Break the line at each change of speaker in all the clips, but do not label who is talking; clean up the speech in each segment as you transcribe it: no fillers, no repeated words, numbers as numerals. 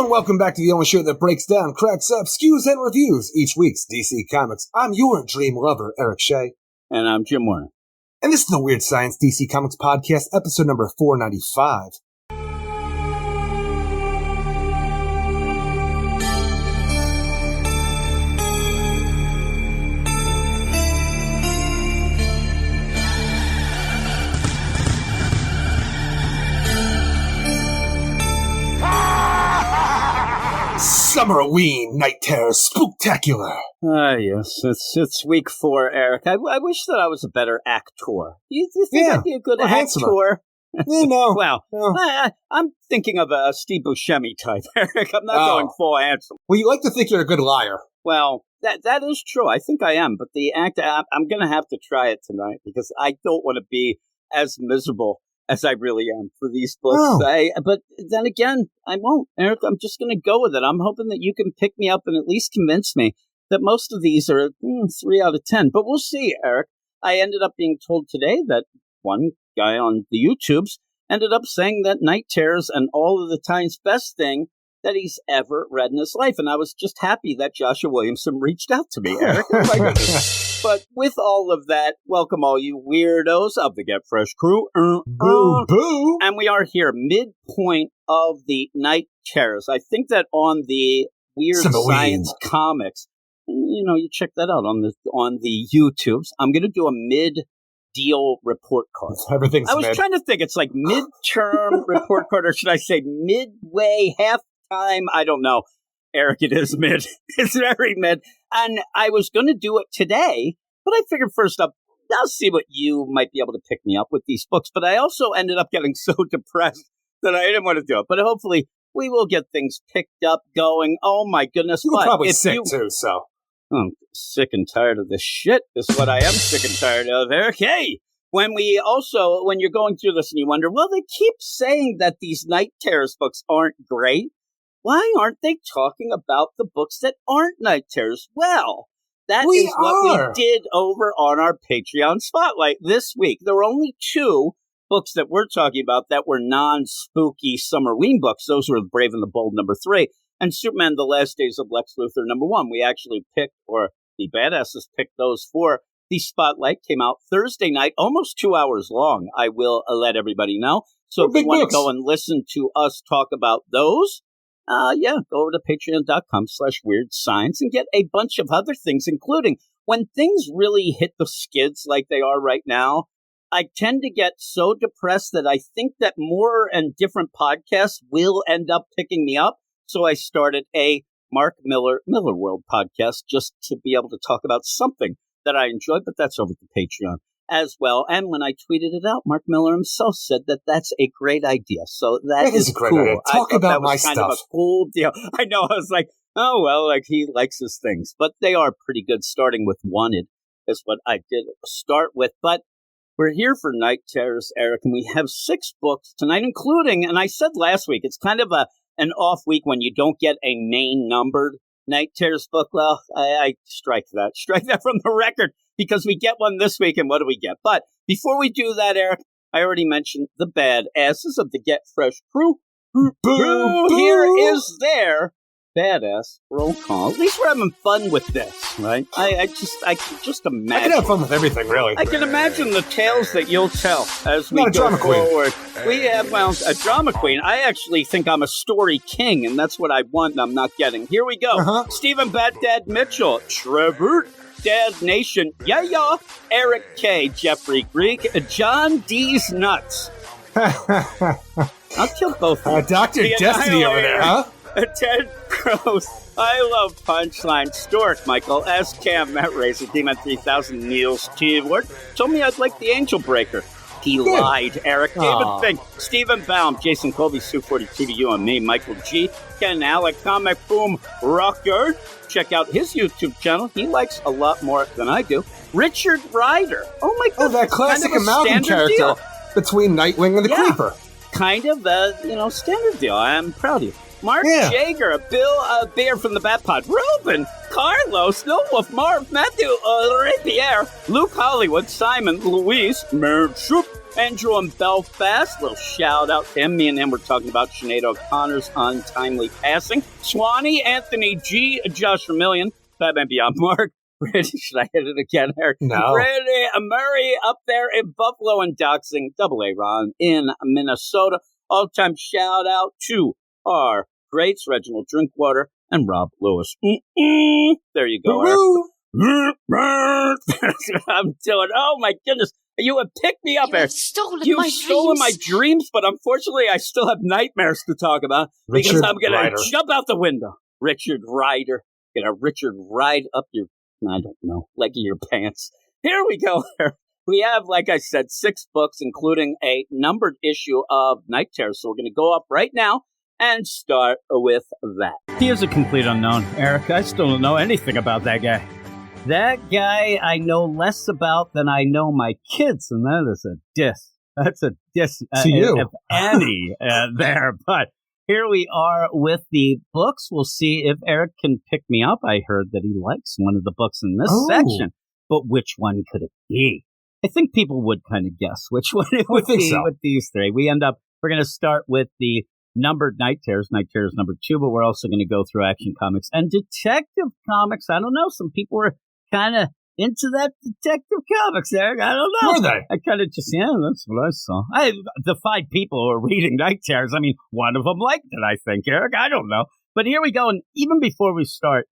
Hello and welcome back to the only show that breaks down, cracks up, skews, and reviews each week's DC Comics. I'm your dream lover, Eric Shea.
And I'm Jim Warner.
And this is the Weird Science DC Comics Podcast, episode number 495. Summerween Night Terror Spooktacular.
Yes, it's week 4, Eric. I wish that I was a better actor. You think I'd be a good actor?
No.
Well,
no.
I'm thinking of a Steve Buscemi type, Eric. I'm not going full handsome.
Well, you like to think you're a good liar.
Well, that is true. I think I am. But the act, I'm going to have to try it tonight because I don't want to be as miserable as I really am for these books.
Oh.
But then again, I won't, Eric. I'm just going to go with it. I'm hoping that you can pick me up and at least convince me that most of these are 3 out of 10. But we'll see, Eric. I ended up being told today that one guy on the YouTubes ended up saying that Night Terrors and all of the time's best thing that he's ever read in his life. And I was just happy that Joshua Williamson reached out to me, Eric. Oh my goodness. But with all of that, welcome all you weirdos of the Get Fresh crew.
Boo, boo.
And we are here, midpoint of the Night Terrors. I think that on the Weird Science Comics, you check that out on the YouTubes. I'm going to do a mid-deal report card.
Everything's
I was trying to think. It's like mid-term report card, or should I say midway, half-time? I don't know. Eric, it is mid. It's very mid. And I was going to do it today, but I figured first up, I'll see what you might be able to pick me up with these books. But I also ended up getting so depressed that I didn't want to do it. But hopefully we will get things picked up going. Oh, my goodness.
You're probably sick, too, so.
I'm sick and tired of this shit. This is what I am sick and tired of, Eric. Hey, when you're going through this and you wonder, well, they keep saying that these Night Terrors books aren't great. Why aren't they talking about the books that aren't Night Terrors? Well, that is what we did over on our Patreon Spotlight this week. There were only 2 books that we're talking about that were non-spooky Summerween books. Those were The Brave and the Bold, number 3, and Superman, The Last Days of Lex Luthor, number 1. We actually picked, or the badasses picked those 4. The Spotlight came out Thursday night, almost 2 hours long. I will let everybody know. So if you want to go and listen to us talk about those, go over to patreon.com/weirdscience and get a bunch of other things, including when things really hit the skids like they are right now. I tend to get so depressed that I think that more and different podcasts will end up picking me up. So I started a Mark Miller World podcast just to be able to talk about something that I enjoyed, but that's over to Patreon as well. And when I tweeted it out, Mark Miller himself said that that's a great idea. So that is
a great
cool.
idea. Talk about my
stuff.
Kind
of a cool deal. I know. I was like, oh, well, like he likes his things. But they are pretty good. Starting with Wanted is what I did start with. But we're here for Night Terrors, Eric, and we have 6 books tonight, including, and I said last week, it's kind of an off week when you don't get a main numbered Night Terrors book. Well, I strike that from the record, because we get one this week, and what do we get? But before we do that, Eric, I already mentioned the badasses of the Get Fresh crew.
Boo!
Here is their badass roll call. At least we're having fun with this, right? I can just imagine.
I can have fun with everything, really.
I can imagine the tales that you'll tell as we go forward. We have, a drama queen. I actually think I'm a story king, and that's what I want and I'm not getting. Here we go. Stephen Bat Dad Mitchell, Trevor Dad Nation, Eric K, Jeffrey Greek, John D's Nuts. I'll kill both of them.
Dr. Destiny over there, huh?
Ted Gross, I love Punchline, Stork, Michael S. Cam, Matt Racer, Demon 3000, Neil Stewart, told me I'd like the Angel Breaker. He lied, Eric. David Fink, Stephen Baum, Jason Colby, Sue42 to you and me, Michael G, Ken Alec, Comic Boom, Rocker. Check out his YouTube channel. He likes a lot more than I do. Richard Ryder. Oh, my God.
Oh, that classic amalgam character between Nightwing and the Creeper.
Kind of a, standard deal. I'm proud of you. Mark Jager, Bill Bear from the Bat Pod, Ruben, Carlos, No Marv, Matthew Pierre, Luke Hollywood, Simon, Louise, Merchuk, Andrew in Belfast, little shout out to him. Me and him were talking about Sinead O'Connor's untimely passing. Swanee, Anthony G, Josh Vermillion, Batman Beyond Mark. Should I hit it again, Eric?
No.
Brady Murray up there in Buffalo and doxing Double A Ron in Minnesota. All-time shout out to our greats, Reginald Drinkwater and Rob Lewis. There you go, Eric. That's what I'm doing. Oh, my goodness. You have picked me up, Eric. You've stolen my dreams, but unfortunately, I still have nightmares to talk about because I'm going to jump out the window. Richard Ryder. Gonna Richard ride up your, I don't know, leg of your pants. Here we go. We have, like I said, 6 books, including a numbered issue of Night Terror. So we're going to go up right now and start with that. He is a complete unknown, Eric. I still don't know anything about that guy. That guy I know less about than I know my kids, and that is a diss. That's a diss
to you,
if any, there. But here we are with the books. We'll see if Eric can pick me up. I heard that he likes one of the books in this section, but which one could it be? I think people would kind of guess which one it would be with these 3. We're going to start with the numbered Night Terrors number 2, but we're also going to go through Action Comics and Detective Comics. I don't know. Some people were kind of into that Detective Comics, Eric. I don't know.
Were they?
I kind of just, that's what I saw. The 5 people who are reading Night Terrors, I mean, one of them liked it, I think, Eric. I don't know. But here we go. And even before we start,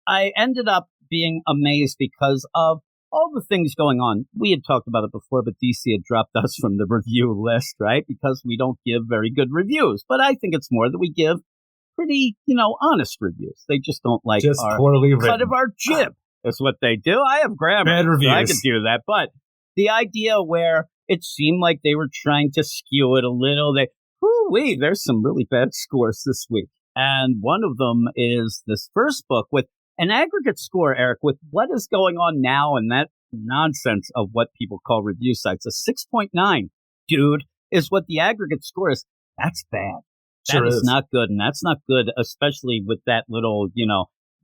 I ended up being amazed because of all the things going on. We had talked about it before, but DC had dropped us from the review list, right? Because we don't give very good reviews. But I think it's more that we give pretty, honest reviews. They just don't like
just
our
poorly
cut
written.
of our jib. That's what they do. I have grammar.
Bad reviews.
So I could do that. But the idea where it seemed like they were trying to skew it a little, there's some really bad scores this week. And one of them is this first book with an aggregate score, Eric, with what is going on now and that nonsense of what people call review sites. A 6.9, dude, is what the aggregate score is. That's bad. That is not good. And that's not good, especially with that little,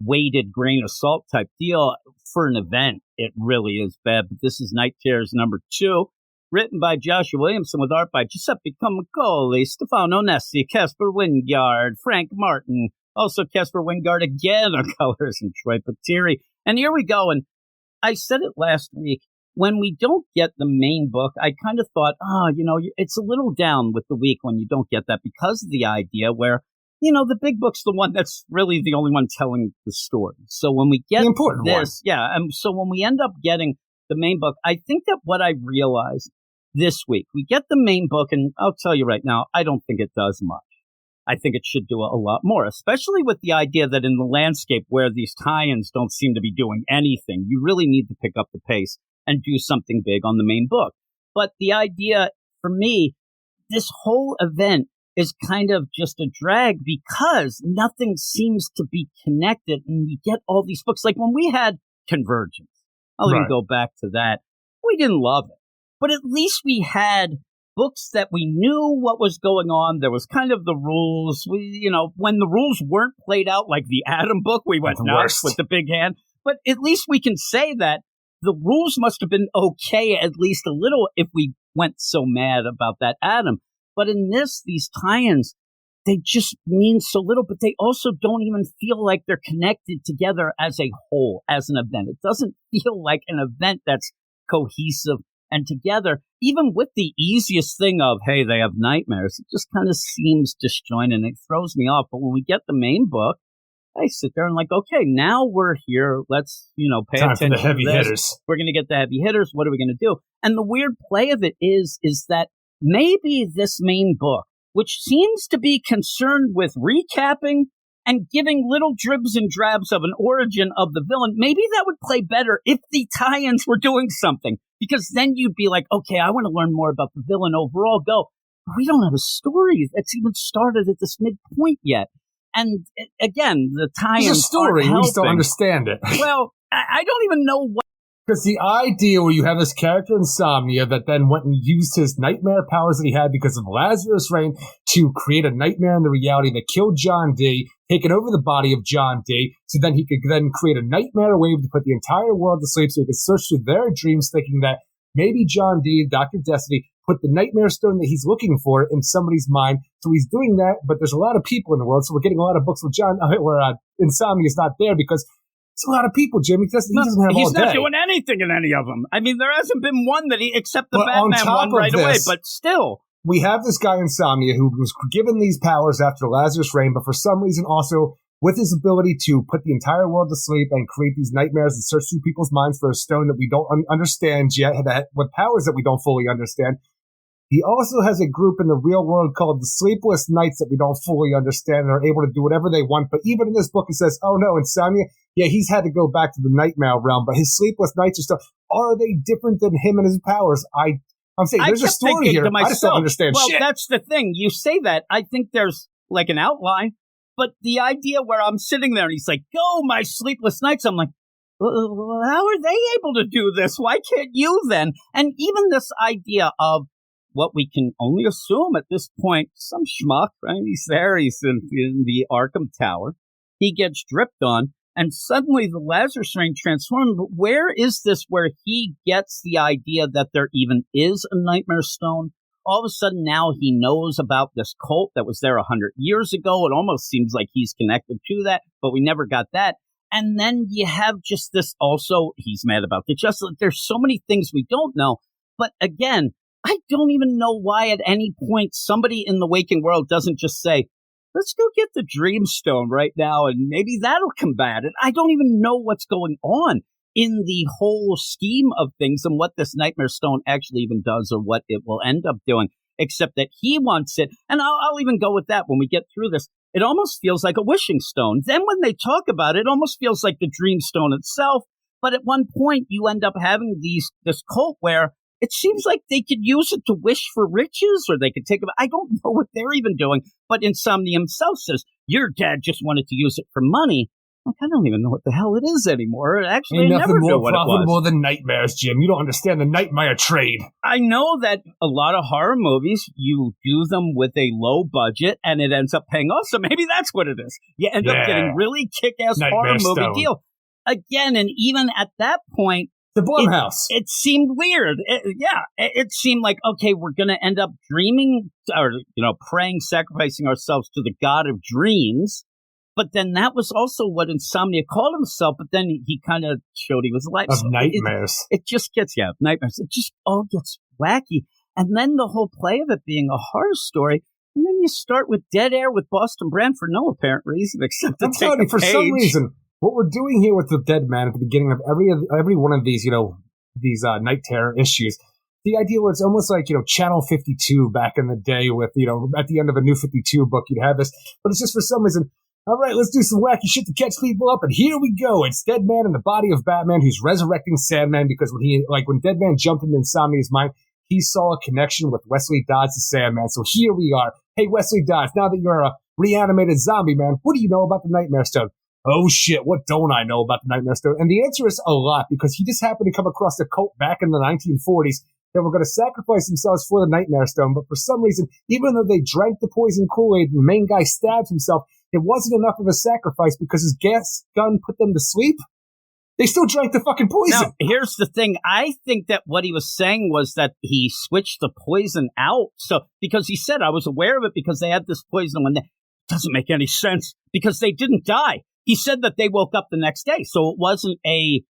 weighted grain of salt type deal for an event. It really is bad. But this is Night Terrors number 2, written by Joshua Williamson with art by Giuseppe Camuncoli, Stefano Nessi, Caspar Wijngaard, Frank Martin, also Caspar Wijngaard again on colors, and Troy Patiri. And here we go. And I said it last week. When we don't get the main book, I kind of thought, it's a little down with the week when you don't get that because of the idea where, the big book's the one that's really the only one telling the story. So when we get this, so when we end up getting the main book, I think that what I realized this week, we get the main book, and I'll tell you right now, I don't think it does much. I think it should do a lot more, especially with the idea that in the landscape where these tie-ins don't seem to be doing anything, you really need to pick up the pace and do something big on the main book. But the idea, for me, this whole event is kind of just a drag because nothing seems to be connected, and you get all these books. Like when we had Convergence, I'll even go back to that. We didn't love it, but at least we had books that we knew what was going on. There was kind of the rules. When the rules weren't played out, like the Atom book, we went nuts with the big hand. But at least we can say that the rules must have been okay, at least a little, if we went so mad about that Atom. But in this, these tie-ins, they just mean so little, but they also don't even feel like they're connected together as a whole, as an event. It doesn't feel like an event that's cohesive and together, even with the easiest thing of, hey, they have nightmares. It just kind of seems disjointed and it throws me off. But when we get the main book, I sit there and okay, now we're here. Let's, pay attention
to the heavy hitters.
We're going to get the heavy hitters. What are we going to do? And the weird play of it is that maybe this main book, which seems to be concerned with recapping and giving little dribs and drabs of an origin of the villain, maybe that would play better if the tie-ins were doing something. Because then you'd be like, okay, I want to learn more about the villain overall. We don't have a story that's even started at this midpoint yet. And again, the tie-ins
It's a story.
We
just don't understand it.
Well, I don't even know what.
Because the idea where you have this character Insomnia that then went and used his nightmare powers that he had because of Lazarus Reign to create a nightmare in the reality that killed John D, taking over the body of John D, so then he could then create a nightmare wave to put the entire world to sleep so he could search through their dreams thinking that maybe John D, Dr. Destiny, put the Nightmare Stone that he's looking for in somebody's mind. So he's doing that, but there's a lot of people in the world, so we're getting a lot of books with where Insomnia is not there because it's a lot of people, Jim. He doesn't have all day.
He's not doing anything in any of them. I mean, there hasn't been one that except the Batman one right away, but still.
We have this guy Insomnia who was given these powers after Lazarus Reign, but for some reason also with his ability to put the entire world to sleep and create these nightmares and search through people's minds for a stone that we don't understand yet, with powers that we don't fully understand. He also has a group in the real world called the Sleepless Knights that we don't fully understand and are able to do whatever they want. But even in this book, it says, oh no, Insomnia, yeah, he's had to go back to the Nightmare realm, but his Sleepless Knights are still, are they different than him and his powers? I'm saying there's a story here. I just don't understand shit.
Well, that's the thing. You say that. I think there's like an outline, but the idea where I'm sitting there and he's like, go, my Sleepless Knights. I'm like, well, how are they able to do this? Why can't you then? And even this idea of what we can only assume at this point, some schmuck, right? He's there. He's in the Arkham Tower. He gets dripped on. And suddenly the Lazarus Reign transformed. But where is this where he gets the idea that there even is a Nightmare Stone? All of a sudden now he knows about this cult that was there 100 years ago. It almost seems like he's connected to that, but we never got that. And then you have just this also, he's mad about the justice. There's so many things we don't know. But again, I don't even know why at any point somebody in the waking world doesn't just say, let's go get the Dreamstone right now, and maybe that'll combat it. I don't even know what's going on in the whole scheme of things and what this Nightmare Stone actually even does or what it will end up doing, except that he wants it. And I'll even go with that when we get through this. It almost feels like a wishing stone. Then when they talk about it, it almost feels like the Dreamstone itself. But at one point, you end up having this cult where it seems like they could use it to wish for riches, or they could take it. I don't know what they're even doing. But Insomnia himself says, your dad just wanted to use it for money. Like, I don't even know what the hell it is anymore. Actually, I never knew what it was.
Nothing more than nightmares, Jim. You don't understand the nightmare trade.
I know that a lot of horror movies, you do them with a low budget, and it ends up paying off. So maybe that's what it is. You end up getting really kick-ass horror movie deal. Again, and even at that point,
the Blumhouse.
It seemed weird. It seemed like, okay, we're going to end up dreaming or, praying, sacrificing ourselves to the god of dreams. But then that was also what Insomnia called himself. But then he kind of showed he was alive.
Of nightmares.
It just gets, nightmares. It just all gets wacky. And then the whole play of it being a horror story. And then you start with Dead Air with Boston Brand for no apparent reason except to take a page.
For some reason. What we're doing here with the Dead Man at the beginning of every one of these, these Night Terror issues, the idea where it's almost like, Channel 52 back in the day with, at the end of a New 52 book, you'd have this. But it's just for some reason, all right, let's do some wacky shit to catch people up. And here we go. It's Dead Man in the body of Batman who's resurrecting Sandman because when Dead Man jumped into Insomnia's mind, he saw a connection with Wesley Dodds the Sandman. So here we are. Hey, Wesley Dodds, now that you're a reanimated zombie man, what do you know about the Nightmare Stone? Oh shit, what don't I know about the Nightmare Stone? And the answer is a lot, because he just happened to come across a cult back in the 1940s that were going to sacrifice themselves for the Nightmare Stone, but for some reason, even though they drank the poison Kool-Aid and the main guy stabbed himself, it wasn't enough of a sacrifice because his gas gun put them to sleep. They still drank the fucking poison.
Now, here's the thing. I think that what he was saying was that he switched the poison out. So, because he said, I was aware of it because they had this poison when it doesn't make any sense because they didn't die. He said that they woke up the next day, so it wasn't a,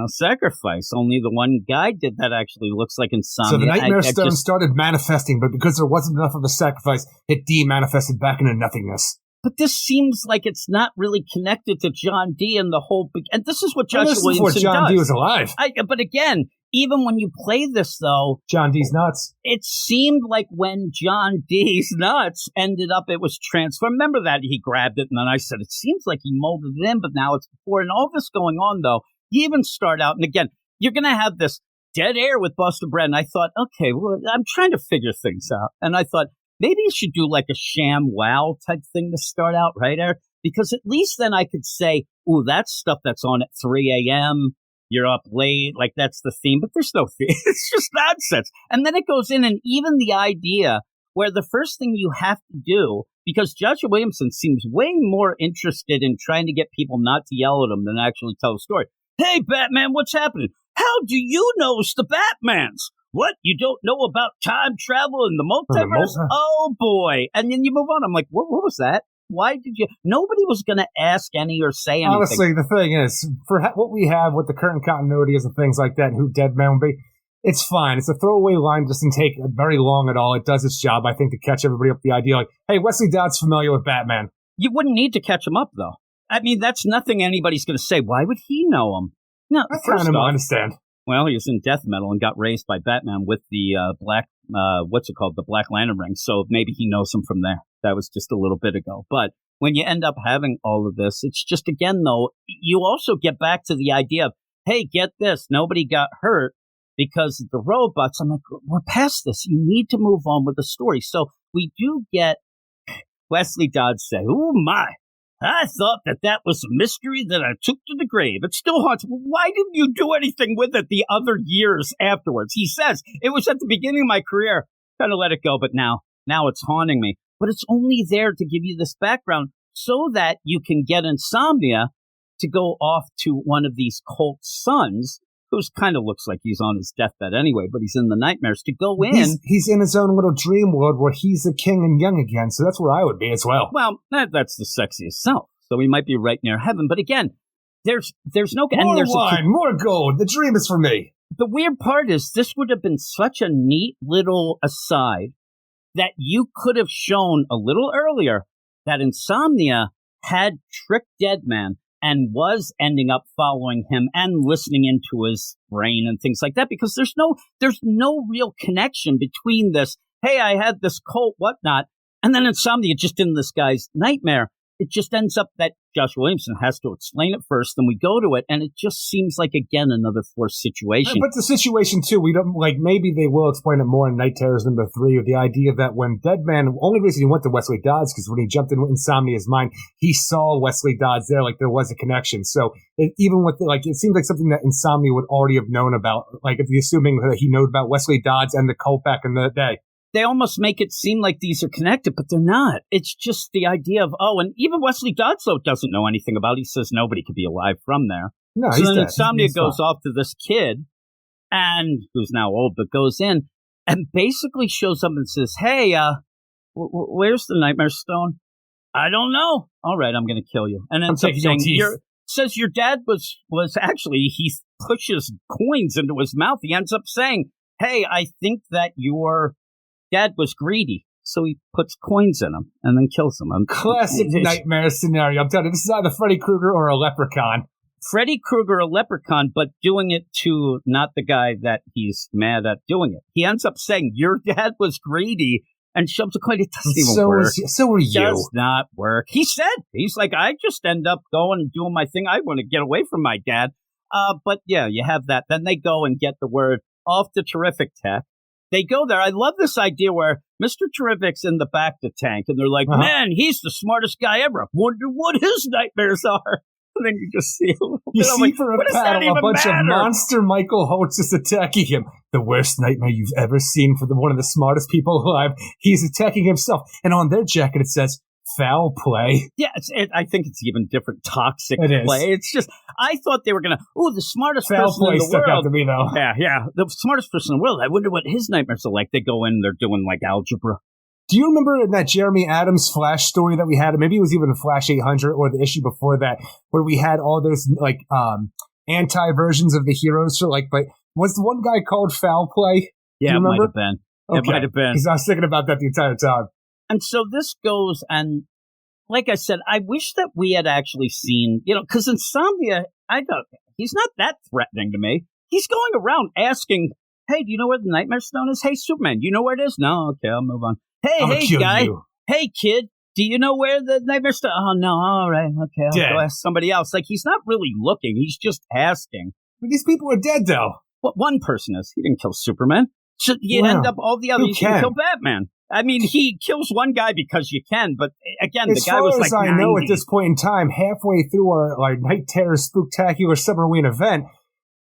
sacrifice. Only the one guy did that. Actually looks like Insomnia.
So the Nightmare Stone started manifesting, but because there wasn't enough of a sacrifice, it de-manifested back into nothingness.
But this seems like it's not really connected to John Dee and the whole. And this is what Joshua Williamson does.
John Dee was alive.
But again, even when you play this, though,
John Dee's nuts.
It seemed like when John Dee's nuts ended up, it was transferred. Remember that he grabbed it, and then I said, it seems like he molded it in, but now it's before. And all this going on, though, you even start out, and again, you're going to have this Dead Air with Boston Brand. And I thought, okay, well, I'm trying to figure things out. And I thought, maybe you should do like a sham wow type thing to start out, right, Eric? Because at least then I could say, ooh, that's stuff that's on at 3 a.m., you're up late, like that's the theme, but there's no theme. It's just nonsense. And then it goes in, and even the idea where the first thing you have to do, because Joshua Williamson seems way more interested in trying to get people not to yell at him than actually tell a story. Hey, Batman, what's happening? How do you know it's the Batmans? What? You don't know about time travel and the multiverse? Oh, boy. And then you move on. I'm like, what was that? Why did you? Nobody was going to ask any or say anything.
Honestly, the thing is, for what we have with the current continuity is and things like that, and who Deadman will be, it's fine. It's a throwaway line. It doesn't take very long at all. It does its job, I think, to catch everybody up the idea. Like, hey, Wesley Dodds familiar with Batman.
You wouldn't need to catch him up, though. I mean, that's nothing anybody's going to say. Why would he know him? No,
I kind of understand.
Well, he was in death metal and got raised by Batman with the black, the Black Lantern ring. So maybe he knows him from there. That was just a little bit ago. But when you end up having all of this, it's just, again, though, you also get back to the idea of, hey, get this, nobody got hurt because of the robots. I'm like, we're past this. You need to move on with the story. So we do get Wesley Dodds say, oh, my. I thought that was a mystery that I took to the grave. It still haunts me. Why didn't you do anything with it the other years afterwards? He says, it was at the beginning of my career. Kind of let it go, but now it's haunting me. But it's only there to give you this background so that you can get Insomnia to go off to one of these cult sons, who's kind of looks like he's on his deathbed anyway, but he's in the nightmares, to go in.
He's in his own little dream world where he's the king and young again, so that's where I would be as well.
Well, that's the sexiest self, so he might be right near heaven. But again, there's no...
More wine, more gold, the dream is for me.
The weird part is this would have been such a neat little aside that you could have shown a little earlier that Insomnia had tricked Deadman and was ending up following him and listening into his brain and things like that, because there's no real connection between this, hey, I had this cult, whatnot, and then Insomnia just in this guy's nightmare. It just ends up that Josh Williamson has to explain it first, then we go to it, and it just seems like, again, another forced situation.
But the situation, too, we don't, like, maybe they will explain it more in Night Terrors number 3, with the idea that when Deadman, only reason he went to Wesley Dodds, because when he jumped in Insomnia's mind, he saw Wesley Dodds there, like, there was a connection. So, even with, it seems like something that Insomnia would already have known about, like, if you're assuming that he knows about Wesley Dodds and the cult back in the day.
They almost make it seem like these are connected, but they're not. It's just the idea of, and even Wesley Dodds, though, doesn't know anything about it. He says nobody could be alive from there.
No,
so
he's
then
dead.
Insomnia goes off to this kid, and who's now old, but goes in, and basically shows up and says, hey, where's the Nightmare Stone? I don't know. All right, I'm going to kill you. And then says your dad was actually, he pushes coins into his mouth. He ends up saying, hey, I think that your dad was greedy, so he puts coins in him and then kills him.
Classic nightmare scenario. I'm telling you, this is either Freddy Krueger or a leprechaun.
Freddy Krueger, a leprechaun, but doing it to not the guy that he's mad at doing it. He ends up saying, your dad was greedy, and shoves a coin. It doesn't even work.
So are you.
It does not work. He's like, I just end up going and doing my thing. I want to get away from my dad. But yeah, you have that. Then they go and get the word off to Terrific Tech. They go there. I love this idea where Mr. Terrific's in the back of the tank, and they're like, man, he's the smartest guy ever. I wonder what his nightmares are. And then you just see a little bit.
You see for a paddle a bunch of monster Michael Holtz just attacking him. The worst nightmare you've ever seen for one of the smartest people alive. He's attacking himself. And on their jacket it says, foul play.
Yeah, I think it's even different. Toxic
it
play.
Is.
It's just, I thought they were going to, the smartest
foul
person
play
in the
stuck
world.
Out to me, though.
Yeah. The smartest person in the world. I wonder what his nightmares are like. They go in, they're doing like algebra.
Do you remember in that Jeremy Adams Flash story that we had? Maybe it was even in Flash 800 or the issue before that, where we had all those anti-versions of the heroes. So but was the one guy called Foul Play?
Yeah, it might have been.
Okay.
It might have been.
Because I was thinking about that the entire time.
And so this goes, and like I said, I wish that we had actually seen, because Insomnia, he's not that threatening to me. He's going around asking, hey, do you know where the Nightmare Stone is? Hey, Superman, do you know where it is? No, okay, I'll move on. Hey, guy. You. Hey, kid, do you know where the Nightmare Stone? Oh, no, all right, okay, I'll go ask somebody else. Like, he's not really looking, he's just asking.
But these people are dead, though.
What one person is. He didn't kill Superman. So you end up all the others. You can kill Batman. I mean, he kills one guy because you can, but again, the guy was like 90.
As far as I know at this point in time, halfway through our Night Terror Spooktacular Submarine event,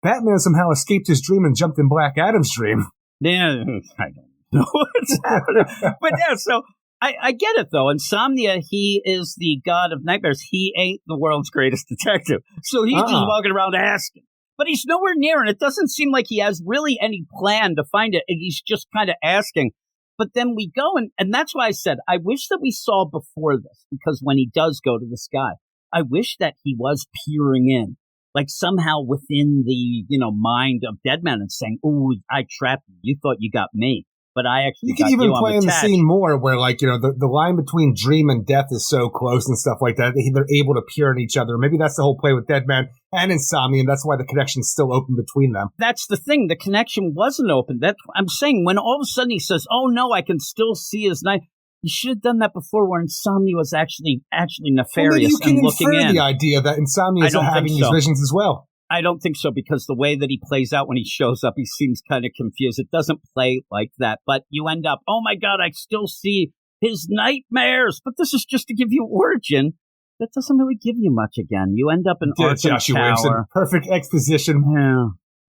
Batman somehow escaped his dream and jumped in Black Adam's dream.
Yeah, I don't know what's happening. But yeah, so I get it, though. Insomnia, he is the god of nightmares. He ain't the world's greatest detective. So he's just walking around asking. but he's nowhere near, and it doesn't seem like he has really any plan to find it. He's just kind of asking. But then we go, and that's why I said, I wish that we saw before this, because when he does go to the sky, I wish that he was peering in, like somehow within the, mind of Deadman and saying, "Ooh, I trapped you. You thought you got me, but I actually
you can even play in the scene more where, like, the line between dream and death is so close and stuff like that. They're able to peer at each other. Maybe that's the whole play with Deadman and Insomnia, and that's why the connection's still open between them.
That's the thing. The connection wasn't open. I'm saying when all of a sudden he says, "Oh no, I can still see his knife." You should have done that before, where Insomnia was actually nefarious and looking in.
You can infer the idea that Insomnia is having these visions as well.
I don't think so, because the way that he plays out when he shows up, he seems kind of confused. It doesn't play like that. But you end up, oh my God, I still see his nightmares. But this is just to give you origin. That doesn't really give you much again. You end up in Arkham Tower.
Perfect exposition.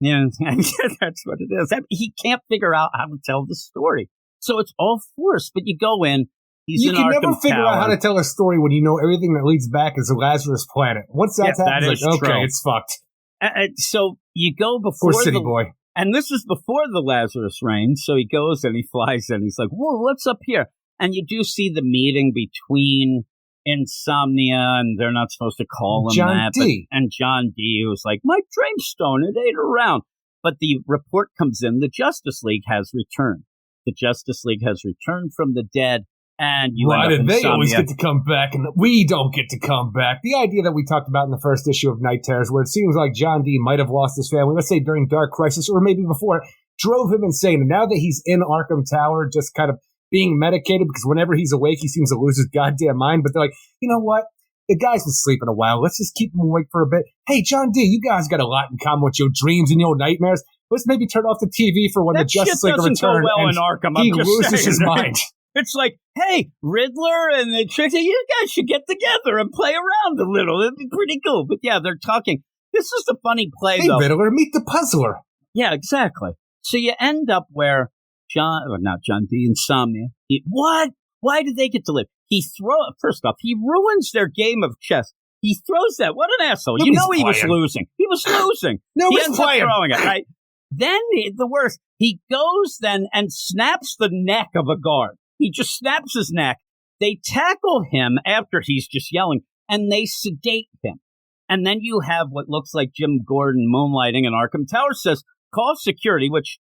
Yeah, that's what it is. He can't figure out how to tell the story. So it's all forced, but you go in. You can never
figure out how to tell a story when you know everything that leads back is a Lazarus planet. Once that's happened, it's like, okay, it's fucked.
So you go before
City Boy.
And this is before the Lazarus Rain. So he goes and he flies in. He's like, whoa, what's up here? And you do see the meeting between Insomnia, and they're not supposed to call him
John D.
And John D, who's like, my Dreamstone, it ain't around. But the report comes in, the Justice League has returned. The Justice League has returned from the dead, and
why did they always get to come back and we don't get to come back? The idea that we talked about in the first issue of Night Terrors, where it seems like John D might have lost his family, let's say during Dark Crisis or maybe before, drove him insane. And now that he's in Arkham Tower, just kind of being medicated, because whenever he's awake, he seems to lose his goddamn mind. But they're like, you know what? The guy's been sleeping a while. Let's just keep him awake for a bit. Hey, John D, you guys got a lot in common with your dreams and your nightmares. Let's maybe turn off the TV for when the Justice League return
well
and
in Arkham.
he loses his mind.
It's like, hey, Riddler and the Trickster, you guys should get together and play around a little. It'd be pretty cool. But yeah, they're talking. This is the funny play, though.
Hey, Riddler, meet the puzzler.
Yeah, exactly. So you end up where John D, Insomnia. What? Why did they get to live? First off, he ruins their game of chess. He throws that. What an asshole.
Nobody's
he was losing. He was losing.
He
ends up throwing it, right? Then the worst, he goes then and snaps the neck of a guard. He just snaps his neck. They tackle him after he's just yelling, and they sedate him. And then you have what looks like Jim Gordon moonlighting in Arkham Tower says, call security, which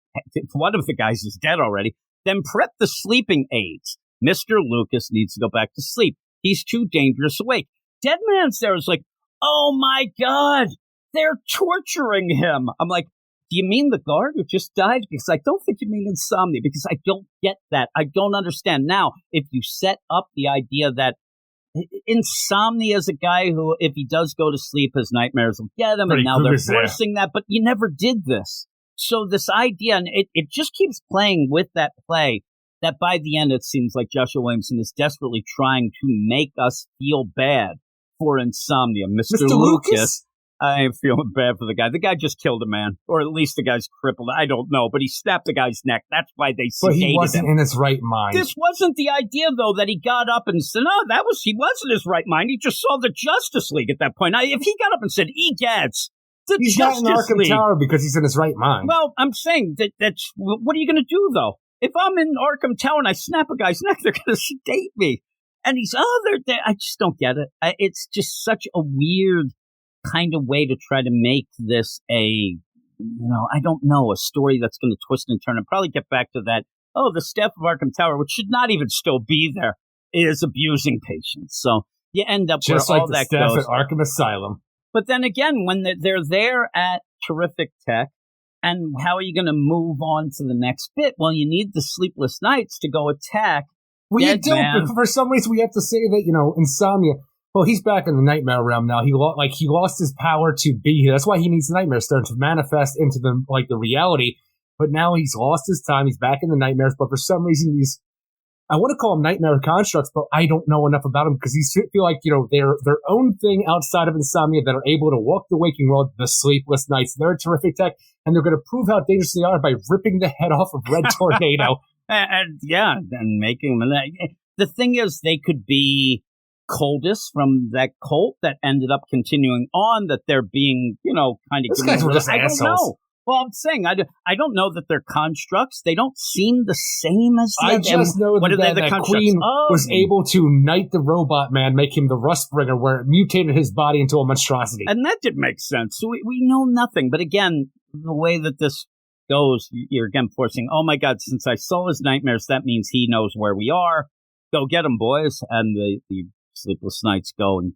one of the guys is dead already, then prep the sleeping aids. Mr. Lucas needs to go back to sleep. He's too dangerous awake. Deadman's there is like, oh my God, they're torturing him. I'm like, do you mean the guard who just died? Because I don't think you mean Insomnia, because I don't get that. I don't understand. Now, if you set up the idea that Insomnia is a guy who, if he does go to sleep, his nightmares will get him, and now they're forcing that, but you never did this. So this idea, and it just keeps playing with that play, that by the end it seems like Joshua Williamson is desperately trying to make us feel bad for Insomnia. Mr. Lucas? I am feeling bad for the guy. The guy just killed a man, or at least the guy's crippled. I don't know, but he snapped the guy's neck. That's why they sedated him.
But he wasn't in his right mind.
This wasn't the idea, though, that he got up and said, no, he wasn't in his right mind. He just saw the Justice League at that point. Now, if he got up and said, egads,
he's not in Arkham Tower because he's in his right mind.
Well, I'm saying that's what are you going to do, though? If I'm in Arkham Tower and I snap a guy's neck, they're going to sedate me. And he's, they're there. I just don't get it. It's just such a weird kind of way to try to make this I don't know, a story that's going to twist and turn and probably get back to that. Oh, the staff of Arkham Tower, which should not even still be there, is abusing patients. So you end up
just
where
like
all
the
that
staff
goes.
at Arkham Asylum.
But then again, when they're there at Terrific Tech, and how are you going to move on to the next bit? Well, you need the Sleepless Nights to go attack.
Well, you don't. But for some reason, we have to say that, Insomnia. Well, he's back in the Nightmare realm now. He lost his power to be here. That's why he needs the Nightmare Stone to manifest into the reality. But now he's lost his time. He's back in the nightmares. But for some reason, I want to call them nightmare constructs, but I don't know enough about them because these feel like, they're their own thing outside of Insomnia that are able to walk the waking world, the Sleepless Nights. They're a terrific tech, and they're going to prove how dangerous they are by ripping the head off of Red Tornado.
and making them. The thing is, they could be coldest from that cult that ended up continuing on, that they're being, kind of...
Those guys were just
I
assholes.
don't know. Well, I'm saying, I don't know that they're constructs. They don't seem the same as the...
I just know that Queen was able to knight the robot man, make him the Rustbringer, where it mutated his body into a monstrosity.
And that did make sense. So we know nothing. But again, the way that this goes, you're again forcing, oh my God, since I saw his nightmares, that means he knows where we are. Go get him, boys. And the sleepless nights go, and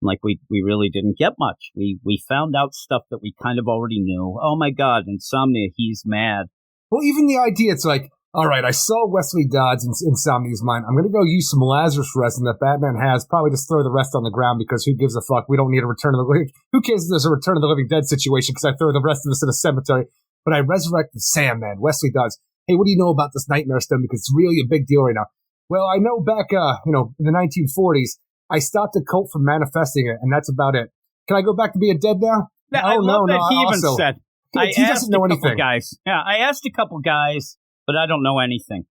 like we really didn't get much. We found out stuff that we kind of already knew. Oh my God, Insomnia, he's mad.
Well, even the idea, it's like, all right, I saw Wesley Dodds in Insomnia's mind. I'm going to go use some Lazarus resin that Batman has, probably just throw the rest on the ground, because who gives a fuck? We don't need a Return of the Living. Who cares if there's a Return of the Living Dead situation, because I throw the rest of this in a cemetery. But I resurrected Sandman, Wesley Dodds. Hey, what do you know about this Nightmare Stone? Because it's really a big deal right now. Well, I know back, in the 1940s, I stopped a cult from manifesting it, and that's about it. Can I go back to being dead now?
I love that he even said.
He doesn't know anything.
Guys. Yeah, I asked a couple guys, but I don't know anything.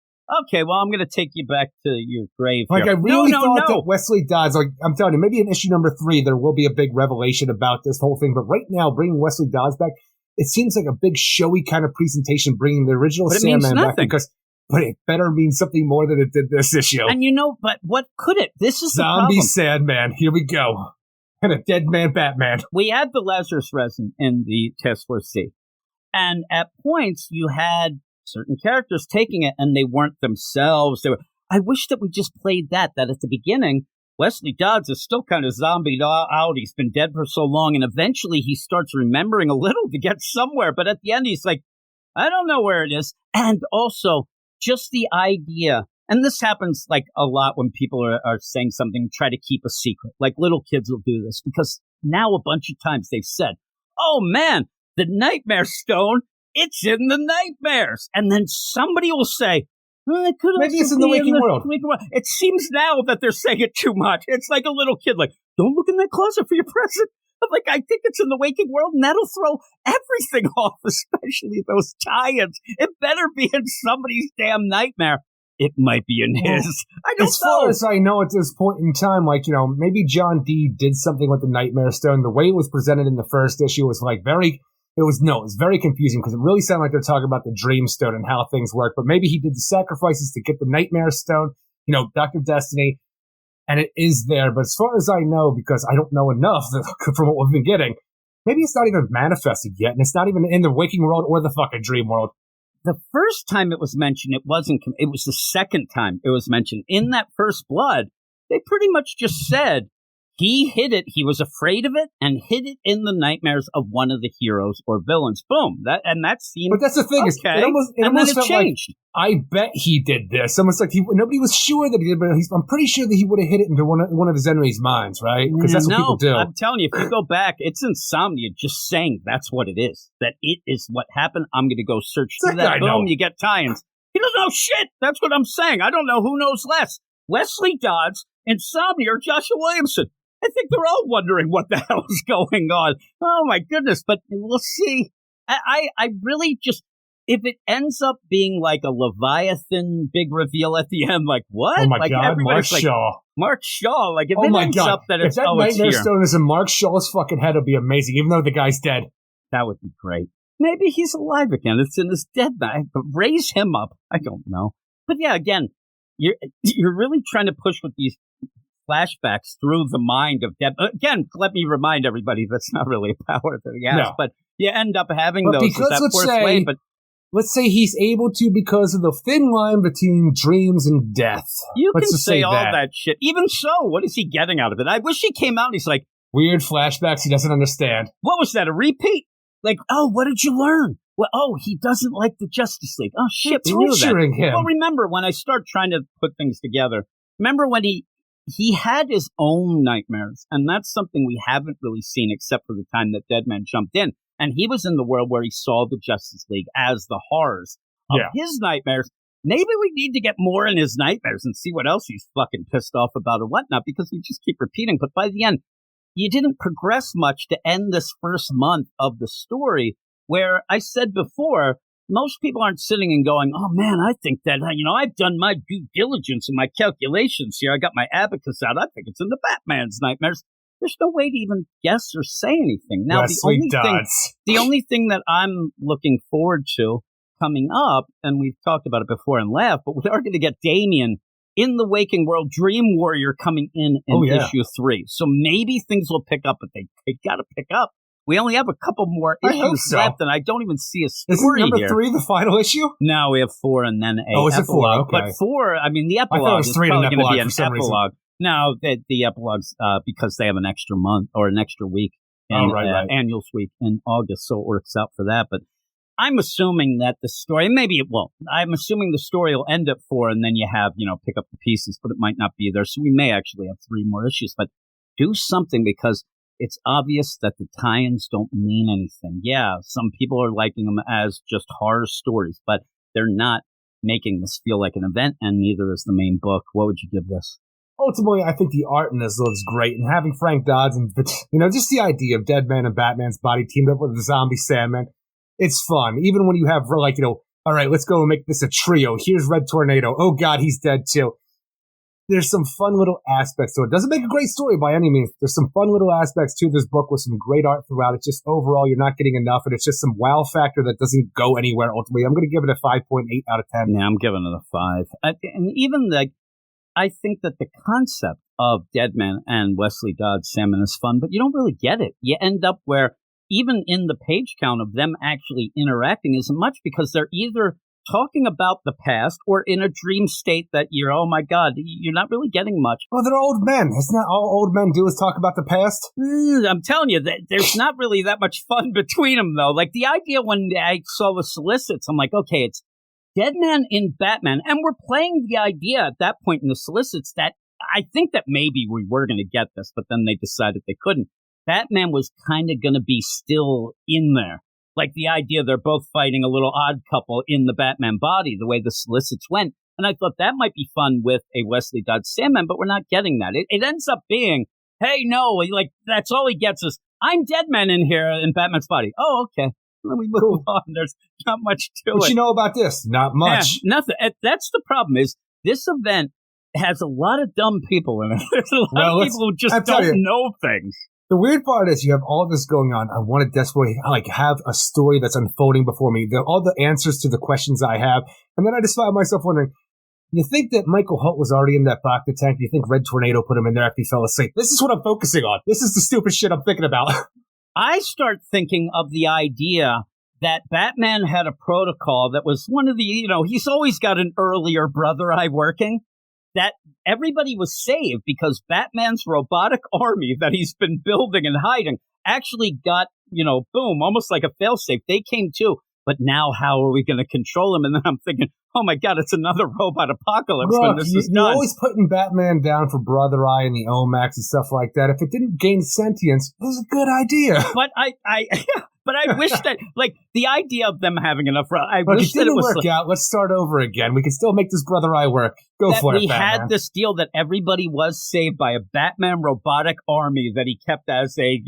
Okay, well, I'm going to take you back to your grave here.
I really thought that Wesley Dodds, I'm telling you, maybe in issue number 3, there will be a big revelation about this whole thing. But right now, bringing Wesley Dodds back, it seems like a big showy kind of presentation, bringing the original Sandman back. But it better mean something more than it did this issue.
And but what could it? This is
Zombie
the problem.
Sandman. Here we go. And a dead man Batman.
We had the Lazarus resin in the Task Force C. And at points, you had certain characters taking it, and they weren't themselves. I wish that we just played that at the beginning, Wesley Dodds is still kind of zombied out. He's been dead for so long, and eventually he starts remembering a little to get somewhere. But at the end, he's like, I don't know where it is. And also, just the idea, and this happens like a lot when people are saying something, try to keep a secret. Like little kids will do this, because now a bunch of times they've said, oh man, the Nightmare Stone, it's in the nightmares. And then somebody will say, it could
maybe it's in the waking world.
It seems now that they're saying it too much. It's like a little kid, like, don't look in that closet for your present. I'm like, I think it's in the waking world, and that'll throw everything off, especially those tie-ins. It better be in somebody's damn nightmare. It might be in his. I don't know.
As far as I know at this point in time, maybe John D. did something with the Nightmare Stone. The way it was presented in the first issue was it was very confusing, because it really sounded like they're talking about the Dream Stone and how things work. But maybe he did the sacrifices to get the Nightmare Stone, Dr. Destiny. And it is there, but as far as I know, because I don't know enough from what we've been getting, maybe it's not even manifested yet, and it's not even in the waking world or the fucking dream world.
The first time it was mentioned, it was the second time it was mentioned. In that first Blood, they pretty much just said he hid it, he was afraid of it, and hid it in the nightmares of one of the heroes or villains. Boom. That seemed
But that's the thing,
okay.
It almost felt
changed.
Like, I bet he did this. Almost like nobody was sure that he did, but I'm pretty sure that he would have hit it into one of his enemies' minds, right? Because that's what people do.
I'm telling you, if you go back, it's Insomnia just saying that's what it is. That it is what happened. I'm going to go search through that. Boom, you get tie-ins. He doesn't know shit. That's what I'm saying. I don't know who knows less. Wesley Dodds, Insomnia, or Joshua Williamson. I think they're all wondering what the hell is going on. Oh, my goodness. But we'll see. I really just, if it ends up being like a Leviathan big reveal at the end, like, what?
Oh, my God, Mark Shaw.
Mark Shaw. Like, if it ends up that it's,
if that Nightmare Stone is in Mark Shaw's fucking head, it'll be amazing, even though the guy's dead.
That would be great. Maybe he's alive again. It's in his dead bag. But raise him up. I don't know. But yeah, again, you're really trying to push with these flashbacks through the mind of Deb. Again, let me remind everybody that's not really a power that he has, but you end up having those. Because
let's say he's able to because of the thin line between dreams and death.
You can say all that shit. Even so, what is he getting out of it? I wish he came out and he's like,
weird flashbacks he doesn't understand.
What was that, a repeat? Like, oh, what did you learn? Well, he doesn't like the Justice League. Oh, shit, we knew that.
Him.
Well, remember, when I start trying to put things together, remember when he had his own nightmares, and that's something we haven't really seen except for the time that Deadman jumped in. And he was in the world where he saw the Justice League as the horrors of his nightmares. Maybe we need to get more in his nightmares and see what else he's fucking pissed off about or whatnot, because we just keep repeating. But by the end, you didn't progress much to end this first month of the story, where I said before, most people aren't sitting and going, oh, man, I think that, I've done my due diligence and my calculations here. I got my abacus out. I think it's in the Batman's nightmares. There's no way to even guess or say anything. Now, the only thing that I'm looking forward to coming up, and we've talked about it before and laughed, but we are going to get Damian in the Waking World Dream Warrior coming in issue 3. So maybe things will pick up, but they got to pick up. We only have a couple more issues left, and I don't even see a story
here. Isn't number 3 the final issue?
No, we have 4 and then a
epilogue.
Is it 4?
Okay.
But 4, the epilogue is probably going to be an epilogue.
Reason.
No, the epilogue's because they have an extra month or an extra week, annual week in August, so it works out for that. But I'm assuming that the story, maybe it won't. I'm assuming the story will end at 4, and then you have, pick up the pieces, but it might not be there. So we may actually have 3 more issues, but do something because it's obvious that the tie-ins don't mean anything. Yeah, some people are liking them as just horror stories, but they're not making this feel like an event, and neither is the main book. What would you give this?
Ultimately, I think the art in this looks great, and having Frank Dodds and, just the idea of Deadman and Batman's body teamed up with the zombie Sandman, it's fun. Even when you have, all right, let's go and make this a trio. Here's Red Tornado. Oh, God, he's dead, too. There's some fun little aspects to it. Doesn't make a great story by any means. There's some fun little aspects to this book with some great art throughout. It's just overall, you're not getting enough, and it's just some wow factor that doesn't go anywhere ultimately. I'm going to give it a 5.8 out of 10.
Yeah, I'm giving it a 5. And even I think that the concept of Deadman and Wesley Dodds Salmon is fun, but you don't really get it. You end up where even in the page count of them actually interacting isn't much because they're either talking about the past or in a dream state that you're, oh my God, you're not really getting much.
Well, they're old men. Isn't that all old men do is talk about the past?
I'm telling you, there's not really that much fun between them, though. Like the idea when I saw the solicits, I'm like, okay, it's Deadman in Batman. And we're playing the idea at that point in the solicits that I think that maybe we were going to get this, but then they decided they couldn't. Batman was kind of going to be still in there. Like the idea they're both fighting a little odd couple in the Batman body, the way the solicits went. And I thought that might be fun with a Wesley Dodds Sandman, but we're not getting that. It ends up being, hey, no, that's all he gets is, I'm Deadman in here in Batman's body. Oh, okay. Then we move on. There's not much to it.
What you know about this? Not much.
Yeah, nothing. That's the problem is this event has a lot of dumb people in it. There's a lot of people who just don't know things.
The weird part is you have all this going on. I want to desperately have a story that's unfolding before me. All the answers to the questions I have. And then I just find myself wondering, you think that Michael Holt was already in that Bacta tank? You think Red Tornado put him in there after he fell asleep? This is what I'm focusing on. This is the stupid shit I'm thinking about.
I start thinking of the idea that Batman had a protocol that was one of the, he's always got an earlier brother eye working. That everybody was saved because Batman's robotic army that he's been building and hiding actually got, boom, almost like a failsafe. They came too. But now how are we going to control him? And then I'm thinking, oh my God, it's another robot apocalypse when this is done.
You're always putting Batman down for Brother Eye and the Omax and stuff like that. If it didn't gain sentience, it was a good idea.
But But I wish that, the idea of them having enough. I wish that it was
work out. Let's start over again. We can still make this Brother Eye work. Go for it, Batman. We
had this deal that everybody was saved by a Batman robotic army that he kept as a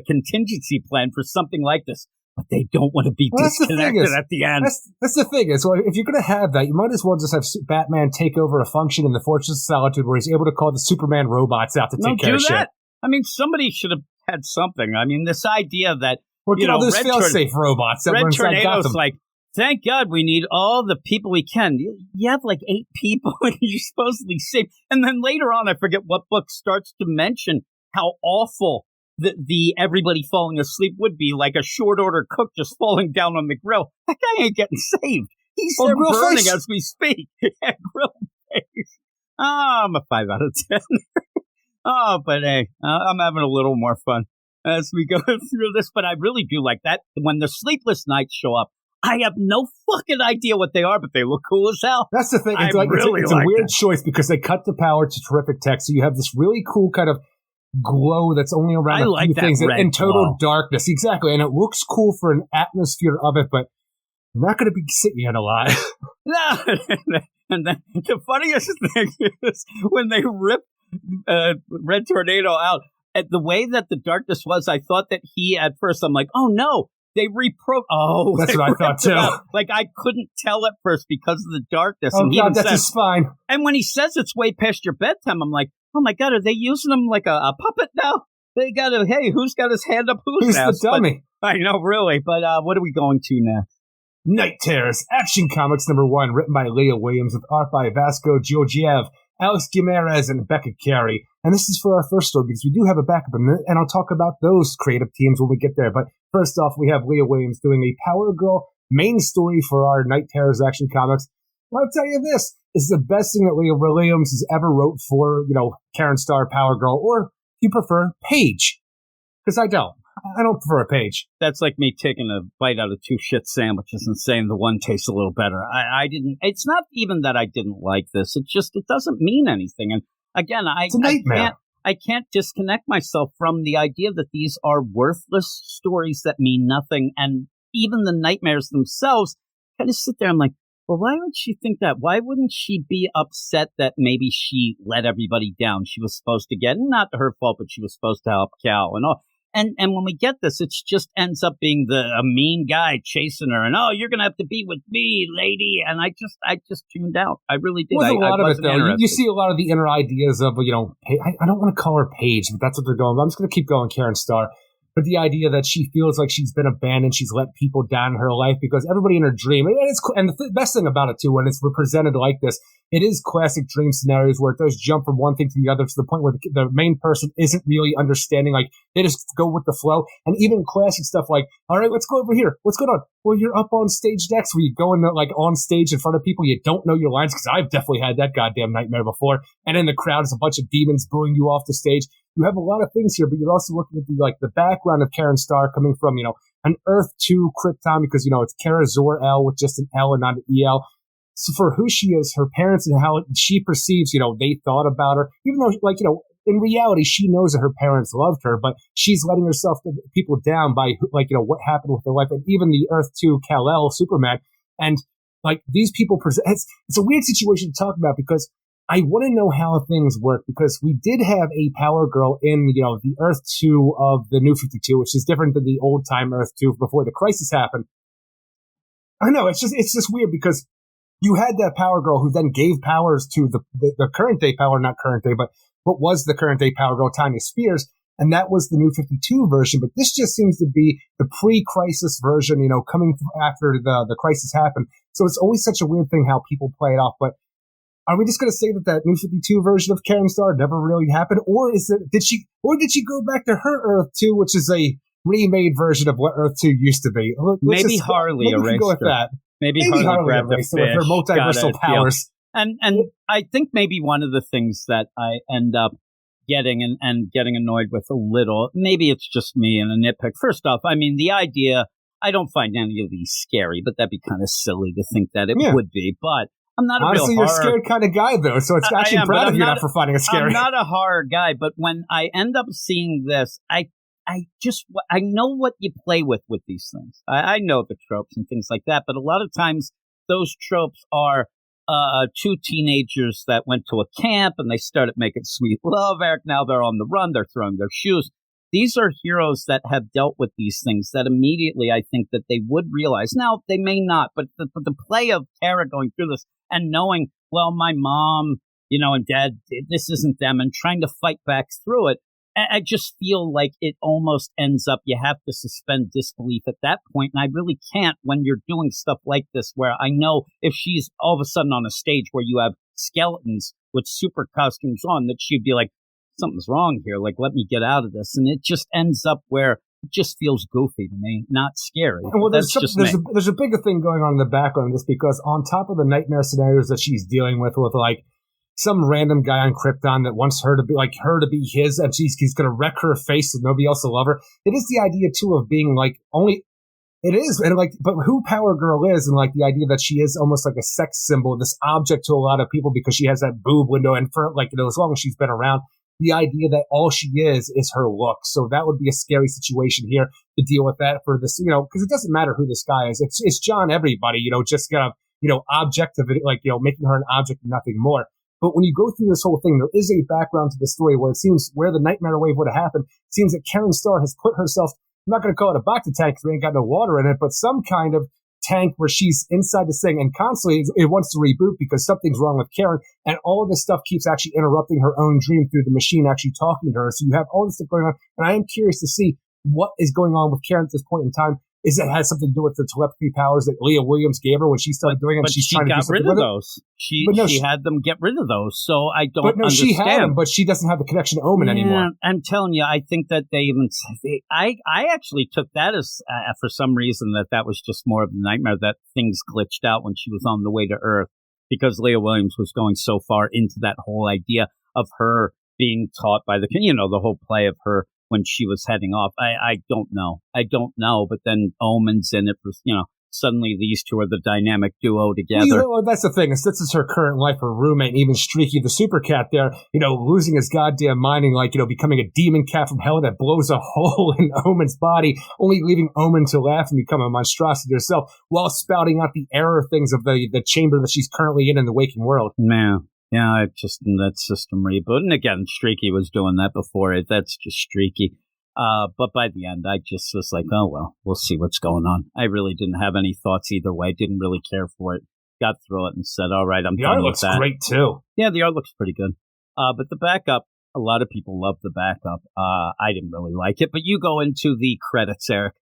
contingency plan for something like this. But they don't want to be disconnected at the end.
That's the thing is, if you're going to have that, you might as well just have Batman take over a function in the Fortress of Solitude where he's able to call the Superman robots out to take care of shit.
I mean, somebody should have had something. I mean, this idea that
all those fail-safe robots that
Red Tornado's like, thank God we need all the people we can. You have 8 people and you supposedly save. And then later on, I forget what book starts to mention how awful the everybody falling asleep would be, like a short order cook just falling down on the grill. That guy ain't getting saved. He's there burning as we speak. Grill face. I'm a 5 out of 10. But hey, I'm having a little more fun as we go through this. But I really do like that. When the sleepless nights show up, I have no fucking idea what they are, but they look cool as hell.
That's the thing. It's it's a weird choice because they cut the power to terrific text. So you have this really cool kind of glow that's only around a few things in total darkness. Exactly. And it looks cool for an atmosphere of it, but I'm not going to be sitting in a lot.
No. And then the funniest thing is when they rip Red Tornado out, at the way that the darkness was, I thought that at first I'm like, oh no, Oh,
that's what I thought too.
Like I couldn't tell at first because of the darkness.
Oh
and
God, that's his spine.
And when he says it's way past your bedtime, I'm like, oh my God, are they using him like a puppet now? They got to, hey, who's got his hand up who's
the dummy?
But, I know, really. But what are we going to now?
Night Terrors, Action Comics #1, written by Leah Williams with art by Vasco, Georgiev, Alex Guimarães, and Becca Carey. And this is for our first story because we do have a backup in it, and I'll talk about those creative teams when we get there. But first off, we have Leah Williams doing a Power Girl main story for our Night Terrors Action Comics. I'll tell you this is the best thing that Leah Williams has ever wrote for, Karen Starr, Power Girl, or if you prefer, Paige. Because I don't prefer a Paige.
That's like me taking a bite out of two shit sandwiches and saying the one tastes a little better. It's not even that I didn't like this. It doesn't mean anything. And again,
it's a nightmare.
I can't disconnect myself from the idea that these are worthless stories that mean nothing. And even the nightmares themselves kind of sit there and like, well, why would she think that? Why wouldn't she be upset that maybe she let everybody down? She was supposed to get, not her fault, but she was supposed to help Cal and all. And when we get this, it just ends up being a mean guy chasing her, and you're gonna have to be with me, lady. And I just tuned out. I really did.
With a lot of it, though, you see a lot of the inner ideas of I don't want to call her Paige, but that's what they're going. I'm just gonna keep going, Karen Starr. But the idea that she feels like she's been abandoned, she's let people down in her life because everybody in her dream, and the best thing about it too, when it's represented like this, it is classic dream scenarios where it does jump from one thing to the other to the point where the main person isn't really understanding. Like they just go with the flow, and even classic stuff like, all right, let's go over here. What's going on? Well, you're up on stage next, where you go in like on stage in front of people, you don't know your lines because I've definitely had that goddamn nightmare before. And in the crowd is a bunch of demons booing you off the stage. You have a lot of things here, but you're also looking at the background of Karen Starr coming from, an Earth 2 Krypton because, it's Kara Zor-El with just an L and not an EL. So for who she is, her parents and how she perceives, they thought about her, even though, in reality, she knows that her parents loved her, but she's letting herself people down by, what happened with her life. And even the Earth 2 Kal-El Superman. And, these people it's a weird situation to talk about because I want to know how things work because we did have a Power Girl in, the Earth 2 of the New 52, which is different than the old time Earth 2 before the crisis happened. I know, it's just weird because you had that Power Girl who then gave powers to the current day Power, not current day, but what was the current day Power Girl, Tanya Spears, and that was the New 52 version. But this just seems to be the pre-crisis version, coming after the crisis happened. So it's always such a weird thing how people play it off, but are we just going to say that New 52 version of Karen Starr never really happened? Or did she go back to her Earth 2, which is a remade version of what Earth 2 used to be?
Maybe Harley erased
go with
her.
that.
Maybe Harley grabbed the fish,
with her multiversal powers.
And I think maybe one of the things that I end up getting and getting annoyed with a little, maybe it's just me and a nitpick. First off, I mean, the idea, I don't find any of these scary, but that'd be kind of silly to think that it would be. But I'm not
honestly,
a real horror.
You're a scared kind of guy, though, so it's actually proud of you not for finding it scary.
I'm not a horror guy, but when I end up seeing this, I know what you play with these things. I know the tropes and things like that, but a lot of times those tropes are two teenagers that went to a camp and they started making sweet love. Eric, now they're on the run. They're throwing their shoes. These are heroes that have dealt with these things that immediately I think that they would realize. Now, they may not, but the play of Kara going through this and knowing, well, my mom, and dad, this isn't them, and trying to fight back through it, I just feel like it almost ends up you have to suspend disbelief at that point, and I really can't when you're doing stuff like this where I know if she's all of a sudden on a stage where you have skeletons with super costumes on, that she'd be like, something's wrong here, like, let me get out of this. And it just ends up where it just feels goofy to me, not scary.
Well, there's a bigger thing going on in the background of this because on top of the nightmare scenarios that she's dealing with like some random guy on Krypton that wants her to be his, and he's going to wreck her face and nobody else will love her. It is the idea too of being it is, and but who Power Girl is, and the idea that she is almost like a sex symbol, this object to a lot of people because she has that boob window, and for as long as she's been around, the idea that all she is her look. So that would be a scary situation here to deal with that for this, because it doesn't matter who this guy is. It's John everybody, just kind of, object of it, making her an object and nothing more. But when you go through this whole thing, there is a background to the story where it seems where the nightmare wave would have happened. It seems that Karen Starr has put herself not going to call it a boxer tank because we ain't got no water in it, but some kind of tank where she's inside this thing, and constantly it wants to reboot because something's wrong with Karen, and all of this stuff keeps actually interrupting her own dream through the machine actually talking to her. So you have all this stuff going on, and I am curious to see what is going on with Karen at this point in time. Is it has something to do with the telepathy powers that Leah Williams gave her when she started doing it?
But
she's
she
trying to
got
do something
rid of
with
those. She had them get rid of those. So I don't understand.
She had them, but she doesn't have the connection to Omen anymore.
I'm telling you, I think that I actually took that as, for some reason, that was just more of a nightmare, that things glitched out when she was on the way to Earth because Leah Williams was going so far into that whole idea of her being taught by the whole play of her when she was heading off. I don't know. But then Omen's in it for, suddenly these two are the dynamic duo together.
Well, that's the thing. This is her current life, her roommate, and even Streaky the super cat there, losing his goddamn mind and becoming a demon cat from hell that blows a hole in Omen's body, only leaving Omen to laugh and become a monstrosity herself while spouting out the error things of the chamber that she's currently in the waking world.
Man. Yeah, that system reboot. And again, Streaky was doing that before it. That's just Streaky. But by the end, I just was like, oh, well, we'll see what's going on. I really didn't have any thoughts either way. Didn't really care for it. Got through it and said, all right, I'm done with that.
The art looks great, too.
Yeah, the art looks pretty good. But the backup, a lot of people love the backup. I didn't really like it. But you go into the credits, Eric.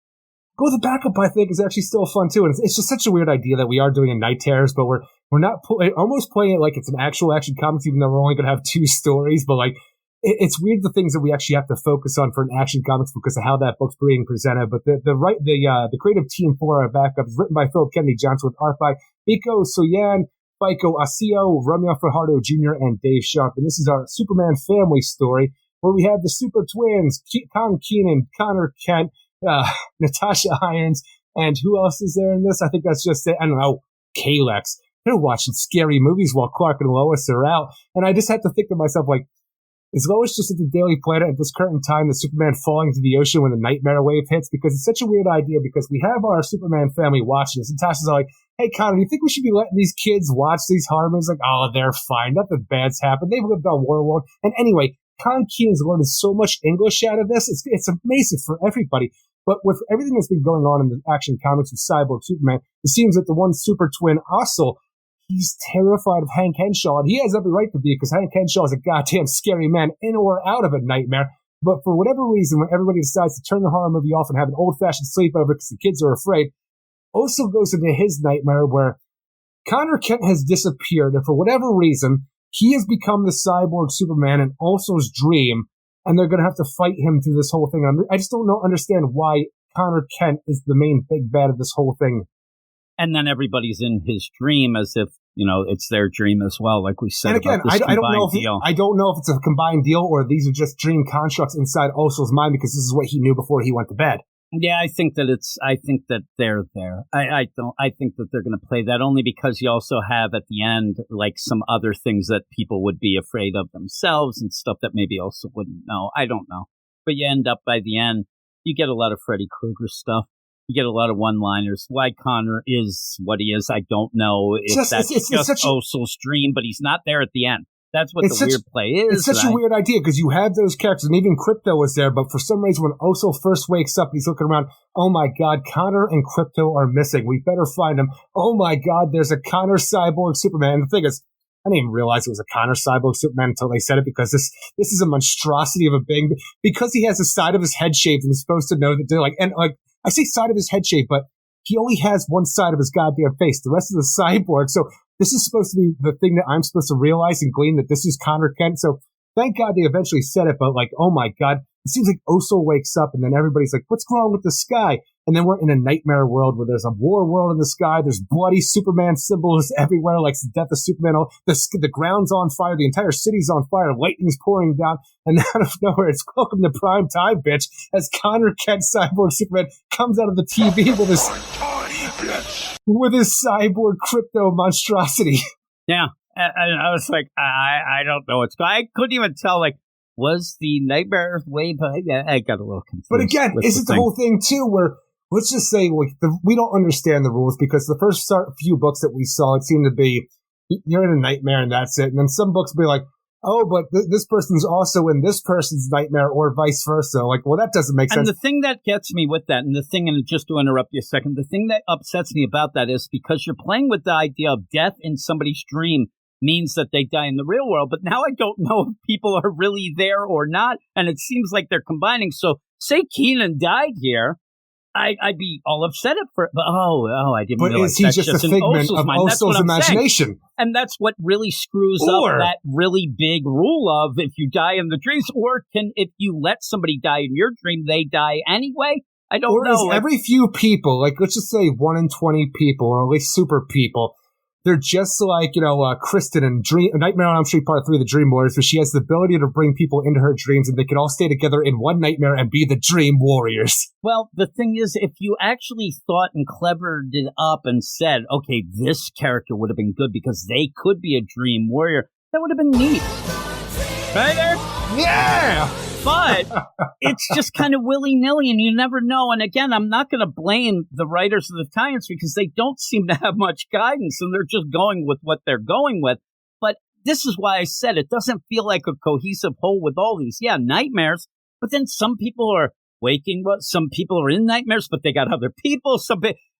Go the backup, I think, is actually still fun, too. And it's just such a weird idea that we are doing a Night Terrors, but we're not almost playing it like it's an actual action comics, even though we're only going to have 2 stories. But, it's weird the things that we actually have to focus on for an action comics because of how that book's being presented. But the creative team for our backup is written by Phillip Kennedy Johnson with art by Mico, Suayan, Fico, Ossio, Romeo Fajardo Jr., and Dave Sharp. And this is our Superman family story where we have the super twins, Con Keenan, Connor Kent, Natasha Irons, and who else is there in this? I think that's just it. I don't know. Kalex. They're watching scary movies while Clark and Lois are out. And I just had to think to myself, is Lois just at the Daily Planet at this current time, the Superman falling to the ocean when the nightmare wave hits? Because it's such a weird idea because we have our Superman family watching this. And Tasha's like, hey, Connor, do you think we should be letting these kids watch these horror movies? Oh, they're fine. Nothing bad's happened. They've lived on Warworld. And anyway, Con Keenan's learning so much English out of this. It's amazing for everybody. But with everything that's been going on in the action comics with Cyborg Superman, it seems that the one super twin, Ossio, he's terrified of Hank Henshaw, and he has every right to be because Hank Henshaw is a goddamn scary man in or out of a nightmare. But for whatever reason, when everybody decides to turn the horror movie off and have an old-fashioned sleepover because the kids are afraid, Ossio goes into his nightmare where Connor Kent has disappeared, and for whatever reason, he has become the cyborg Superman in Ossio's dream, and they're going to have to fight him through this whole thing. I just don't understand why Connor Kent is the main big bad of this whole thing.
And then everybody's in his dream as if, it's their dream as well, like we said.
And again,
about this
I don't know
deal.
I don't know if it's a combined deal or these are just dream constructs inside Ossio's mind because this is what he knew before he went to bed.
Yeah, I think that they're there. I think that they're going to play that only because you also have at the end, some other things that people would be afraid of themselves and stuff that maybe also wouldn't know. I don't know. But you end up by the end, you get a lot of Freddy Krueger stuff. You get a lot of one-liners. Why Connor is what he is, I don't know. If that's just Ossio's dream, but he's not there at the end. That's what the weird play is.
It's such a weird idea because you have those characters, and even Krypto was there, but for some reason when Ossio first wakes up, he's looking around, oh my God, Connor and Krypto are missing. We better find them. Oh my God, there's a Connor cyborg Superman. And the thing is, I didn't even realize it was a Connor cyborg Superman until they said it because this is a monstrosity of a being. Because he has the side of his head shaved and he's supposed to know that they're I say side of his head shape, but he only has one side of his goddamn face. The rest is a cyborg. So this is supposed to be the thing that I'm supposed to realize and glean that this is Connor Kent. So thank God they eventually said it, but oh my God, it seems like Ossio wakes up and then everybody's like, what's wrong with the sky? And then we're in a nightmare world where there's a war world in the sky. There's bloody Superman symbols everywhere, like the death of Superman. The ground's on fire. The entire city's on fire. Lightning's pouring down. And out of nowhere, it's welcome to prime time, bitch, as Connor Kent, cyborg Superman, comes out of the TV with his cyborg Krypto monstrosity.
Yeah. I was like, I don't know. I couldn't even tell, was the nightmare way by? I got a little confused.
But again, isn't the whole thing, too, where, let's just say, we don't understand the rules because the first few books that we saw, it seemed to be, you're in a nightmare and that's it. And then some books will be like, oh, but this person's also in this person's nightmare or vice versa. Like, well, that doesn't make sense.
And the thing that gets me with that, and just to interrupt you a second, the thing that upsets me about that is because you're playing with the idea of death in somebody's dream means that they die in the real world. But now I don't know if people are really there or not. And it seems like they're combining. So say Keenan died here. I'd be all upset at first. But I didn't realize.
But is he just a figment of Osso's imagination?
Saying. And that's what really screws up that really big rule of if you die in the dreams, or if you let somebody die in your dream, they die anyway? I don't know.
Or is every few people, like let's just say 1 in 20 people, or at least super people, they're just like, Kristen in Nightmare on Elm Street Part 3, The Dream Warriors, where she has the ability to bring people into her dreams and they can all stay together in one nightmare and be the Dream Warriors.
Well, the thing is, if you actually thought and clevered it up and said, okay, this character would have been good because they could be a Dream Warrior, that would have been neat. Right there?
Yeah!
But it's just kind of willy-nilly, and you never know. And again, I'm not going to blame the writers of the Tyrants because they don't seem to have much guidance, and they're just going with what they're going with. But this is why I said it doesn't feel like a cohesive whole with all these. Yeah, nightmares, but then some people are waking, some people are in nightmares, but they got other people.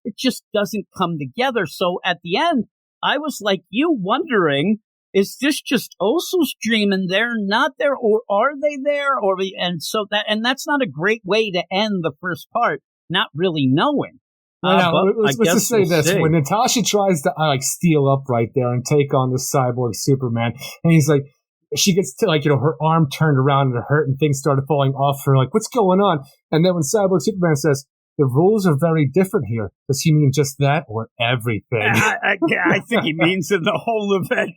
It just doesn't come together. So at the end, I was like you, wondering, is this just Osso's dream and they're not there, or are they there? And that's not a great way to end the first part, not really knowing.
Let's just say this. When Natasha tries to steal up right there and take on the cyborg Superman, and he's like, she gets to her arm turned around and it hurt and things started falling off her, like, what's going on? And then when cyborg Superman says, the rules are very different here. Does he mean just that or everything?
I think he means in the whole event.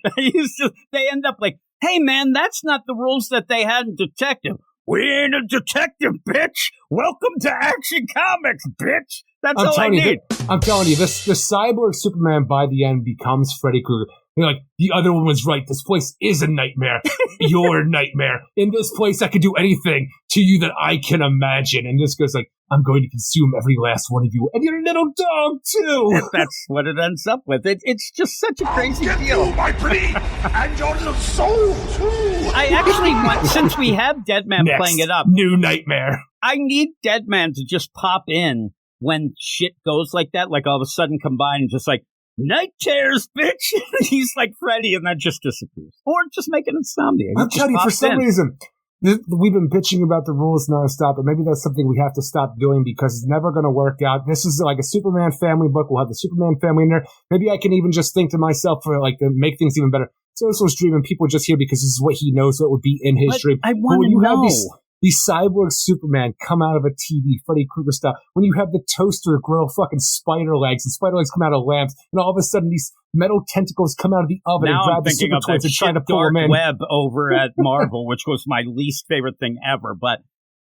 They end up like, hey, man, that's not the rules that they had in Detective. We ain't a detective, bitch. Welcome to Action Comics, bitch. That's all I need.
I'm telling you, the cyborg Superman by the end becomes Freddy Krueger. You're like, the other one was right. This place is a nightmare. Your nightmare. In this place, I can do anything to you that I can imagine. And this goes like, I'm going to consume every last one of you and your little dog, too.
That's what it ends up with. It's just such a crazy deal.
You, my pretty, and your little soul, too.
I actually want, since we have Deadman playing it up.
New nightmare.
I need Deadman to just pop in when shit goes like that, like all of a sudden combine and just like, night terrors, bitch. He's like Freddy, and that just disappears. Or just make an insomnia.
I'm telling you, for some reason, we've been bitching about the rules nonstop, but maybe that's something we have to stop doing because it's never going to work out. This is like a Superman family book. We'll have the Superman family in there. Maybe I can even just think to myself to make things even better. It's also his dream, and people just here because this is what he knows what would be in his dream.
I want to know.
These cyborg Superman come out of a TV, Freddy Krueger style. When you have the toaster grow fucking spider legs, and spider legs come out of lamps, and all of a sudden these metal tentacles come out of the oven and grab the super twins and try to pull them in.
Web over at Marvel, which was my least favorite thing ever. But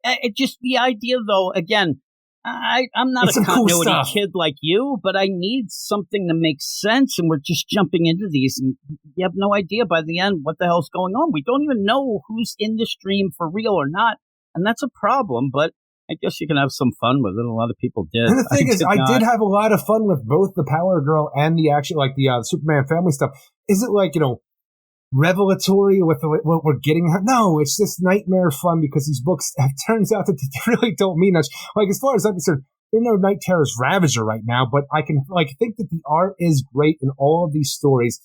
it just the idea, though. Again, I'm not a continuity kid like you, but I need something to make sense, and we're just jumping into these, and you have no idea by the end what the hell's going on. We don't even know who's in the stream for real or not, and that's a problem, but I guess you can have some fun with it. A lot of people did.
And the thing is, I did have a lot of fun with both the Power Girl and the the Superman family stuff. Is it revelatory with what we're getting? No, it's just nightmare fun because these books turns out that they really don't mean much. Like, as far as I'm concerned, there's no Night Terror's Ravager right now, but I can think that the art is great in all of these stories,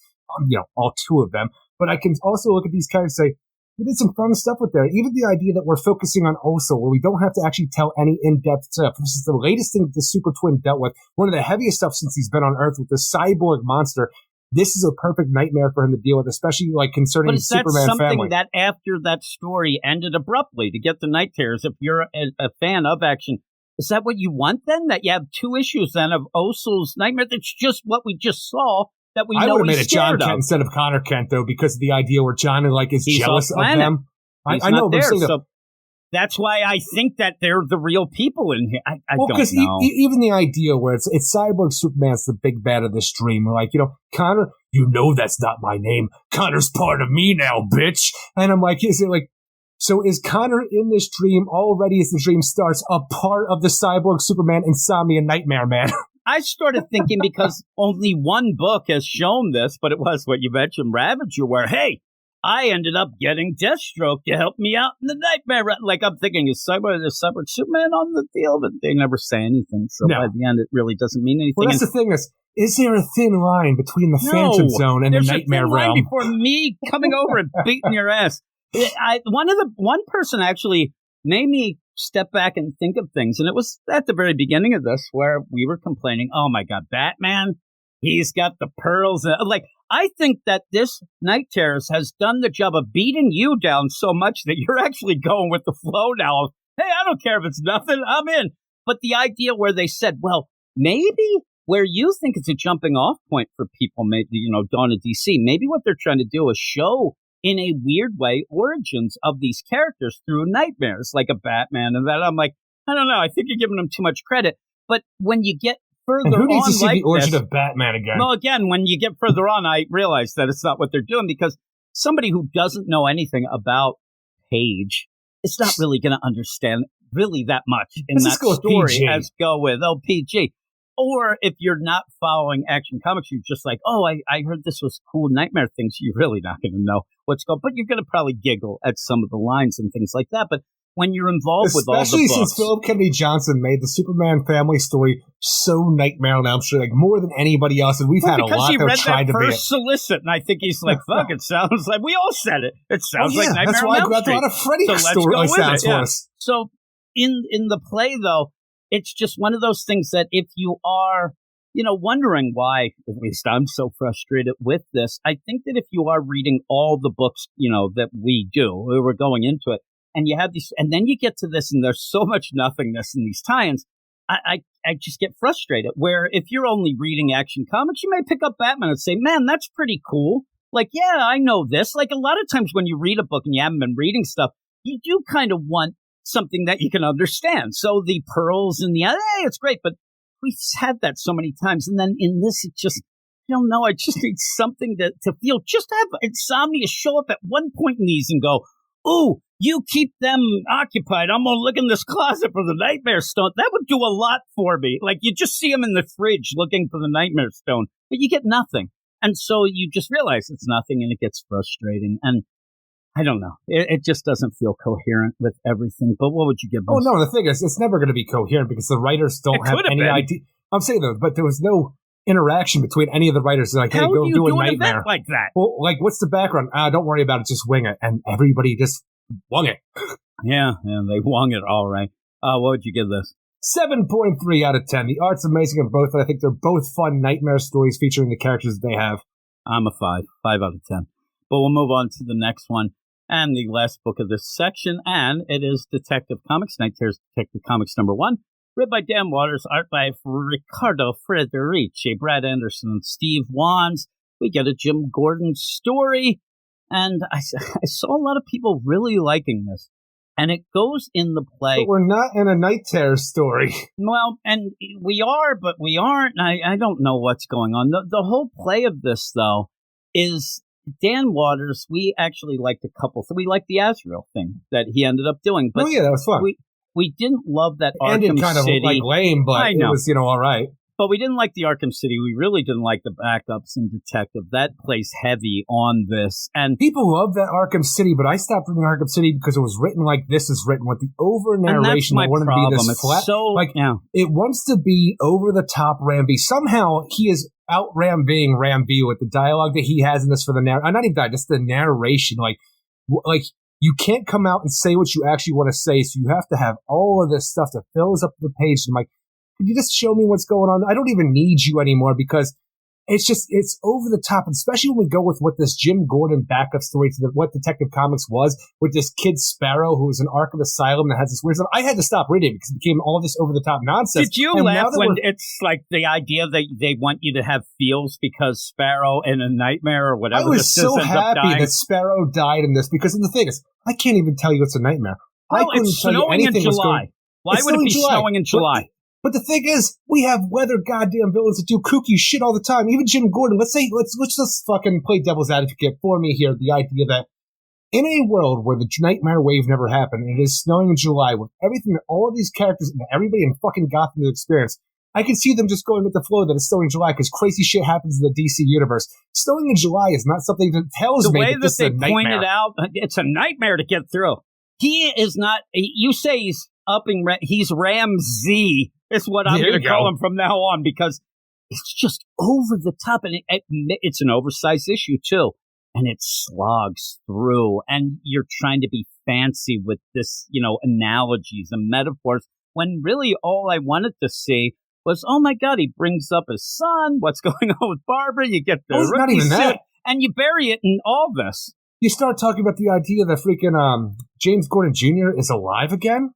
all two of them. But I can also look at these characters and say, we did some fun stuff with there. Even the idea that we're focusing on Osso, where we don't have to actually tell any in-depth stuff. This is the latest thing that the Super Twin dealt with. One of the heaviest stuff since he's been on Earth with the cyborg monster. This is a perfect nightmare for him to deal with, especially concerning the Superman family. But is that something
that after that story ended abruptly to get the Night Terrors, if you're a fan of action, is that what you want then? That you have two issues then of Osso's nightmare? That's just what we just saw that we know he's scared of. I would have made it
John Kent instead of Connor Kent, though, because of the idea where John is jealous of them.
I know, but so that's why I think that they're the real people in here. I don't know. Because
even the idea where it's Cyborg Superman's the big bad of this dream. We're like, Connor, that's not my name. Connor's part of me now, bitch. And I'm like, so is Connor in this dream already as the dream starts a part of the Cyborg Superman insomnia nightmare, man?
I started thinking because only one book has shown this, but it was what you mentioned, Ravager, where, hey, I ended up getting Deathstroke to help me out in the nightmare. Like, I'm thinking, is Cyborg Superman on the deal? But they never say anything. So by the end, it really doesn't mean anything.
Well, that's the thing is there a thin line between the Phantom Zone and the Nightmare Realm?
Line before me coming over and beating your ass. One person actually made me step back and think of things. And it was at the very beginning of this where we were complaining, oh my God, Batman, he's got the pearls. Like, I think that this Night Terrors has done the job of beating you down so much that you're actually going with the flow now. Hey, I don't care if it's nothing, I'm in. But the idea where they said, well, maybe where you think it's a jumping off point for people, maybe, Dawn of DC, maybe what they're trying to do is show in a weird way origins of these characters through nightmares, like a Batman and that. I'm like, I don't know, I think you're giving them too much credit. But when you get further on,
who needs to see
like
the origin
this,
of Batman again?
Well, again, when you get further on, I realize that it's not what they're doing, because somebody who doesn't know anything about Page is not really going to understand really that much in that story
PG.
as go with PG. Or if you're not following Action Comics, you're just like, oh, I heard this was cool nightmare things. You're really not going to know what's going on. But you're going to probably giggle at some of the lines and things like that. But when you're involved with all the books.
Especially since Phillip Kennedy Johnson made the Superman family story so Nightmare on Elm Street, like more than anybody else. And we've had a lot that tried to be it.
Because he read that first solicit, and I think he's like, fuck, it sounds like, we all said it. It sounds like Nightmare
that's
on
why
Elm
I grabbed
Street.
a lot of Freddy's story sounds for us.
So in the play, though, it's just one of those things that if you are, wondering why, at least I'm so frustrated with this, I think that if you are reading all the books, that we do, we're going into it, and you have these, and then you get to this, and there's so much nothingness in these tie-ins, I just get frustrated. Where if you're only reading Action Comics, you may pick up Batman and say, man, that's pretty cool. Like, yeah, I know this. Like, a lot of times when you read a book and you haven't been reading stuff, you do kind of want something that you can understand. So the pearls and hey, it's great, but we've had that so many times. And then in this, it just, I don't know, I just need something to feel, just have Insomnia show up at one point in these and go, ooh, you keep them occupied. I'm going to look in this closet for the Nightmare Stone. That would do a lot for me. Like, you just see them in the fridge looking for the Nightmare Stone, but you get nothing. And so you just realize it's nothing, and it gets frustrating. And I don't know. It just doesn't feel coherent with everything. But what would you give us?
Oh, no, the thing is, it's never going to be coherent because the writers don't have any idea. I'm saying, though, but there was no interaction between any of the writers. Like, hey, go do a nightmare.
Event like that?
Well, like, what's the background? Don't worry about it. Just wing it. And everybody just wung it.
Yeah, they wung it all right. What would you give this?
7.3 out of 10. The art's amazing in both, and I think they're both fun nightmare stories featuring the characters that they have.
I'm a 5 out of 10. But we'll move on to the next one. And the last book of this section, and it is Detective Comics, Night Terrors Detective Comics #1, written by Dan Waters, art by Riccardo, Federici, Brad Anderson, and Steve Wands. We get a Jim Gordon story, and I saw a lot of people really liking this. And it goes in the play.
But we're not in a Night Terrors story.
Well, and we are, but we aren't. I don't know what's going on. The whole play of this, though, is Dan Waters. We actually liked a couple. So we liked the Azrael thing that he ended up doing. But
yeah, that was fun.
We didn't love that Arkham
City. Ended kind of like lame, but it was, all right.
But we didn't like the Arkham City. We really didn't like the backups in Detective. That plays heavy on this. And
people love that Arkham City, but I stopped reading Arkham City because it was written like this is written, with the over narration.
And that's my problem.
To be this flat. It wants to be over the top Ramby. Somehow he is out Rambying Ramby with the dialogue that he has in this for the narration. Not even that, just the narration. Like you can't come out and say what you actually want to say, so you have to have all of this stuff that fills up the page. I'm like, could you just show me what's going on? I don't even need you anymore because it's over the top, especially when we go with what this Jim Gordon backup story to what Detective Comics was with this kid Sparrow who was in Arkham Asylum that has this weird stuff. I had to stop reading because it became all this over the top nonsense.
Did you laugh when it's like the idea that they want you to have feels because Sparrow in a nightmare or whatever?
I was so happy that Sparrow died in this because the thing is, I can't even tell you it's a nightmare.
Oh, it's snowing in July. Why would it be snowing in July?
But the thing is, we have weather goddamn villains that do kooky shit all the time. Even Jim Gordon. Let's just fucking play devil's advocate for me here. The idea that in a world where the nightmare wave never happened, and it is snowing in July with everything that all of these characters and everybody in fucking Gotham has experienced, I can see them just going with the flow that it's snowing in July because crazy shit happens in the DC universe. Snowing in July is not something that tells
the
me
way
that this is a
they
nightmare.
pointed out, it's a nightmare to get through. He is not. You say he's upping. He's Ramsey. Is what I'm going to call him from now on because it's just over the top, and it's an oversized issue too, and it slogs through. And you're trying to be fancy with this, analogies and metaphors when really all I wanted to see was, oh my God, he brings up his son. What's going on with Barbara? You get the rookie
not even
suit,
that.
and you bury it in all this.
You start talking about the idea that freaking James Gordon Jr. is alive again,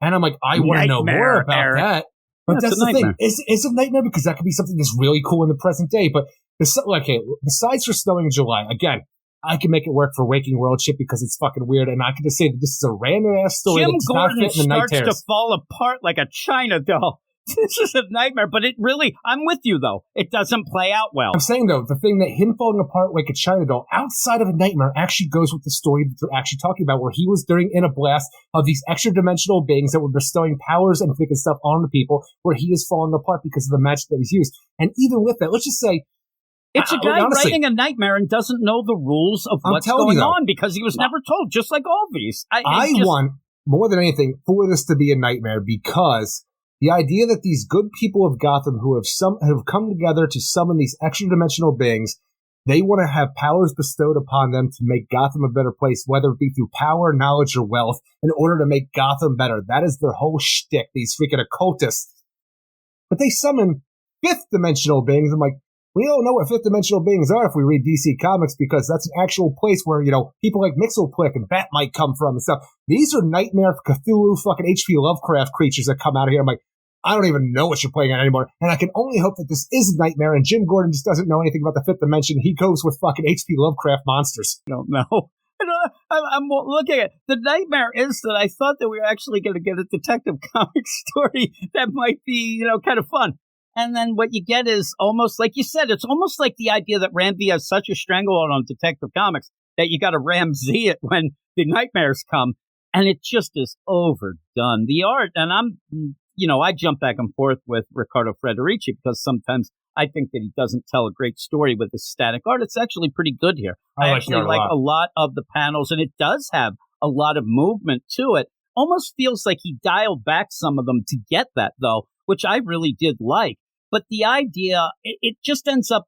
and I'm like, I want to know more about
Eric.
that. But
Yeah,
that's the thing. It's a nightmare because that could be something that's really cool in the present day. But besides for snowing in July, again, I can make it work for Waking World shit because it's fucking weird, and I can just say that this is a random ass story
Jim
that's
Gordon
not fit in the night
starts
tears.
to fall apart like a China doll. This is a nightmare, but I'm with you, though. It doesn't play out well.
I'm saying, though, the thing that him falling apart like a China doll outside of a nightmare actually goes with the story that they're actually talking about, where he was in a blast of these extra-dimensional beings that were bestowing powers and freaking stuff on the people, where he is falling apart because of the magic that he's used. And even with that, let's just say,
it's a guy
honestly,
writing a nightmare and doesn't know the rules of what's going on because he was never told, just like all these.
I want, more than anything, for this to be a nightmare because the idea that these good people of Gotham who have come together to summon these extra-dimensional beings, they want to have powers bestowed upon them to make Gotham a better place, whether it be through power, knowledge, or wealth, in order to make Gotham better. That is their whole shtick, these freaking occultists. But they summon fifth-dimensional beings. I'm like, we don't know what fifth-dimensional beings are if we read DC Comics because that's an actual place where, people like Mxyzptlk and Bat might come from and stuff. These are nightmare Cthulhu fucking H.P. Lovecraft creatures that come out of here. I'm like, I don't even know what you're playing at anymore. And I can only hope that this is a nightmare and Jim Gordon just doesn't know anything about the fifth dimension. He goes with fucking H.P. Lovecraft monsters.
I don't know. I'm looking at the nightmare is that I thought that we were actually going to get a Detective Comics story that might be, kind of fun. And then what you get is almost like you said, it's almost like the idea that Ramsey has such a stranglehold on Detective Comics that you got to Ramsey it when the nightmares come. And it just is overdone. The art, and I jump back and forth with Riccardo Federici because sometimes I think that he doesn't tell a great story with his static art. It's actually pretty good here. I actually like a lot of the panels, and it does have a lot of movement to it. Almost feels like he dialed back some of them to get that, though, which I really did like. But the idea, it just ends up,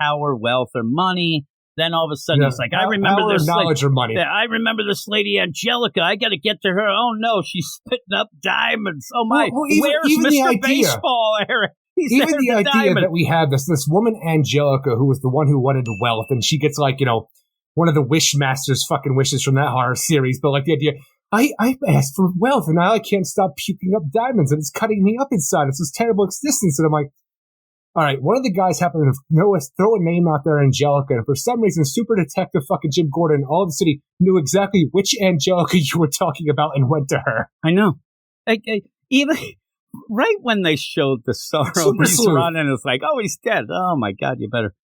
power, wealth, or money. Then all of a sudden, it's like, I remember this
knowledge or money.
I remember this lady Angelica. I got to get to her. Oh no, she's spitting up diamonds. Oh my! Where's Mr. Baseball, Eric?
Even the idea that we have this woman Angelica who was the one who wanted wealth, and she gets one of the Wishmaster's fucking wishes from that horror series. But the idea, I asked for wealth, and now I can't stop puking up diamonds, and it's cutting me up inside. It's this terrible existence, and I'm like, all right, one of the guys happened to throw a name out there, Angelica, and for some reason, Super Detective fucking Jim Gordon, all of the city knew exactly which Angelica you were talking about and went to her.
I know. Even right when they showed the sorrow, he's running, it's like, oh, he's dead. Oh my God, you better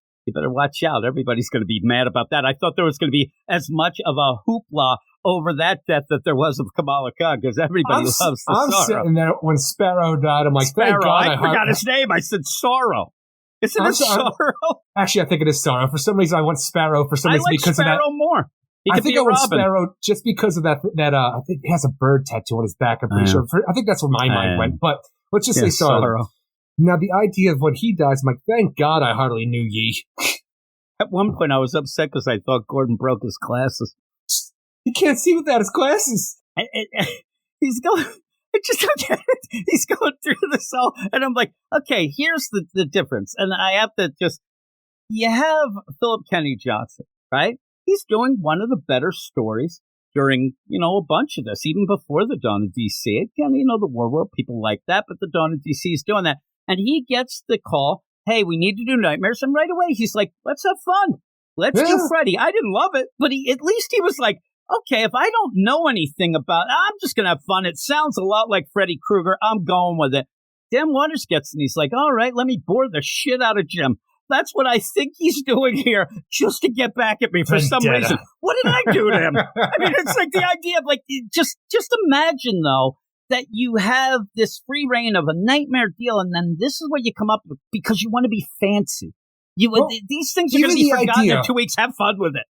watch out. Everybody's going to be mad about that. I thought there was going to be as much of a hoopla over that death that there was of Kamala Khan because everybody loves the Sorrow.
I'm sitting there when Sparrow died. I'm like,
Sparrow.
Thank God
I forgot his name. I said Sorrow. Isn't it Sorrow?
Actually, I think it is Sorrow. For some reason, I want Sparrow. For some reason, because
Sparrow
of that.
more.
I think I want Sparrow just because of that. I think he has a bird tattoo on his back. I'm pretty sure. I think that's where my mind went. But let's just say Sorrow. Now, the idea of when he dies, I'm like, thank God I hardly knew ye.
At one point, I was upset because I thought Gordon broke his glasses.
He can't see without his glasses.
He's going. I just don't get it. He's going through this all, and I'm like, okay, here's the difference. And I have to you have Phillip Kennedy Johnson, right? He's doing one of the better stories during, a bunch of this, even before the Dawn of DC. Again, the War World, people like that, but the Dawn of DC is doing that. And he gets the call, hey, we need to do Nightmares. And right away, he's like, let's have fun. Let's do Freddy. I didn't love it, but at least he was like, okay, if I don't know anything about it, I'm just going to have fun. It sounds a lot like Freddy Krueger. I'm going with it. Dan Waters gets and he's like, all right, let me bore the shit out of Jim. That's what I think he's doing here just to get back at me for some reason. What did I do to him? I mean, it's like the idea of just imagine, though, that you have this free reign of a nightmare deal, and then this is what you come up with because you want to be fancy. These things are going to be forgotten in 2 weeks. Have fun with it.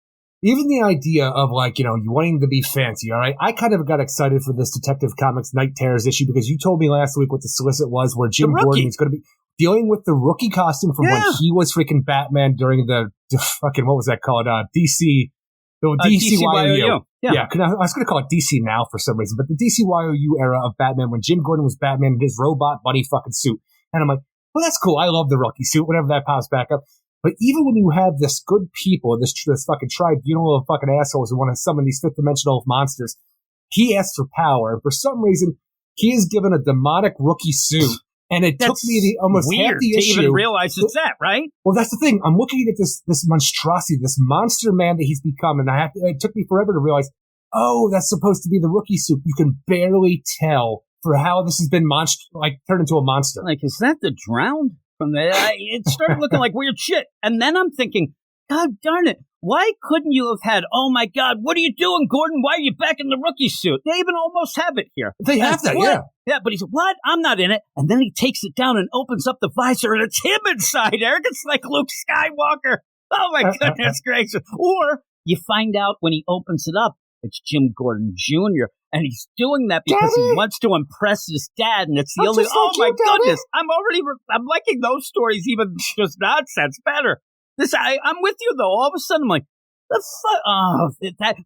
Even the idea of, like, you wanting to be fancy, all right? I kind of got excited for this Detective Comics Night Terrors issue because you told me last week what the solicit was, where Jim Gordon is going to be dealing with the rookie costume from when he was freaking Batman during the fucking, what was that called? DC DCYOU. Yeah, I was going to call it DC Now for some reason, but the DCYOU era of Batman when Jim Gordon was Batman in his robot buddy fucking suit. And I'm like, well, that's cool. I love the rookie suit, whenever that pops back up. But even when you have this good people, this fucking tribunal of fucking assholes who want to summon these fifth dimensional monsters, he asks for power. And for some reason, he is given a demonic rookie suit. And it took me almost half the issue
to even realize it's that, right?
Well, that's the thing. I'm looking at this monstrosity, this monster man that he's become, and it took me forever to realize, oh, that's supposed to be the rookie suit. You can barely tell for how this has been turned into a monster.
Like, is that the Drowned? It started looking like weird shit. And then I'm thinking, God darn it, why couldn't you have had, oh my God, what are you doing, Gordon? Why are you back in the rookie suit? They even almost have it here.
They have that, yeah.
Yeah, but he said, what? I'm not in it. And then he takes it down and opens up the visor, and it's him inside, Eric. It's like Luke Skywalker. Oh my goodness gracious. Or you find out when he opens it up, it's Jim Gordon Jr., and he's doing that because he wants to impress his dad, and it's the only. Oh my goodness! I'm liking those stories, even just nonsense, better. I'm with you though. All of a sudden, I'm like, the fuck. Oh,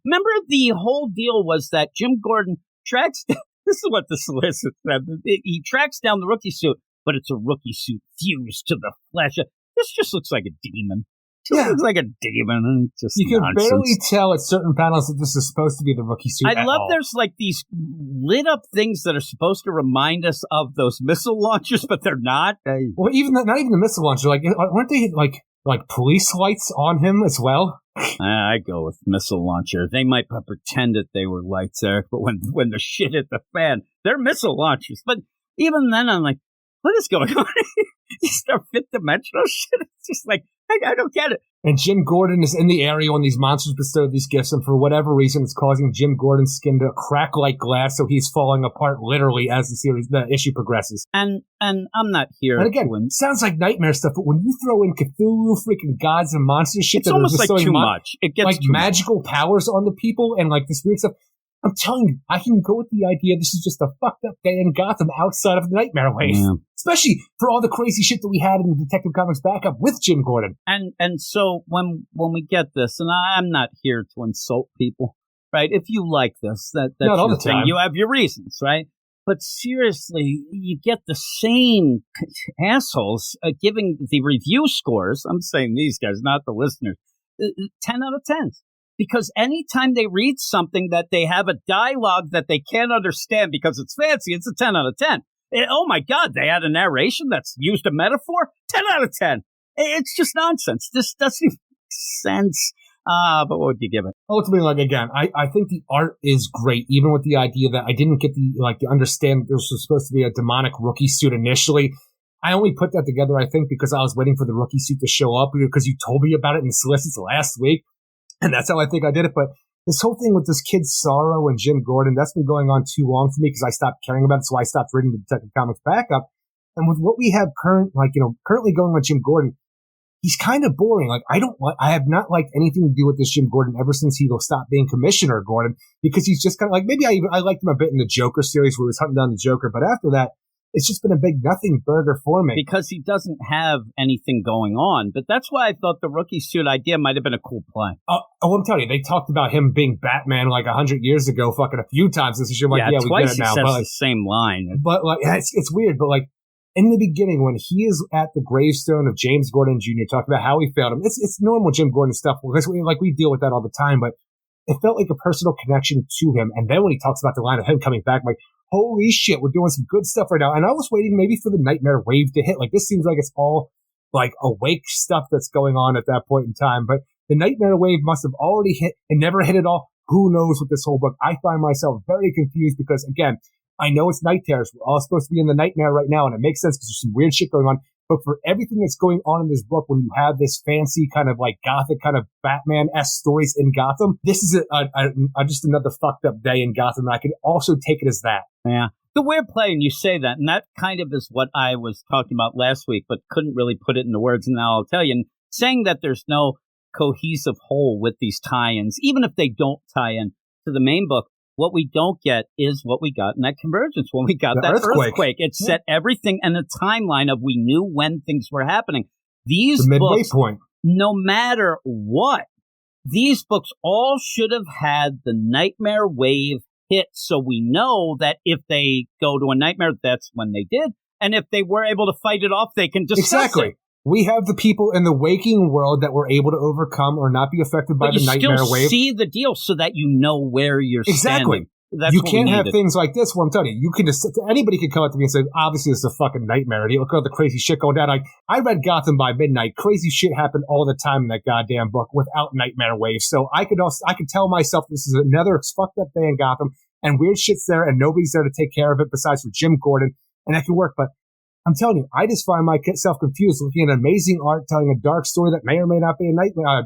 remember the whole deal was that Jim Gordon tracks. This is what the solicit said. He tracks down the rookie suit, but it's a rookie suit fused to the flesh. This just looks like a demon. Looks like a demon. And just
you can barely tell at certain panels that this is supposed to be the rookie suit.
I love there's like these lit up things that are supposed to remind us of those missile launchers, but they're not.
Well, not even the missile launcher. Like, weren't they like police lights on him as well?
I go with missile launcher. They might pretend that they were lights, Eric, but when the shit hit the fan, they're missile launchers. But even then, I'm like, what is going on? These are fifth dimensional shit. It's just like, I don't get it.
And Jim Gordon is in the area when these monsters bestow these gifts, and for whatever reason, it's causing Jim Gordon's skin to crack like glass, so he's falling apart literally as the issue progresses.
And I'm not here.
And again, it sounds like nightmare stuff, but when you throw in Cthulhu, freaking gods and monsters shit,
it's almost like too much. It gets
like magical powers on the people and like this weird stuff. I'm telling you, I can go with the idea this is just a fucked up day in Gotham outside of the Nightmare Wave. Yeah. Especially for all the crazy shit that we had in the Detective Comics backup with Jim Gordon.
And so when we get this, and I'm not here to insult people, right? If you like this, that's
not all
your
the time.
thing. You have your reasons, right? But seriously, you get the same assholes giving the review scores. I'm saying these guys, not the listeners. 10 out of 10. Because anytime they read something that they have a dialogue that they can't understand because it's fancy, it's a 10 out of 10. Oh my God, they had a narration that's used a metaphor? 10 out of 10. It's just nonsense. This doesn't even make sense. But what would you give it?
Ultimately, like, again, I think the art is great, even with the idea that I didn't get to understand this was supposed to be a demonic rookie suit initially. I only put that together, I think, because I was waiting for the rookie suit to show up because you told me about it in the solicits last week. And that's how I think I did it. But this whole thing with this kid's sorrow and Jim Gordon, that's been going on too long for me because I stopped caring about it. So I stopped reading the Detective Comics backup. And with what we have currently going with Jim Gordon, he's kind of boring. Like, I have not liked anything to do with this Jim Gordon ever since he will stop being Commissioner Gordon, because he's just kind of like, maybe I liked him a bit in the Joker series where he was hunting down the Joker. But after that, it's just been a big nothing burger for me.
Because he doesn't have anything going on. But that's why I thought the rookie suit idea might have been a cool play.
I'm telling you, they talked about him being Batman like 100 years ago fucking a few times. This is we get it now.
Twice he says the same line.
But like, it's weird. But like, in the beginning, when he is at the gravestone of James Gordon Jr., talking about how he failed him, it's normal Jim Gordon stuff because we deal with that all the time. But it felt like a personal connection to him. And then when he talks about the line of him coming back, I'm like, holy shit, we're doing some good stuff right now. And I was waiting maybe for the Nightmare Wave to hit. Like, this seems like it's all like awake stuff that's going on at that point in time. But the Nightmare Wave must have already hit and never hit at all. Who knows with this whole book? I find myself very confused because, again, I know it's Night Terrors. We're all supposed to be in the nightmare right now, and it makes sense because there's some weird shit going on. But for everything that's going on in this book, when you have this fancy kind of like gothic kind of Batman-esque stories in Gotham, this is just another fucked up day in Gotham. And I can also take it as that.
Yeah. The weird play, and you say that, and that kind of is what I was talking about last week, but couldn't really put it into words, and now I'll tell you. And saying that there's no cohesive whole with these tie-ins, even if they don't tie in to the main book, what we don't get is what we got in that Convergence, when we got that earthquake. It set everything in a timeline of we knew when things were happening. These
the midway
books,
point.
no matter what, these books all should have had the Nightmare Wave hit, so we know that if they go to a nightmare, that's when they did. And if they were able to fight it off, they can discuss it.
We have the people in the waking world that were able to overcome or not be affected by the nightmare wave.
See the deal so that you know where you're standing. That's
you can't have things like this. Well, I'm telling you, you can just, anybody could come up to me and say, obviously, this is a fucking nightmare. Look at all the crazy shit going down. I read Gotham by Midnight. Crazy shit happened all the time in that goddamn book without nightmare wave. So I could tell myself this is another fucked up day in Gotham, and weird shit's there, and nobody's there to take care of it besides for Jim Gordon, and that can work. But I'm telling you, I just find myself confused looking at amazing art telling a dark story that may or may not be a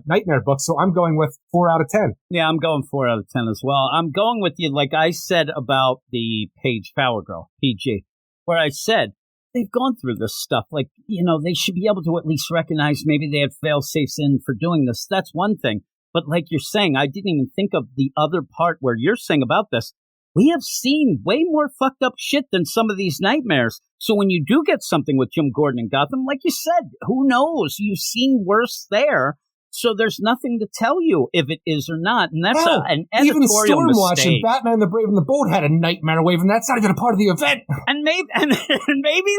nightmare book. So I'm going with 4 out of 10.
Yeah, I'm going 4 out of 10 as well. I'm going with you, like I said about the Page Power Girl, PG, where I said they've gone through this stuff. Like, they should be able to at least recognize maybe they had fail-safes in for doing this. That's one thing. But like you're saying, I didn't even think of the other part where you're saying about this. We have seen way more fucked up shit than some of these nightmares. So when you do get something with Jim Gordon and Gotham, like you said, who knows? You've seen worse there. So there's nothing to tell you if it is or not. And that's an editorial
even Stormwatch
mistake.
And Batman the Brave and the Bold had a nightmare wave, and that's not even a part of the event.
And maybe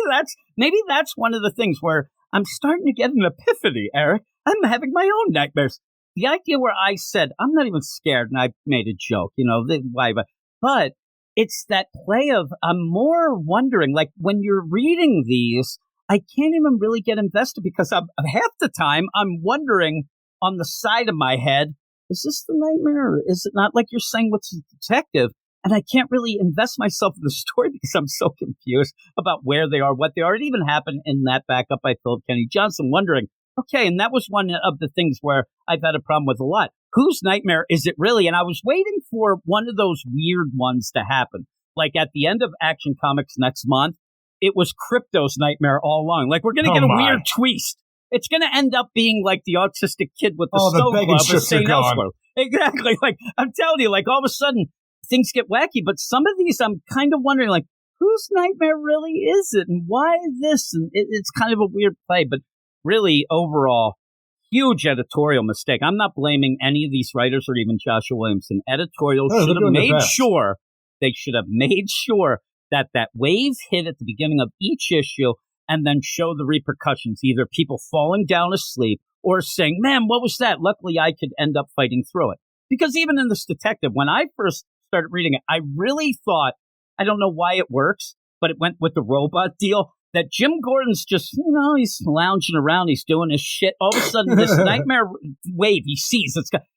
that's one of the things where I'm starting to get an epiphany, Eric. I'm having my own nightmares. The idea where I said, I'm not even scared, and I made a joke, but it's that play of, I'm more wondering, like when you're reading these, I can't even really get invested because half the time I'm wondering on the side of my head, is this the nightmare or is it not? Like you're saying, what's the detective? And I can't really invest myself in the story because I'm so confused about where they are, what they are. It even happened in that backup by Phillip Kennedy Johnson, wondering, okay, and that was one of the things where I've had a problem with a lot. Whose nightmare is it really? And I was waiting for one of those weird ones to happen. Like at the end of Action Comics next month, it was Crypto's nightmare all along. Like we're going to get a weird twist. It's going to end up being like the autistic kid with the snow glove of St. Elsewhere. Exactly. Like I'm telling you, like all of a sudden things get wacky. But some of these I'm kind of wondering, like, whose nightmare really is it? And why this? And it's kind of a weird play. But really, overall, huge editorial mistake. I'm not blaming any of these writers or even Joshua Williamson. Editorial should have made sure, they should have made sure that wave hit at the beginning of each issue and then show the repercussions, either people falling down asleep or saying, man, what was that? Luckily, I could end up fighting through it. Because even in this detective, when I first started reading it, I really thought, I don't know why it works, but it went with the robot deal. That Jim Gordon's just, he's lounging around, he's doing his shit. All of a sudden, this nightmare wave he sees,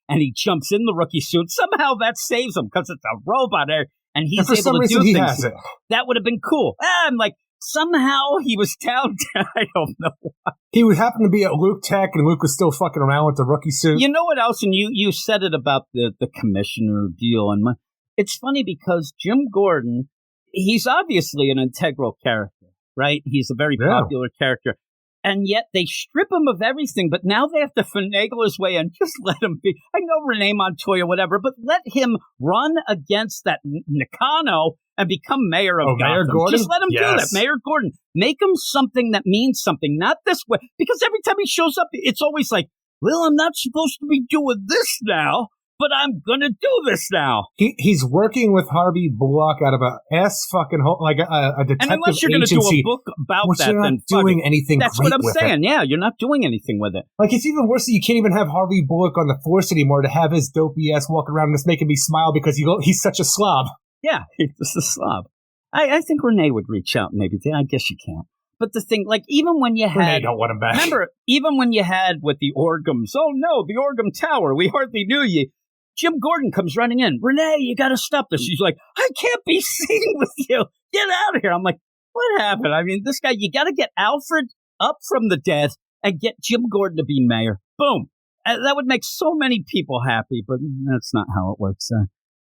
and he jumps in the rookie suit. Somehow that saves him because it's a robot, and he's able to do things. That would have been cool. I'm like, somehow he was down. I don't know why.
He would happen to be at Luke Tech, and Luke was still fucking around with the rookie suit.
You know what else? And you said it about the commissioner deal. And it's funny because Jim Gordon, he's obviously an integral character. Right? He's a very popular character. And yet they strip him of everything, but now they have to finagle his way and just let him be. I know Renee Montoya, whatever, but let him run against that Nakano and become mayor of Gotham.
Mayor Gordon?
Just let him do that. Mayor Gordon. Make him something that means something, not this way. Because every time he shows up, it's always like, well, I'm not supposed to be doing this now, but I'm going to do this now.
He's working with Harvey Bullock out of a fucking hole, like a detective agency.
And unless you're going to do a book about that,
you're not
then
doing anything.
That's what I'm saying. Yeah, you're not doing anything with it.
Like it's even worse that you can't even have Harvey Bullock on the force anymore to have his dopey ass walk around and just making me smile because he's such a slob.
Yeah, he's just a slob. I think Renee would reach out maybe. I guess you can't. But the thing, like, even when you had...
Renee don't want him back.
Remember, even when you had with the Orgums, oh no, the Orgum Tower, we hardly knew you. Jim Gordon comes running in. Renee, you got to stop this. She's like, I can't be seen with you. Get out of here. I'm like, what happened? I mean, this guy, you got to get Alfred up from the dead and get Jim Gordon to be mayor. Boom. That would make so many people happy, but that's not how it works.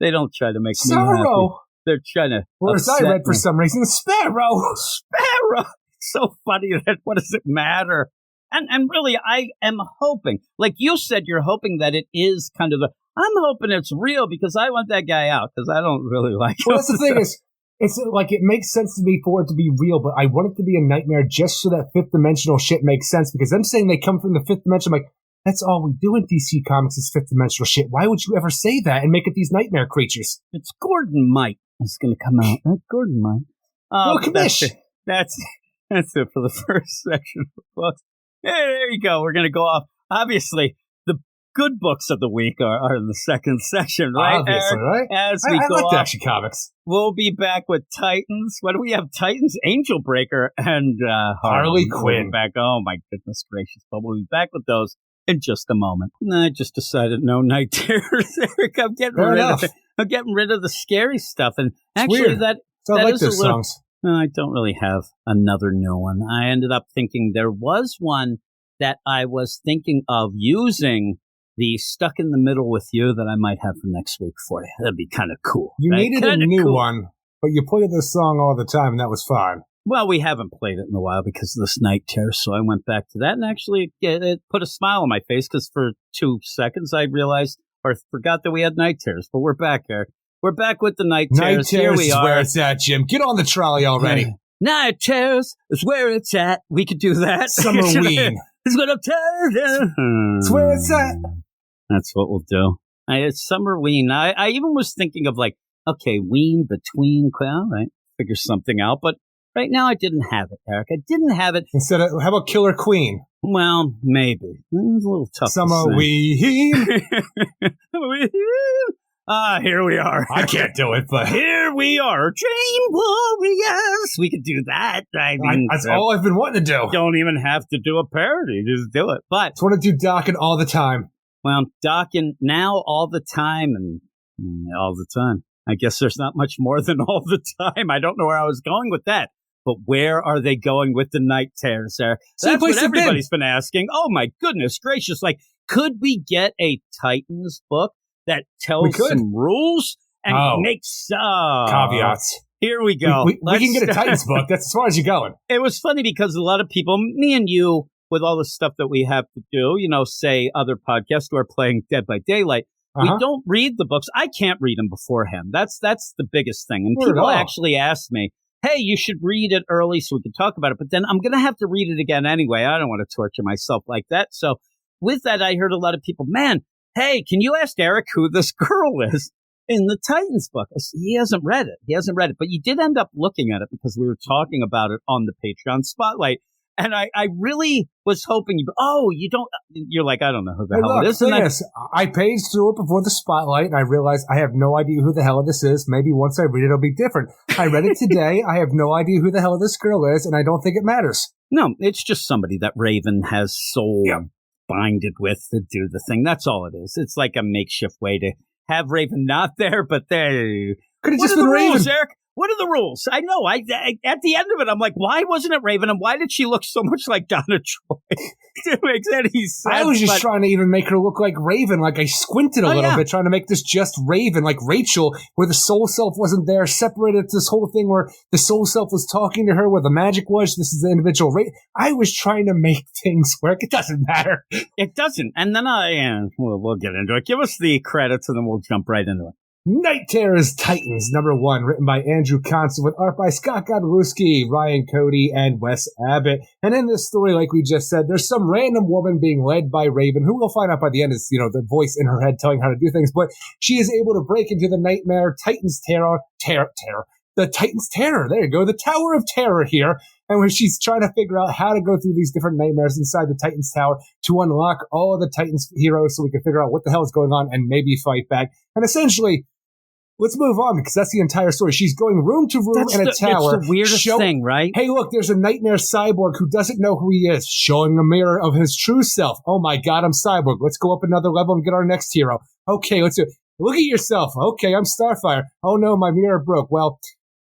They don't try to make me happy. They're trying to.
Or as I read for some reason, Sparrow.
Sparrow. So funny that what does it matter? And really, I am hoping, like you said, you're hoping that it is kind of I'm hoping it's real because I want that guy out because I don't really like him.
Well, that's the thing is, it's like it makes sense to me for it to be real, but I want it to be a nightmare just so that fifth dimensional shit makes sense because them saying they come from the fifth dimension, I'm like, that's all we do in DC Comics is fifth dimensional shit. Why would you ever say that and make it these nightmare creatures?
It's Gordon Mike. It's going to come out. Gordon Mike.
Look,
that's it for the first section of the books. Hey, there you go. We're going to go off. Obviously, the good books of the week are in the second section, right?
Obviously, right?
As we go
like
off,
Action Comics.
We'll be back with Titans. What do we have? Titans, Angel Breaker, and
Harley Quinn.
Back. Oh, my goodness gracious. But we'll be back with those in just a moment. I just decided no night terrors, Eric. I'm getting rid of the scary stuff. And actually, that
I like
is
those songs.
I don't really have another new one. I ended up thinking there was one that I was thinking of using, the Stuck in the Middle with You, that I might have for next week for you. That'd be kind of cool.
You needed a new one, but you played this song all the time, and that was fine.
Well, we haven't played it in a while because of this night terror, so I went back to that, and actually it put a smile on my face because for 2 seconds I realized or forgot that we had night terrors, but we're back, Eric. We're back with the night terrors.
Night terrors is where it's at, Jim. Get on the trolley already.
Night terrors is where it's at. We could do that.
Summerween.
It's what I'm telling you.
It's where it's at.
That's what we'll do. It's Summerween. I even was thinking of like, okay, ween between, all right, figure something out. But right now I didn't have it, Eric. I didn't have it.
Instead of, how about Killer Queen?
Well, maybe. It's a little tough.
Summerween.
Here we are.
I can't do it, but
here we are. Dream Warriors. We could do that. I mean,
that's all I've been wanting to do.
Don't even have to do a parody. Just do it. But
I just want to do Dockin' all the time.
Well, Dockin' now all the time and all the time. I guess there's not much more than all the time. I don't know where I was going with that. But where are they going with the night terrors, Sarah? That's what everybody's been asking. Oh, my goodness gracious. Like, could we get a Titans book that tells some rules and makes
caveats?
Here we go.
We can get a Titans book. That's as far as you're going.
It was funny because a lot of people, me and you, with all the stuff that we have to do, say other podcasts who are playing Dead by Daylight, we don't read the books. I can't read them beforehand. That's the biggest thing. And people actually ask me, hey, you should read it early so we can talk about it. But then I'm going to have to read it again anyway. I don't want to torture myself like that. So with that, I heard a lot of people, man, hey, can you ask Eric who this girl is in the Titans book? I said, he hasn't read it. But you did end up looking at it because we were talking about it on the Patreon Spotlight. And I really was hoping you're like, I don't know who the hell it is.
Yes, I paged through it before the Spotlight and I realized I have no idea who the hell this is. Maybe once I read it, it'll be different. I read it today. I have no idea who the hell this girl is and I don't think it matters.
No, it's just somebody that Raven has soul binded with to do the thing. That's all it is. It's like a makeshift way to have Raven not there, but they
could have just been Raven.
Rules, Eric? What are the rules? I know. I at the end of it, I'm like, why wasn't it Raven? And why did she look so much like Donna Troy? It makes any sense.
I was just trying to even make her look like Raven. Like I squinted a little bit, trying to make this just Raven, like Rachel, where the soul self wasn't there, separated. This whole thing where the soul self was talking to her, where the magic was. This is the individual Raven. I was trying to make things work. It doesn't matter.
It doesn't. And then we'll get into it. Give us the credits, and then we'll jump right into it.
Night Terrors Titans, #1, written by Andrew Constant with art by Scott Godlewski, Ryan Cody, and Wes Abbott. And in this story, like we just said, there's some random woman being led by Raven, who we'll find out by the end is, the voice in her head telling her how to do things, but she is able to break into the nightmare Titans Terror. The Titans Terror. There you go. The Tower of Terror here. And when she's trying to figure out how to go through these different nightmares inside the Titans Tower to unlock all of the Titans heroes so we can figure out what the hell is going on and maybe fight back. And essentially, let's move on because that's the entire story. She's going room to room in a tower.
It's the weirdest thing, right?
Hey, look, there's a nightmare cyborg who doesn't know who he is, showing a mirror of his true self. Oh my God, I'm Cyborg. Let's go up another level and get our next hero. Okay, let's do it. Look at yourself. Okay, I'm Starfire. Oh no, my mirror broke. Well,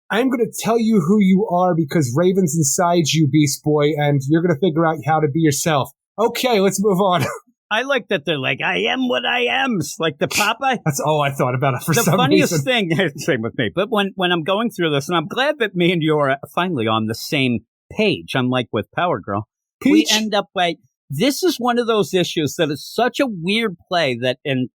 I'm going to tell you who you are because Raven's inside you, Beast Boy, and you're going to figure out how to be yourself. Okay, let's move on.
I like that they're like, I am what I am. It's like the Popeye.
That's all I thought about it for
the
some
funniest
reason.
thing, same with me, but when I'm going through this, and I'm glad that me and you are finally on the same page, unlike with Power Girl, we end up like, this is one of those issues that is such a weird play that, and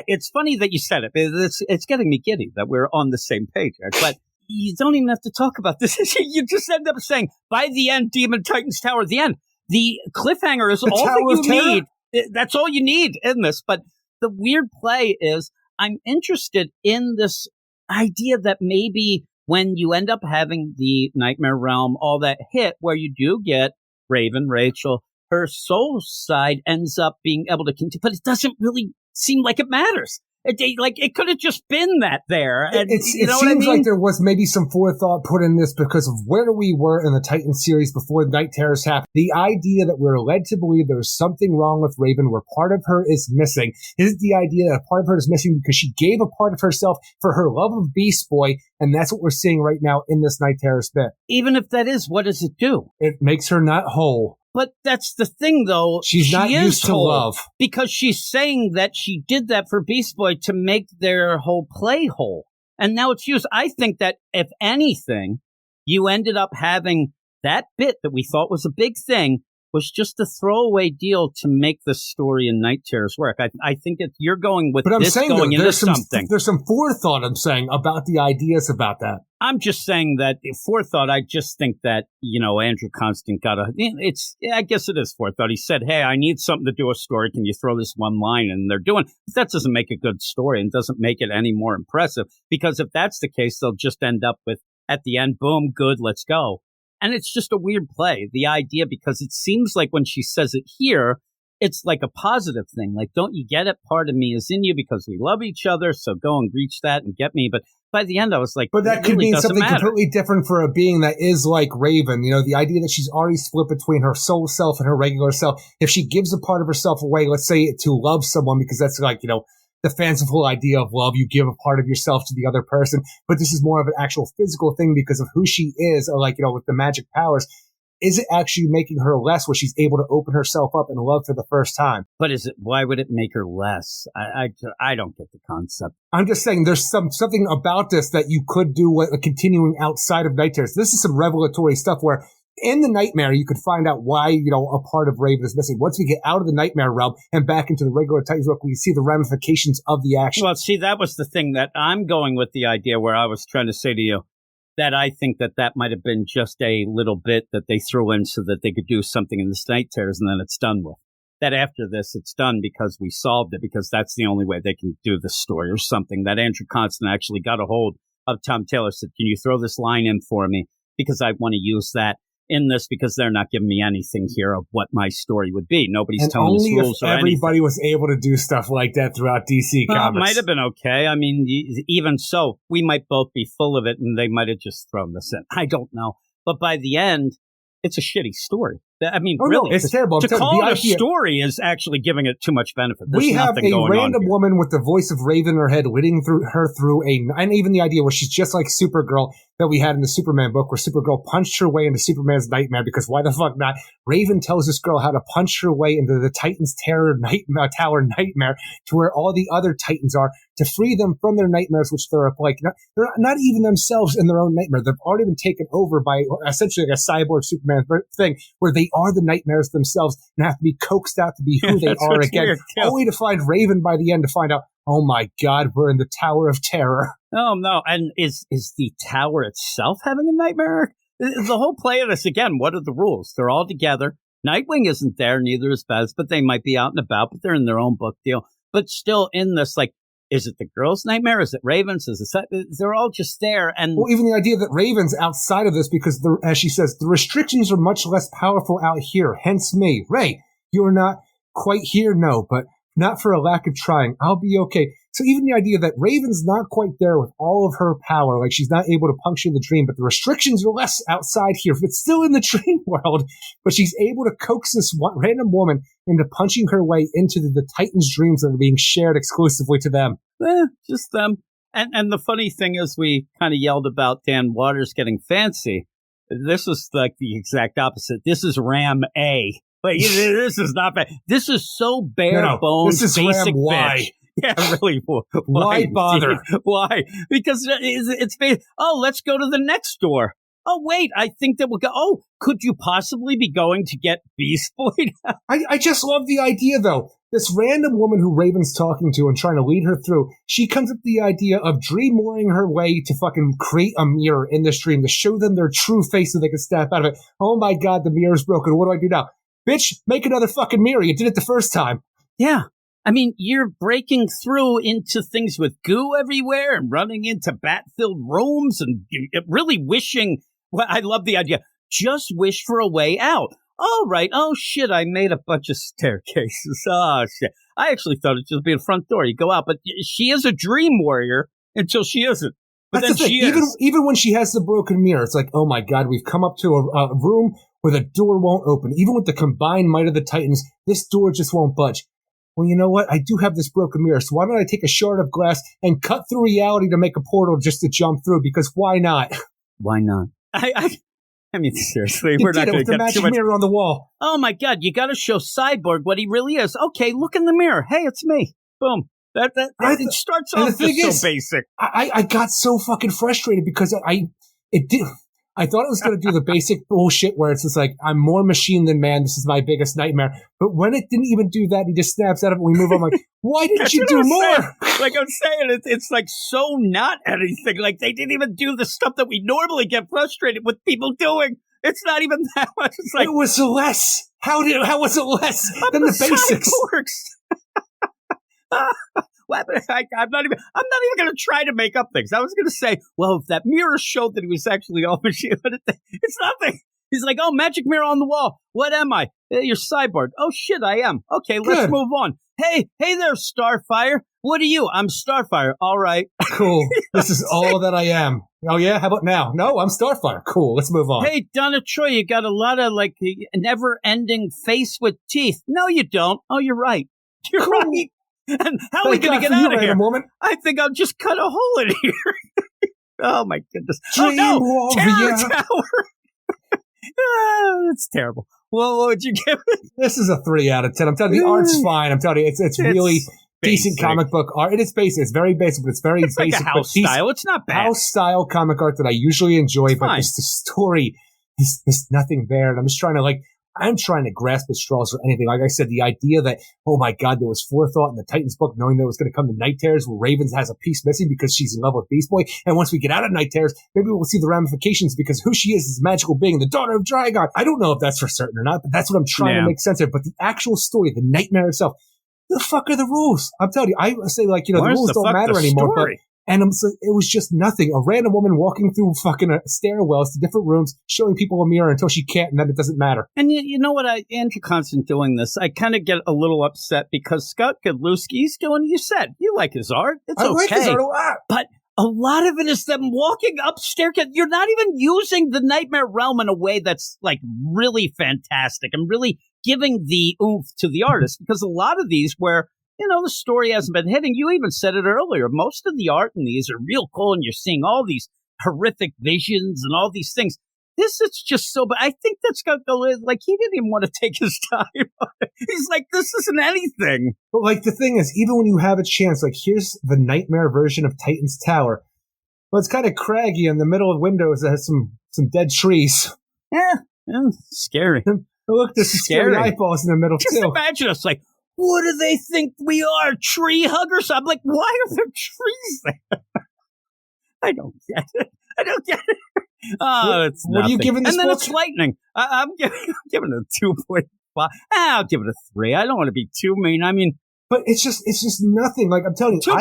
it's funny that you said it. It's getting me giddy that we're on the same page, but you don't even have to talk about this issue. You just end up saying, by the end, Demon Titans Tower, the end. The cliffhanger is all that you need. That's all you need in this. But the weird play is I'm interested in this idea that maybe when you end up having the Nightmare Realm, all that hit where you do get Raven, Rachel, her soul side ends up being able to continue, but it doesn't really seem like it matters. It could have just been that there. And,
it seems like there was maybe some forethought put in this because of where we were in the Titan series before Night Terrors happened. The idea that we're led to believe there's something wrong with Raven where part of her is missing. Is the idea that a part of her is missing because she gave a part of herself for her love of Beast Boy, and that's what we're seeing right now in this Night Terrors bit.
Even if that is, what does it do?
It makes her not whole.
But that's the thing, though.
She's not used to love.
Because she's saying that she did that for Beast Boy to make their whole play whole. And now it's used. I think that, if anything, you ended up having that bit that we thought was a big thing was just a throwaway deal to make the story in Night Terrors work. I think that you're going with this going into something.
There's some forethought, I'm saying, about the ideas about that.
I'm just saying that forethought, I just think that, Andrew Constant I guess it is forethought. He said, hey, I need something to do a story. Can you throw this one line? And they're doing, that doesn't make a good story and doesn't make it any more impressive. Because if that's the case, they'll just end up with, at the end, boom, good, let's go. And it's just a weird play, the idea, because it seems like when she says it here, it's like a positive thing. Like, don't you get it? Part of me is in you because we love each other. So go and reach that and get me. But by the end, I was like,
but that could mean something completely different for a being that is like Raven. The idea that she's already split between her soul self and her regular self. If she gives a part of herself away, let's say to love someone, because that's like, the fanciful idea of love, you give a part of yourself to the other person. But this is more of an actual physical thing because of who she is, or like, with the magic powers. Is it actually making her less where she's able to open herself up and love for the first time?
But why would it make her less? I don't get the concept.
I'm just saying there's something about this that you could do continuing outside of Night Terrors. This is some revelatory stuff where in the Nightmare, you could find out why, a part of Raven is missing. Once we get out of the Nightmare realm and back into the regular Titans book, we see the ramifications of the action.
Well, see, that was the thing that I'm going with the idea where I was trying to say to you that I think that might have been just a little bit that they threw in so that they could do something in this Night Terrors and then it's done with. That after this, it's done because we solved it, because that's the only way they can do the story or something. That Andrew Constant actually got a hold of Tom Taylor, said, can you throw this line in for me? Because I want to use that in this, because they're not giving me anything here of what my story would be. Nobody's telling us rules or anything.
Everybody was able to do stuff like that throughout DC Comics.
It might have been okay. I mean, even so, we might both be full of it, and they might have just thrown this in. I don't know. But by the end, it's a shitty story. I mean, really,
no, it's terrible.
To call it a story is actually giving it too much benefit. There's
we have a random woman with the voice of Raven in her head leading her through and even the idea where she's just like Supergirl that we had in the Superman book, where Supergirl punched her way into Superman's nightmare, because why the fuck not? Raven tells this girl how to punch her way into the Titans Tower nightmare to where all the other Titans are, to free them from their nightmares, which they're like, they're not even themselves in their own nightmare. They've already been taken over by essentially like a cyborg Superman thing, where they are the nightmares themselves and have to be coaxed out to be who they are again. Only to find Raven by the end to find out, oh my God, we're in the Tower of Terror.
Oh no! And is the tower itself having a nightmare? The whole play of this, again, what are the rules? They're all together. Nightwing isn't there, neither is Bez, but they might be out and about, but they're in their own book deal. But still in this, like, is it the girl's nightmare? Is it Raven's? They're all just there. And
well, even the idea that Raven's outside of this, because as she says, the restrictions are much less powerful out here. Hence me. Ray, you're not quite here, no, but not for a lack of trying. I'll be okay. So even the idea that Raven's not quite there with all of her power, like she's not able to puncture the dream, but the restrictions are less outside here. It's still in the dream world, but she's able to coax this random woman into punching her way into the Titans' dreams that are being shared exclusively to them.
Just them. And the funny thing is, we kind of yelled about Dan Waters getting fancy. This is like the exact opposite. This is Ram A. Like, this is not bad. This is so bare bones,
this is
basic
Ram Y.
bitch. Yeah, really.
Why bother?
Why? Because it's let's go to the next door. Oh, wait, I think that we'll go. Oh, could you possibly be going to get Beast Boy?
I just love the idea, though. This random woman who Raven's talking to and trying to lead her through, she comes up with the idea of dream mooring her way to fucking create a mirror in this dream to show them their true face so they can snap out of it. Oh my God, the mirror's broken. What do I do now? Bitch, make another fucking mirror. You did it the first time.
Yeah. I mean, you're breaking through into things with goo everywhere and running into bat-filled rooms and really wishing. Well, I love the idea. Just wish for a way out. All right. Oh, shit. I made a bunch of staircases. Oh, shit. I actually thought it'd just be a front door. You go out. But she is a dream warrior until she isn't. But
that's
then
the thing.
she is.
Even when she has the broken mirror, it's like, oh my God, we've come up to a room where the door won't open. Even with the combined might of the Titans, this door just won't budge. Well, you know what? I do have this broken mirror, so why don't I take a shard of glass and cut through reality to make a portal just to jump through? Because why not?
Why not? I mean, seriously, we're not going to get
the
too
magic
much.
mirror on the wall.
Oh my God! You got to show Cyborg what he really is. Okay, look in the mirror. Hey, it's me. Boom. That it starts off just so basic.
I got so fucking frustrated because I thought it was going to do the basic bullshit where it's just like, I'm more machine than man. This is my biggest nightmare. But when it didn't even do that, he just snaps out of it. We move on. I'm like, why didn't you do more?
Like I'm saying, it's like so not anything. Like they didn't even do the stuff that we normally get frustrated with people doing. It's not even that much. It's like
it was less. How was it less than the basics?
I'm not even going to try to make up things. I was going to say, well, if that mirror showed that he was actually all machine, but it's nothing. He's like, oh, magic mirror on the wall. What am I? You're Cyborg. Oh, shit, I am. Okay, let's move on. Hey there, Starfire. What are you? I'm Starfire. All right.
Cool. This is all that I am. Oh, yeah? How about now? No, I'm Starfire. Cool. Let's move on.
Hey, Donna Troy, you got a lot of, like, never-ending face with teeth. No, you don't. Oh, you're right. You're right. And how are we going to get out of here? I think I'll just cut a hole in here. Oh, my goodness.
Dream
Terror Tower. It's terrible. Well, what would you give it?
This is a 3 out of 10. I'm telling you, the art's fine. I'm telling you, it's really
basic.
Decent comic book art. It is basic. It's very basic, but it's very basic.
Like a house style. It's not bad.
House style comic art that I usually enjoy, but the story, there's nothing there. And I'm just trying to grasp at straws for anything. Like I said, the idea that, oh my God, there was forethought in the Titans book, knowing that it was going to come to Night Terrors, where Ravens has a piece missing because she's in love with Beast Boy. And once we get out of Night Terrors, maybe we'll see the ramifications because who she is a magical being, the daughter of Dragon. I don't know if that's for certain or not, but that's what I'm trying to make sense of. But the actual story, the nightmare itself, the fuck are the rules? I'm telling you, I say the rules don't matter anymore, but and it was just nothing. A random woman walking through fucking stairwells to different rooms, showing people a mirror until she can't, and then it doesn't matter.
And you know what? Andrew Constant doing this, I kind of get a little upset because Scott Godlewski's doing, you said, you like his art. It's okay. I
like his art a lot.
But a lot of it is them walking up staircase. You're not even using the Nightmare Realm in a way that's like really fantastic and really giving the oomph to the artist, because a lot of these where, the story hasn't been hitting. You even said it earlier. Most of the art in these are real cool, and you're seeing all these horrific visions and all these things. This is just so, but I think that's got like he didn't even want to take his time. He's like, this isn't anything.
But like the thing is, even when you have a chance, like here's the nightmare version of Titan's Tower. Well, it's kind of craggy in the middle of windows that has some dead trees.
Yeah, scary.
And look, there's scary eyeballs in the middle
Just
too.
Imagine us like, what do they think we are, tree huggers? I'm like, why are there trees there? I don't get it. Oh, it's nothing.
What are you giving this
And then
book?
it's lightning. I'm giving it a 2.5. I'll give it a 3. I don't want to be too mean. I mean,
but it's just nothing. Like I'm telling you,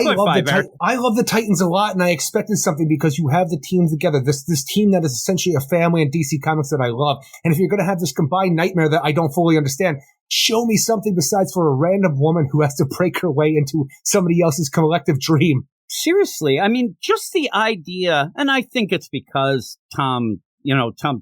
I love the Titans a lot, and I expected something because you have the team together. This team that is essentially a family in DC Comics that I love. And if you're going to have this combined nightmare that I don't fully understand, show me something besides for a random woman who has to break her way into somebody else's collective dream.
Seriously, I mean, just the idea, and I think it's because Tom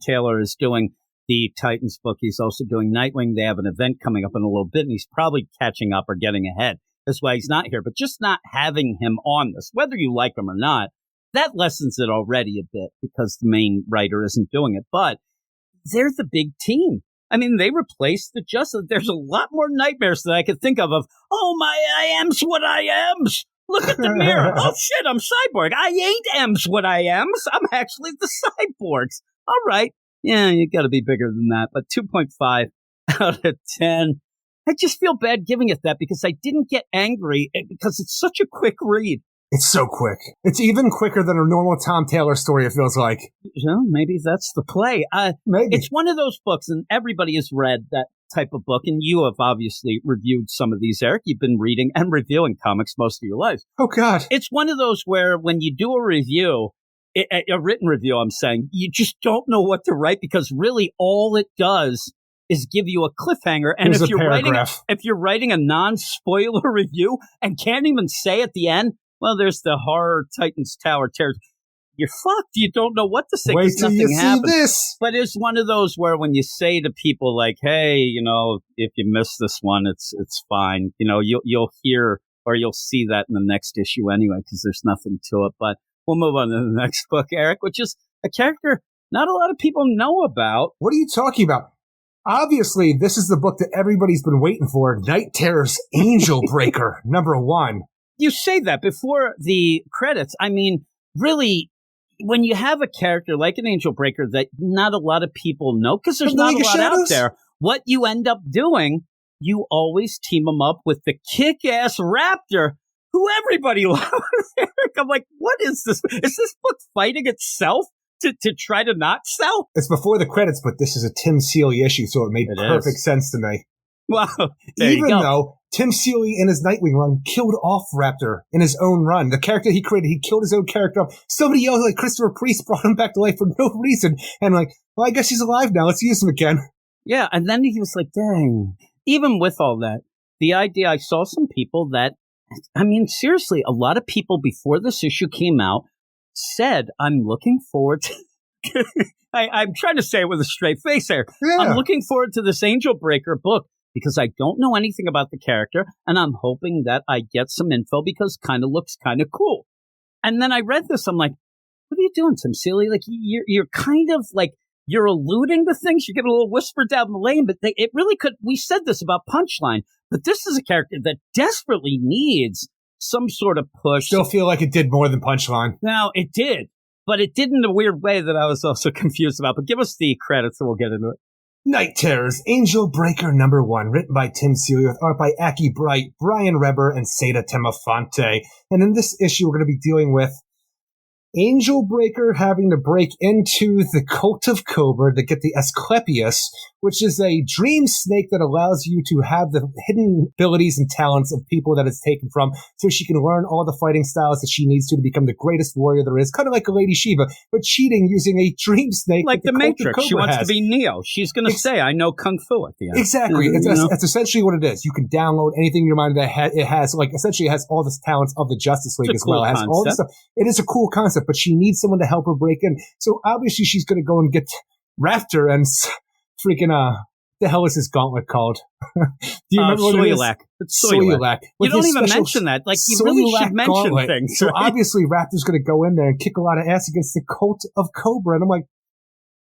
Taylor is doing the Titans book. He's also doing Nightwing. They have an event coming up in a little bit, and he's probably catching up or getting ahead. That's why he's not here. But just not having him on this, whether you like him or not, that lessens it already a bit because the main writer isn't doing it. But they're the big team. I mean, they replaced the Justice. There's a lot more nightmares that I could think of, oh, my, I am's what I am's. Look at the mirror. Oh, shit, I'm Cyborg. I ain't am's what I am's. I'm actually the Cyborgs. All right. Yeah, you got to be bigger than that. But 2.5 out of 10. I just feel bad giving it that because I didn't get angry because it's such a quick read.
It's so quick. It's even quicker than a normal Tom Taylor story, it feels like.
Maybe that's the play.
Maybe.
It's one of those books, and everybody has read that type of book, and you have obviously reviewed some of these, Eric. You've been reading and reviewing comics most of your life.
Oh, God.
It's one of those where when you do a review, a written review, I'm saying, you just don't know what to write because really all it does is give you a cliffhanger. And if you're writing a non-spoiler review and can't even say at the end, well, there's the Horror Titans Tower Terrors. You're fucked. You don't know what to say.
Wait till you see this.
But it's one of those where when you say to people like, hey, if you miss this one, it's fine. You'll hear or you'll see that in the next issue anyway because there's nothing to it. But we'll move on to the next book, Eric, which is a character not a lot of people know about.
What are you talking about? Obviously, this is the book that everybody's been waiting for. Night Terror's Angel Breaker, #1.
You say that before the credits. I mean, really, when you have a character like an Angel Breaker that not a lot of people know, because there's not a lot out there, what you end up doing, you always team them up with the kick-ass Raptor, who everybody loves. I'm like, what is this? Is this book fighting itself to try to not sell?
It's before the credits, but this is a Tim Seeley issue, so it made perfect sense to me.
Wow.
Even though Tim Seeley in his Nightwing run killed off Raptor in his own run. The character he created, he killed his own character off. Somebody else, like Christopher Priest, brought him back to life for no reason. And like, well, I guess he's alive now. Let's use him again.
Yeah, and then he was like, dang. Even with all that, the idea, I saw some people that, I mean, seriously, a lot of people before this issue came out said, I'm looking forward to... I'm trying to say it with a straight face here. Yeah. I'm looking forward to this Angel Breaker book because I don't know anything about the character, and I'm hoping that I get some info because kind of looks kind of cool. And then I read this, I'm like, what are you doing, Tim Seeley? Like, you're kind of like, you're alluding to things. You get a little whisper down the lane, but it really could. We said this about Punchline, but this is a character that desperately needs some sort of push.
Still feel like it did more than Punchline.
Now, it did, but it did in a weird way that I was also confused about. But give us the credits and we'll get into it.
Night Terrors, Angel Breaker #1, written by Tim Seeley with art by Aki Bright, Brian Reber, and Seda Temofonte. And in this issue, we're going to be dealing with Angel Breaker having to break into the Cult of Cobra to get the Asclepius, which is a dream snake that allows you to have the hidden abilities and talents of people that it's taken from, so she can learn all the fighting styles that she needs to become the greatest warrior there is, kind of like a Lady Shiva, but cheating using a dream snake.
Like the Matrix. She wants to be Neo. She's going to say, I know Kung Fu at the end.
Exactly. That's essentially what it is. You can download anything in your mind that it has, like, essentially it has all the talents of the Justice League as well. It has all this stuff. It is a cool concept, but she needs someone to help her break in. So obviously she's going to go and get Raptor and freaking, the hell is his gauntlet called? Do you remember what it is?
It's Soyulak. You don't even mention that. Like, you really should mention gauntlet. Things.
So obviously Raptor's going to go in there and kick a lot of ass against the Cult of Cobra. And I'm like,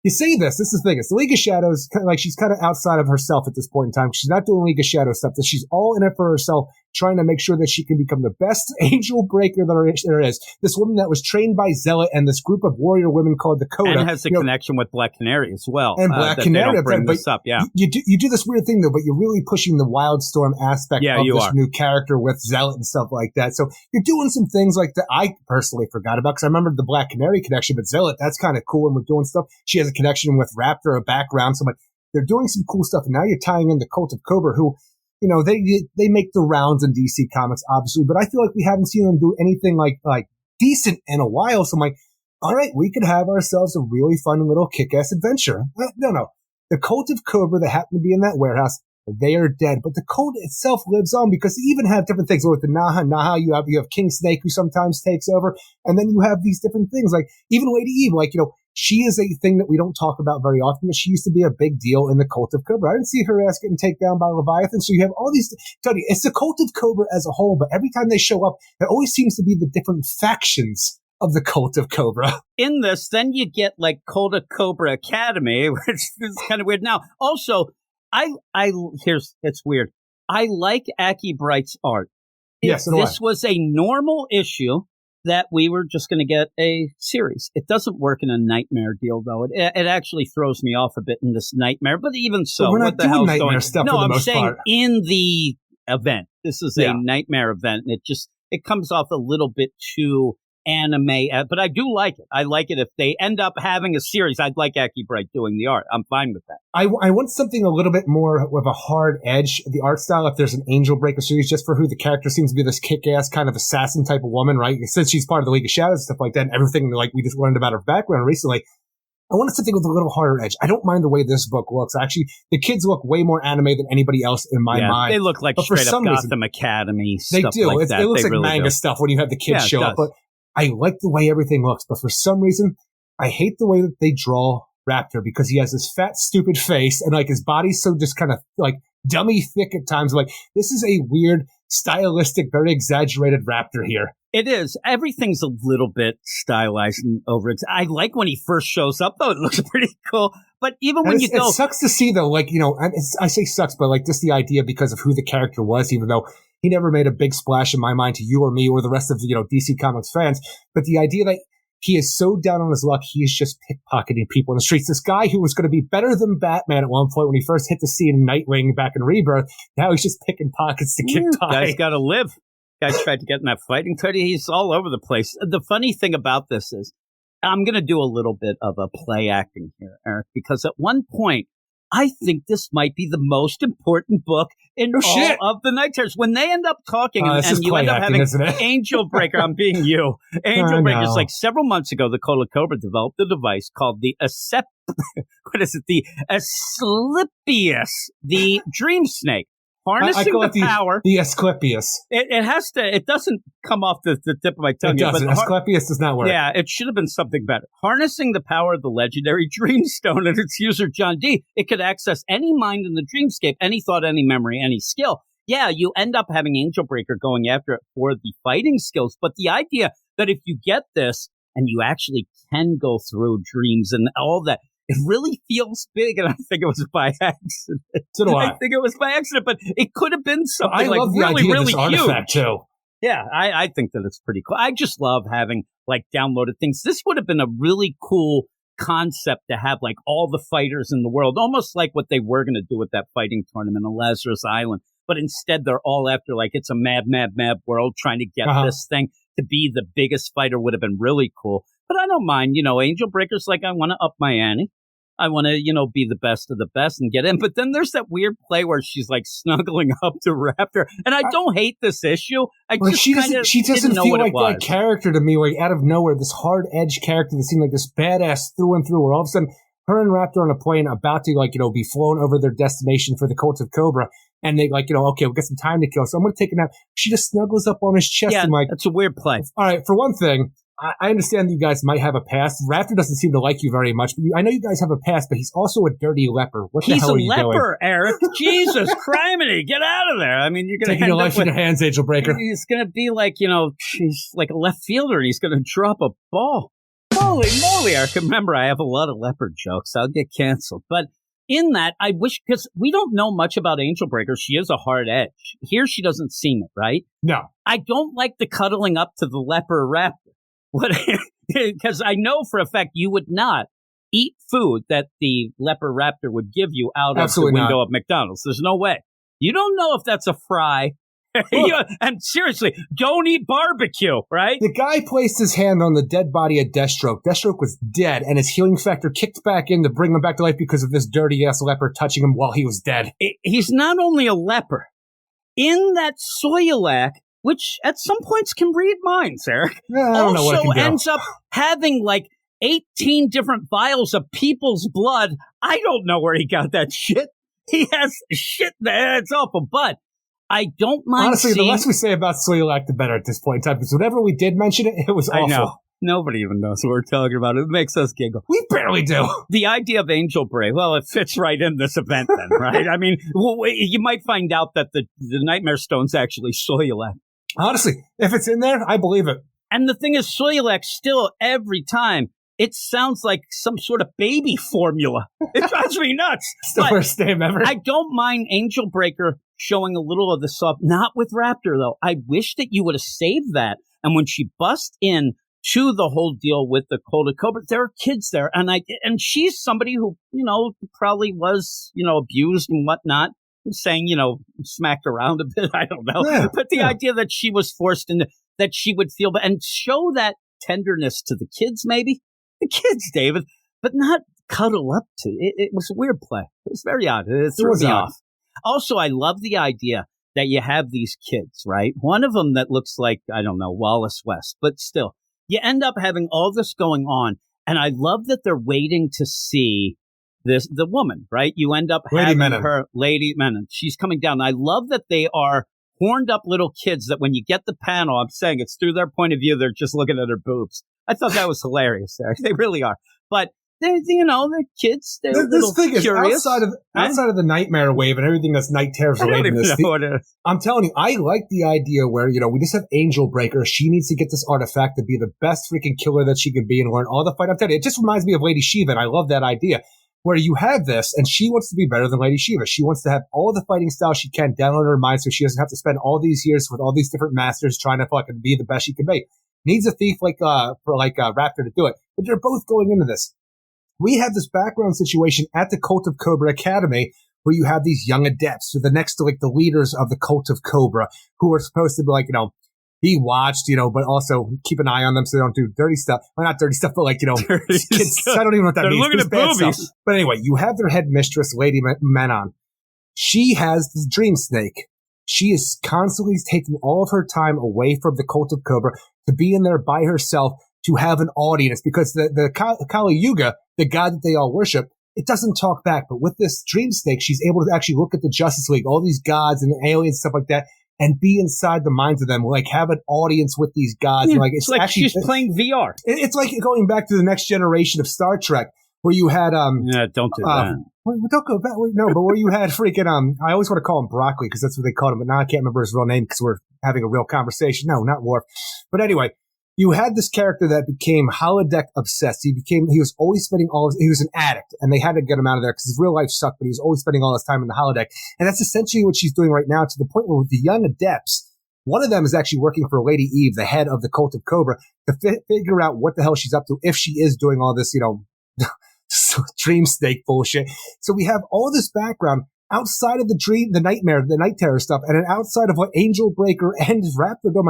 you say this is the thing. It's the League of Shadows. Like, she's kind of outside of herself at this point in time. She's not doing League of Shadows stuff. She's all in it for herself, trying to make sure that she can become the best Angel Breaker there is. This woman that was trained by Zealot and this group of warrior women called the Coda.
And has a connection with Black Canary as well.
And Black Canary.
Bring this up, yeah.
You do this weird thing, though, but you're really pushing the Wildstorm aspect of this new character with Zealot and stuff like that. So you're doing some things like that I personally forgot about, because I remember the Black Canary connection, but Zealot, that's kind of cool when we're doing stuff. She has a connection with Raptor, a background. So I'm like, they're doing some cool stuff. And now you're tying in the Cult of Cobra, who, you know, they make the rounds in DC Comics, obviously, but I feel like we haven't seen them do anything like decent in a while. So I'm like, all right, we could have ourselves a really fun little kick-ass adventure. No. The Cult of Cobra that happened to be in that warehouse, they are dead. But the cult itself lives on, because they even have different things. With the Naha, you have King Snake, who sometimes takes over. And then you have these different things, like even Lady Eve, like, you know, she is a thing that we don't talk about very often, but she used to be a big deal in the Cult of Cobra. I didn't see her ass getting taken down by Leviathan. So you have all these, tell you, it's the Cult of Cobra as a whole, but every time they show up, there always seems to be the different factions of the Cult of Cobra.
In this, then you get like Cult of Cobra Academy, which is kind of weird. Now, also, it's weird. I like Aki Bright's art. If this was a normal issue that we were just going to get a series. It doesn't work in a Nightmare deal, though. It actually throws me off a bit in this Nightmare. But even so,
we're not doing Nightmare stuff for the most part.
No, I'm saying in the event. This is a Nightmare event, and it comes off a little bit too anime, but I do like it. I like it if they end up having a series. I'd like Aki Bright doing the art. I'm fine with that.
I want something a little bit more with a hard edge, the art style, if there's an Angel Breaker series, just for who the character seems to be, this kick-ass kind of assassin type of woman, right? Since she's part of the League of Shadows and stuff like that, and everything like we just learned about her background recently, I wanted something with a little harder edge. I don't mind the way this book looks. Actually, the kids look way more anime than anybody else in my mind.
They look like straight up Gotham Academy stuff.
They do.
Like that.
It looks like
really
manga stuff when you have the kids show up. But I like the way everything looks, but for some reason, I hate the way that they draw Raptor because he has this fat, stupid face and like his body's so just kind of like dummy thick at times. Like this is a weird, stylistic, very exaggerated Raptor here. It is. Everything's a little bit stylized and over it. I like when he first shows up, though. It looks pretty cool. But even when you go... It sucks to see, though, like, you know, I say sucks, but like just the idea because of who the character was, even though he never made a big splash in my mind to you or me or the rest of, you know, DC Comics fans. But the idea that he is so down on his luck, he is just pickpocketing people in the streets. This guy who was going to be better than Batman at one point when he first hit the scene in Nightwing back in Rebirth, now he's just picking pockets to get by.
Guy's got to live. Guy tried to get in that fighting tourney. He's all over the place. The funny thing about this is I'm going to do a little bit of a play acting here, Eric, because at one point, I think this might be the most important book in all of the Night Terrors. When they end up talking and you end up having Angel Breaker, I'm being you. Angel Breaker is like several months ago, the Cult of Cobra developed a device called the The Asclepius, the Dream Snake. Harnessing the power.
The Asclepius.
It doesn't come off the tip of my tongue.
It doesn't. Asclepius does not work.
Yeah, it should have been something better. Harnessing the power of the legendary Dreamstone and its user, John D., it could access any mind in the dreamscape, any thought, any memory, any skill. Yeah, you end up having Angel Breaker going after it for the fighting skills, but the idea that if you get this and you actually can go through dreams and all that, it really feels big, and I think it was by accident.
So do I.
I think it was by accident, but it could have been something like
love the
really,
idea
really
of this artifact
huge.
too.
Yeah, I think that it's pretty cool. I just love having like downloaded things. This would have been a really cool concept to have like all the fighters in the world, almost like what they were going to do with that fighting tournament on Lazarus Island. But instead, they're all after like it's a mad world trying to get this thing to be the biggest fighter would have been really cool. But I don't mind, you know, Angel Breaker's like, I want to up my ante. I want to, you know, be the best of the best and get in. But then there's that weird play where she's like snuggling up to Raptor. And I don't hate this issue. She doesn't feel like that character to me, like out of nowhere, this hard edge character that seemed like this badass through and through, where all of a sudden her and Raptor on a plane about to like, you know, be flown over their destination for the Cult of Cobra. And they like, you know, okay, we'll get some time to kill. So I'm going to take a nap. She just snuggles up on his chest. Yeah,
and like,
that's a weird play.
All right. For one thing, I understand that you guys might have a past. Raptor doesn't seem to like you very much. But I know you guys have a past, but he's also a dirty leper. What the hell are you doing? He's a leper, Eric. Jesus criminy. Get out of there. I mean, you're going to taking your life in your hands, Angel Breaker.
He's going to be like, you know, he's like a left fielder, and he's going to drop a ball. Holy moly, Eric. Remember, I have a lot of leopard jokes. I'll get canceled. But in that, I wish, because we don't know much about Angel Breaker. She is a hard edge. Here, she doesn't seem it, right?
No.
I don't like the cuddling up to the leper Raptor. Because I know for a fact you would not eat food that the leper Raptor would give you out of the window of McDonald's. There's no way. You don't know if that's a fry. And seriously, don't eat barbecue, right?
The guy placed his hand on the dead body of Deathstroke. Deathstroke was dead, and his healing factor kicked back in to bring him back to life because of this dirty-ass leper touching him while he was dead.
He's not only a leper. In that Soilak, which at some points can read minds, Eric, also ends up having like 18 different vials of people's blood. I don't know where he got that shit. He has shit there. It's awful, but I don't mind.
Honestly, the less we say about Soilak, the better at this point in time, because whenever we did mention it, it was awful. I know.
Nobody even knows what we're talking about. It makes us giggle.
We barely do.
The idea of Angel Break, well, it fits right in this event then, right? I mean, you might find out that the Nightmare Stone's actually Soilak.
Honestly, if it's in there, I believe it.
And the thing is, Soylek still, every time, it sounds like some sort of baby formula. It drives me nuts.
It's the worst name ever.
I don't mind Angel Breaker showing a little of the soft, not with Raptor, though. I wish that you would have saved that. And when she busts in to the whole deal with the Cult of Cobra, there are kids there. And she's somebody who, probably was, abused and whatnot. I'm saying, smacked around a bit. I don't know.
Yeah,
but the idea that she was forced into, that she would feel, and show that tenderness to the kids, maybe. The kids, David, but not cuddle up to it. It was a weird play. It was very odd. It threw me off. Also, I love the idea that you have these kids, right? One of them that looks like, I don't know, Wallace West, but still, you end up having all this going on. And I love that they're waiting to see the woman, right? You end up having her, Lady Menon. She's coming down. I love that they are horned up little kids that when you get the panel, I'm saying it's through their point of view, they're just looking at her boobs. I thought that was hilarious there. They really are. But they're kids. They're
this thing is
curious.
outside of the Nightmare wave and everything that's Night Terrors related to this. I'm telling you, I like the idea where, we just have Angel Breaker. She needs to get this artifact to be the best freaking killer that she can be and learn all the fight. I'm telling you, it just reminds me of Lady Shiva, and I love that idea. Where you have this, and she wants to be better than Lady Shiva. She wants to have all the fighting styles she can down on her mind so she doesn't have to spend all these years with all these different masters trying to fucking be the best she can be. Needs a thief for Raptor to do it. But they're both going into this. We have this background situation at the Cult of Cobra Academy where you have these young adepts who are the next to the leaders of the Cult of Cobra who are supposed to be be watched, but also keep an eye on them so they don't do dirty stuff. Well, not dirty stuff, but kids. I don't even know what that
they're
means.
Looking at
bad
boobies.
Stuff. But anyway, you have their head mistress, Lady Menon. She has the Dream Snake. She is constantly taking all of her time away from the Cult of Cobra to be in there by herself to have an audience because the Kali Yuga, the god that they all worship, it doesn't talk back. But with this Dream Snake, she's able to actually look at the Justice League, all these gods and aliens, stuff like that, and be inside the minds of them, have an audience with these gods.
Yeah,
And,
it's like
actually,
she's playing VR.
It's like going back to the next generation of Star Trek, where you had
Yeah, don't do that.
Don't go back. No, but where you had freaking I always want to call him Broccoli because that's what they called him, but now I can't remember his real name because we're having a real conversation. No, not Worf. But anyway, you had this character that became holodeck obsessed. He was always spending he was an addict, and they had to get him out of there because his real life sucked, but he was always spending all his time in the holodeck. And that's essentially what she's doing right now, to the point where with the young adepts, one of them is actually working for Lady Eve, the head of the Cult of Cobra, to figure out what the hell she's up to, if she is doing all this, Dream Snake bullshit. So we have all this background outside of the nightmare, the night terror stuff, and then outside of what Angel Breaker and Raptor do.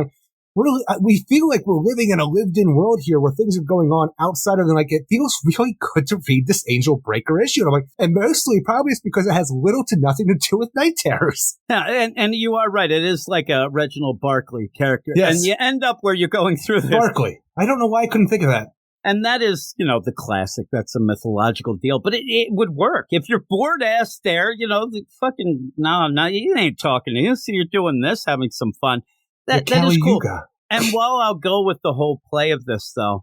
We feel like we're living in a lived-in world here where things are going on outside of it feels really good to read this Angel Breaker issue. And and mostly probably it's because it has little to nothing to do with night terrors.
Yeah, and you are right. It is like a Reginald Barkley character.
Yes.
And you end up where you're going through this.
Barkley. I don't know why I couldn't think of that.
And that is, the classic. That's a mythological deal. But it would work. If you're bored ass there, the fucking, no, you ain't talking to you. So you're doing this, having some fun. That is cool. And while I'll go with the whole play of this, though,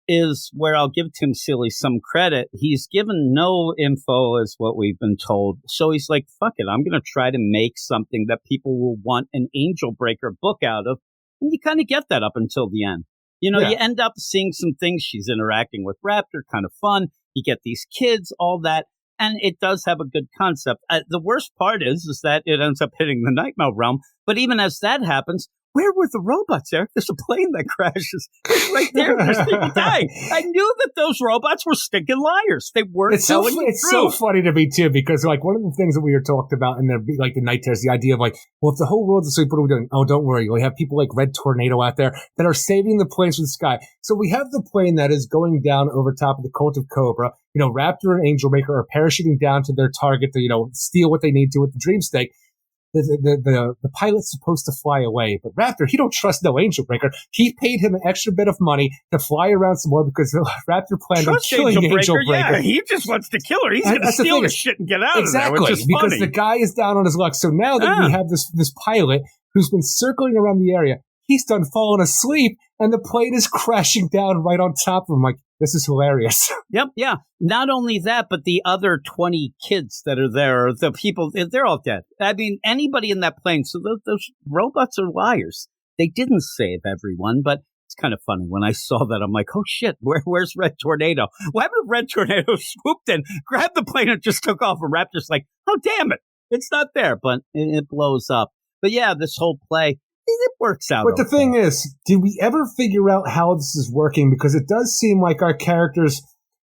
is where I'll give Tim Seeley some credit. He's given no info as what we've been told. So he's like, fuck it, I'm going to try to make something that people will want an Angel Breaker book out of. And you kind of get that up until the end. You end up seeing some things. She's interacting with Raptor, kind of fun. You get these kids, all that. And it does have a good concept. The worst part is that it ends up hitting the Nightmare realm. But even as that happens, where were the robots, Eric? There's a plane that crashes. It's right there. There's people dying. I knew that those robots were stinking liars. They weren't telling the truth.
It's so funny to me, too, because one of the things that we were talked about in the night terrors, the idea of well, if the whole world's asleep, what are we doing? Oh, don't worry. We have people like Red Tornado out there that are saving the planes from the sky. So we have the plane that is going down over top of the Cult of Cobra. Raptor and Angel Breaker are parachuting down to their target to, steal what they need to with the Dream Snake. The pilot's supposed to fly away, but Raptor, he don't trust no Angel Breaker. He paid him an extra bit of money to fly around some more because Raptor planned on killing Angel Breaker.
Yeah, he just wants to kill her. He's going to steal the shit and get out of there, which is
because
funny.
The guy is down on his luck. So now that we have this pilot who's been circling around the area, he's done falling asleep, and the plane is crashing down right on top of him. This is hilarious.
Yep, yeah. Not only that, but the other 20 kids that are there, the people, they're all dead. I mean, anybody in that plane. So those robots are liars. They didn't save everyone, but It's kind of funny. When I saw that, I'm like, oh, shit, where's Red Tornado? What happened if Red Tornado swooped in, grabbed the plane, and just took off? And Raptor's like, oh, damn it. It's not there, but it blows up. But yeah, this whole play, it works out.
But the thing is, did we ever figure out how this is working? Because it does seem like our characters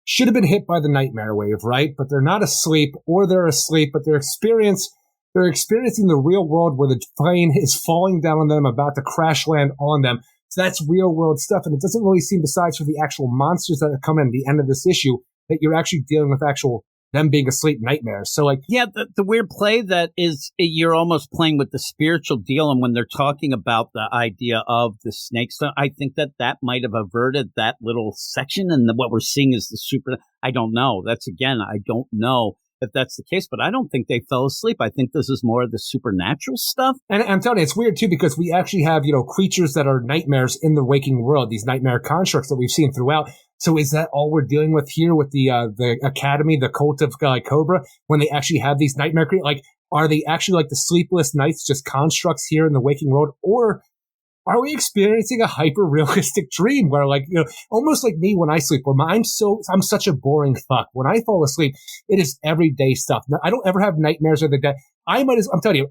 should have been hit by the nightmare wave, right? But they're not asleep, or they're asleep, but they're experiencing the real world where the plane is falling down on them, about to crash land on them. So that's real world stuff. And it doesn't really seem, besides for the actual monsters that come in at the end of this issue, that you're actually dealing with actual them being asleep nightmares. So like,
yeah, the weird play that is, you're almost playing with the spiritual deal. And when they're talking about the idea of the snakes, I think that might have averted that little section. And what we're seeing is the super, I don't know. I don't know if that's the case, but I don't think they fell asleep. I think this is more of the supernatural stuff.
And I'm telling you, it's weird too, because we actually have, creatures that are nightmares in the waking world, these nightmare constructs that we've seen throughout. So is that all we're dealing with here with the Academy, the cult of Cobra, when they actually have these nightmare creatures? Like, are they actually like the sleepless nights, just constructs here in the waking world? Or are we experiencing a hyper-realistic dream where, like, almost like me when I sleep, where I'm such a boring fuck. When I fall asleep, it is everyday stuff. Now, I don't ever have nightmares of the day. I'm telling you,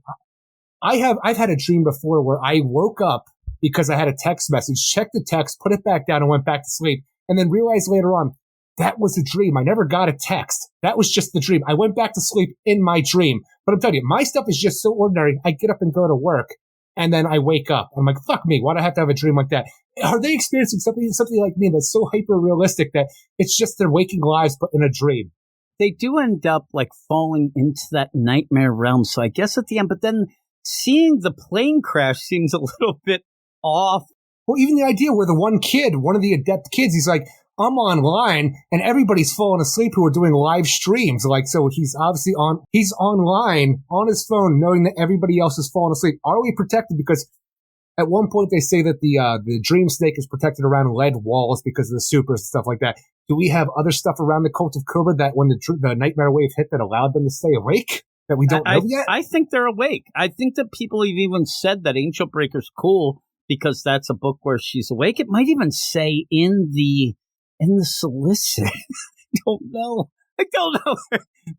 I've had a dream before where I woke up because I had a text message, checked the text, put it back down, and went back to sleep, and then realized later on that was a dream. I never got a text. That was just the dream. I went back to sleep in my dream. But I'm telling you, my stuff is just so ordinary. I get up and go to work. And then I wake up. I'm like, fuck me. Why do I have to have a dream like that? Are they experiencing something like me that's so hyper realistic that it's just their waking lives, but in a dream?
They do end up like falling into that nightmare realm. So I guess at the end, but then seeing the plane crash seems a little bit off.
Well, even the idea where the one of the adept kids, he's like, I'm online and everybody's falling asleep who are doing live streams. Like, so he's obviously he's online on his phone knowing that everybody else is falling asleep. Are we protected? Because at one point they say that the dream snake is protected around lead walls because of the supers and stuff like that. Do we have other stuff around the cult of Cobra that when the nightmare wave hit that allowed them to stay awake that we don't know yet?
I think they're awake. I think that people have even said that Angel Breaker's cool because that's a book where she's awake. It might even say in the solicit. I don't know.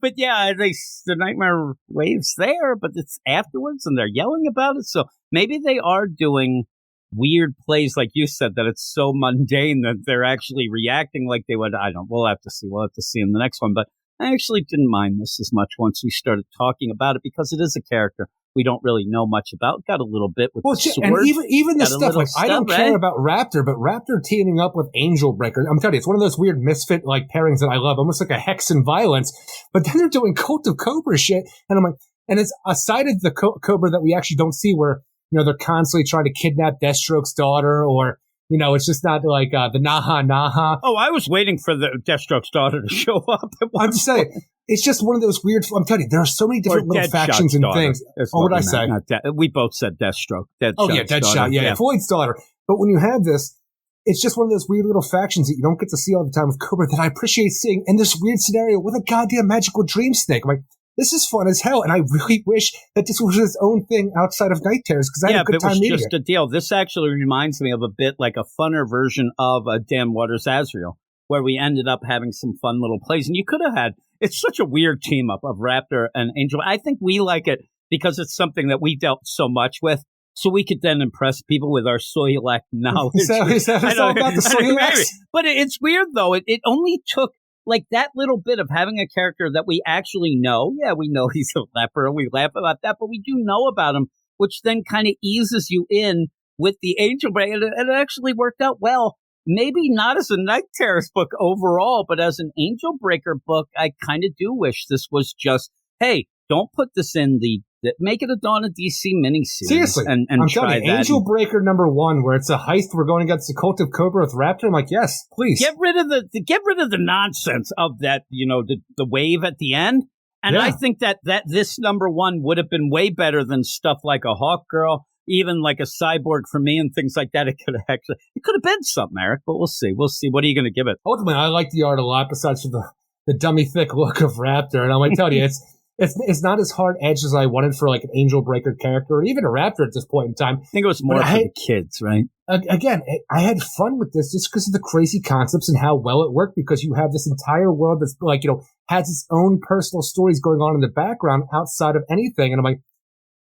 But yeah, the nightmare wave's there, but it's afterwards and they're yelling about it. So maybe they are doing weird plays, like you said, that it's so mundane that they're actually reacting like they would. We'll have to see. We'll have to see in the next one. But I actually didn't mind this as much once we started talking about it because it is a character we don't really know much about. Got a little bit with the sword.
And even the stuff, like, I don't care about Raptor, but Raptor teaming up with Angel Breaker. I'm telling you, it's one of those weird misfit, like, pairings that I love, almost like a Hex and Violence. But then they're doing Cult of Cobra shit. And I'm like, and it's a side of the Cobra that we actually don't see where, they're constantly trying to kidnap Deathstroke's daughter, or, it's just not like the Naha.
Oh, I was waiting for the Deathstroke's daughter to show up.
I'm just saying, it's just one of those weird. I'm telling you, there are so many different little factions and things. Oh, what did I say?
We both said Deathstroke.
Deadshot. Yeah, Floyd's daughter. But when you have this, it's just one of those weird little factions that you don't get to see all the time with Cobra that I appreciate seeing in this weird scenario with a goddamn magical dream snake. I'm like, this is fun as hell, and I really wish that this was its own thing outside of Night Terrors because I had a good time meeting it. Yeah, but it was just
a deal. This actually reminds me of a bit like a funner version of Dan Waters' Azrael, where we ended up having some fun little plays. And you could have had, it's such a weird team up of Raptor and Angel. I think we like it because it's something that we dealt so much with. So we could then impress people with our Soilak knowledge.
Is that all about the Soilaks?
But it's weird, though. It only took like that little bit of having a character that we actually know. Yeah, we know he's a leper and we laugh about that, but we do know about him, which then kind of eases you in with the Angel Breaker. And it actually worked out well. Maybe not as a Night Terrors book overall, but as an Angel Breaker book, I kind of do wish this was just, hey, don't put this in make it a Dawn of DC miniseries.
Seriously.
And
I'm
try that.
Angel Breaker #1, where it's a heist, we're going against the Cult of Cobra with Raptor. I'm like, yes, please.
Get rid of the nonsense of that, the wave at the end. And I think that this #1 would have been way better than stuff like a Hawk Girl, even like a Cyborg for me and things like that. It could have been something, Eric, but we'll see. What are you going to give it?
Ultimately, I like the art a lot, besides for the dummy thick look of Raptor. And I'm like, tell you, It's not as hard edged as I wanted for like an Angel Breaker character or even a Raptor at this point in time.
I think it was more for the kids, right?
Again, I had fun with this just because of the crazy concepts and how well it worked, because you have this entire world that's like, has its own personal stories going on in the background outside of anything. And I'm like,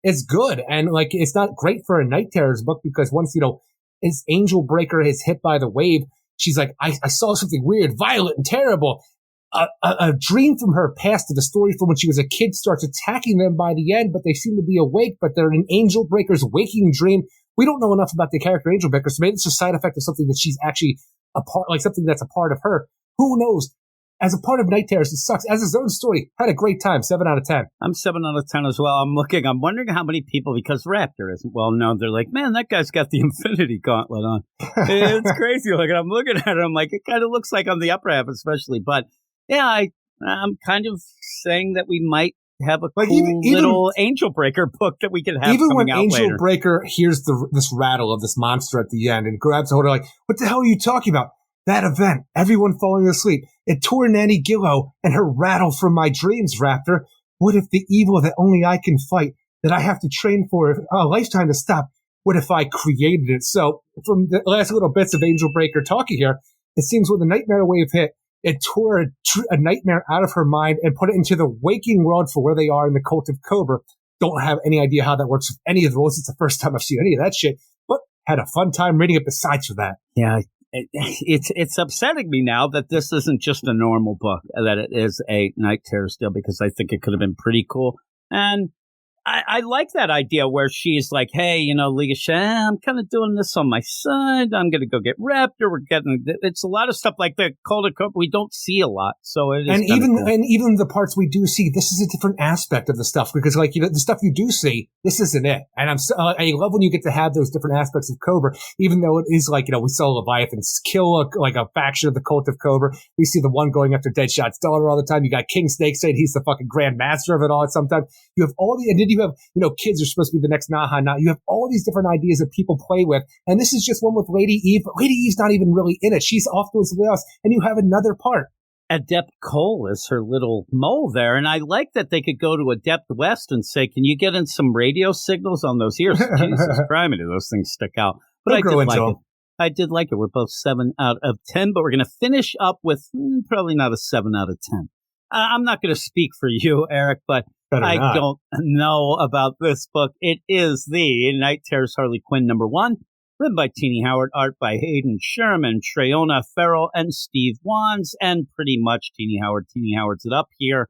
it's good. And like, it's not great for a Night Terrors book because once, his Angel Breaker is hit by the wave, she's like, I saw something weird, violent, and terrible. A dream from her past of the story from when she was a kid starts attacking them by the end, but they seem to be awake, but they're in Angel Breaker's waking dream. We don't know enough about the character Angel Breaker, so maybe it's a side effect of something that she's actually a part, like something that's a part of her. Who knows? As a part of Night Terrors, it sucks. As his own story, had a great time. 7 out of 10.
I'm 7 out of 10 as well. I'm wondering how many people, because Raptor isn't well known, they're like, man, that guy's got the Infinity Gauntlet on. It's crazy. Like, I'm looking at it, I'm like, it kind of looks like on the upper half, especially. But yeah, I'm kind of saying that we might have a cool little Angel Breaker book that we could have
even
coming
when
out
Angel
later.
Breaker hears this rattle of this monster at the end and grabs hold of her, like, what the hell are you talking about? That event, everyone falling asleep. It tore Nanny Gillo and her rattle from my dreams, Raptor. What if the evil that only I can fight, that I have to train for a lifetime to stop, what if I created it? So from the last little bits of Angel Breaker talking here, it seems when the Nightmare Wave hit, it tore a nightmare out of her mind and put it into the waking world for where they are in the Cult of Cobra. Don't have any idea how that works with any of the rules. It's the first time I've seen any of that shit, but had a fun time reading it besides for that.
Yeah, it's upsetting me now that this isn't just a normal book, that it is a Night Terrors deal, because I think it could have been pretty cool. And I like that idea where she's like, hey, Leah, I'm kind of doing this on my side. I'm going to go get Raptor. It's a lot of stuff like the Cult of Cobra we don't see a lot. So it is
and even
cool.
And even the parts we do see, this is a different aspect of the stuff, because like, the stuff you do see, this isn't it. And I love when you get to have those different aspects of Cobra, even though it is like, we saw Leviathan kill a faction of the Cult of Cobra. We see the one going after Deadshot's daughter all the time. You got King Snake saying he's the fucking grand master of it all at some time. You have and then you have, kids are supposed to be the next Naha. You have all these different ideas that people play with. And this is just one with Lady Eve. But Lady Eve's not even really in it. She's off doing something else. And you have another part.
Adept Cole is her little mole there. And I like that they could go to Adept West and say, can you get in some radio signals on those ears? Jesus Christ, those things stick out. But I did like it. I did like it. We're both 7 out of 10, but we're going to finish up with probably not a 7 out of 10. I'm not going to speak for you, Eric, but I don't know about this book. It is the Night Terrors Harley Quinn #1, written by Teenie Howard, art by Hayden Sherman, Treyona Farrell, and Steve Wands, and pretty much Teenie Howard's it up here,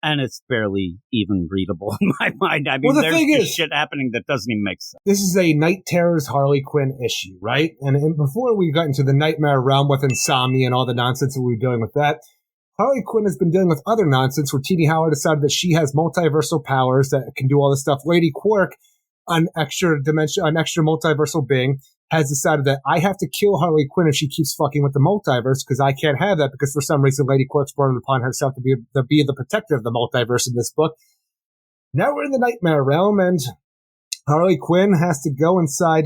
and it's barely even readable in my mind. I mean, there's shit happening that doesn't even make sense.
This is a Night Terrors Harley Quinn issue, right? And before we got into the Nightmare realm with Insomnia and all the nonsense that we were dealing with that, Harley Quinn has been dealing with other nonsense where Teenie Howard decided that she has multiversal powers that can do all this stuff. Lady Quark, an extra multiversal being, has decided that I have to kill Harley Quinn if she keeps fucking with the multiverse, because I can't have that, because for some reason Lady Quark's brought it upon herself to be the protector of the multiverse in this book. Now we're in the Nightmare realm, and Harley Quinn has to go inside,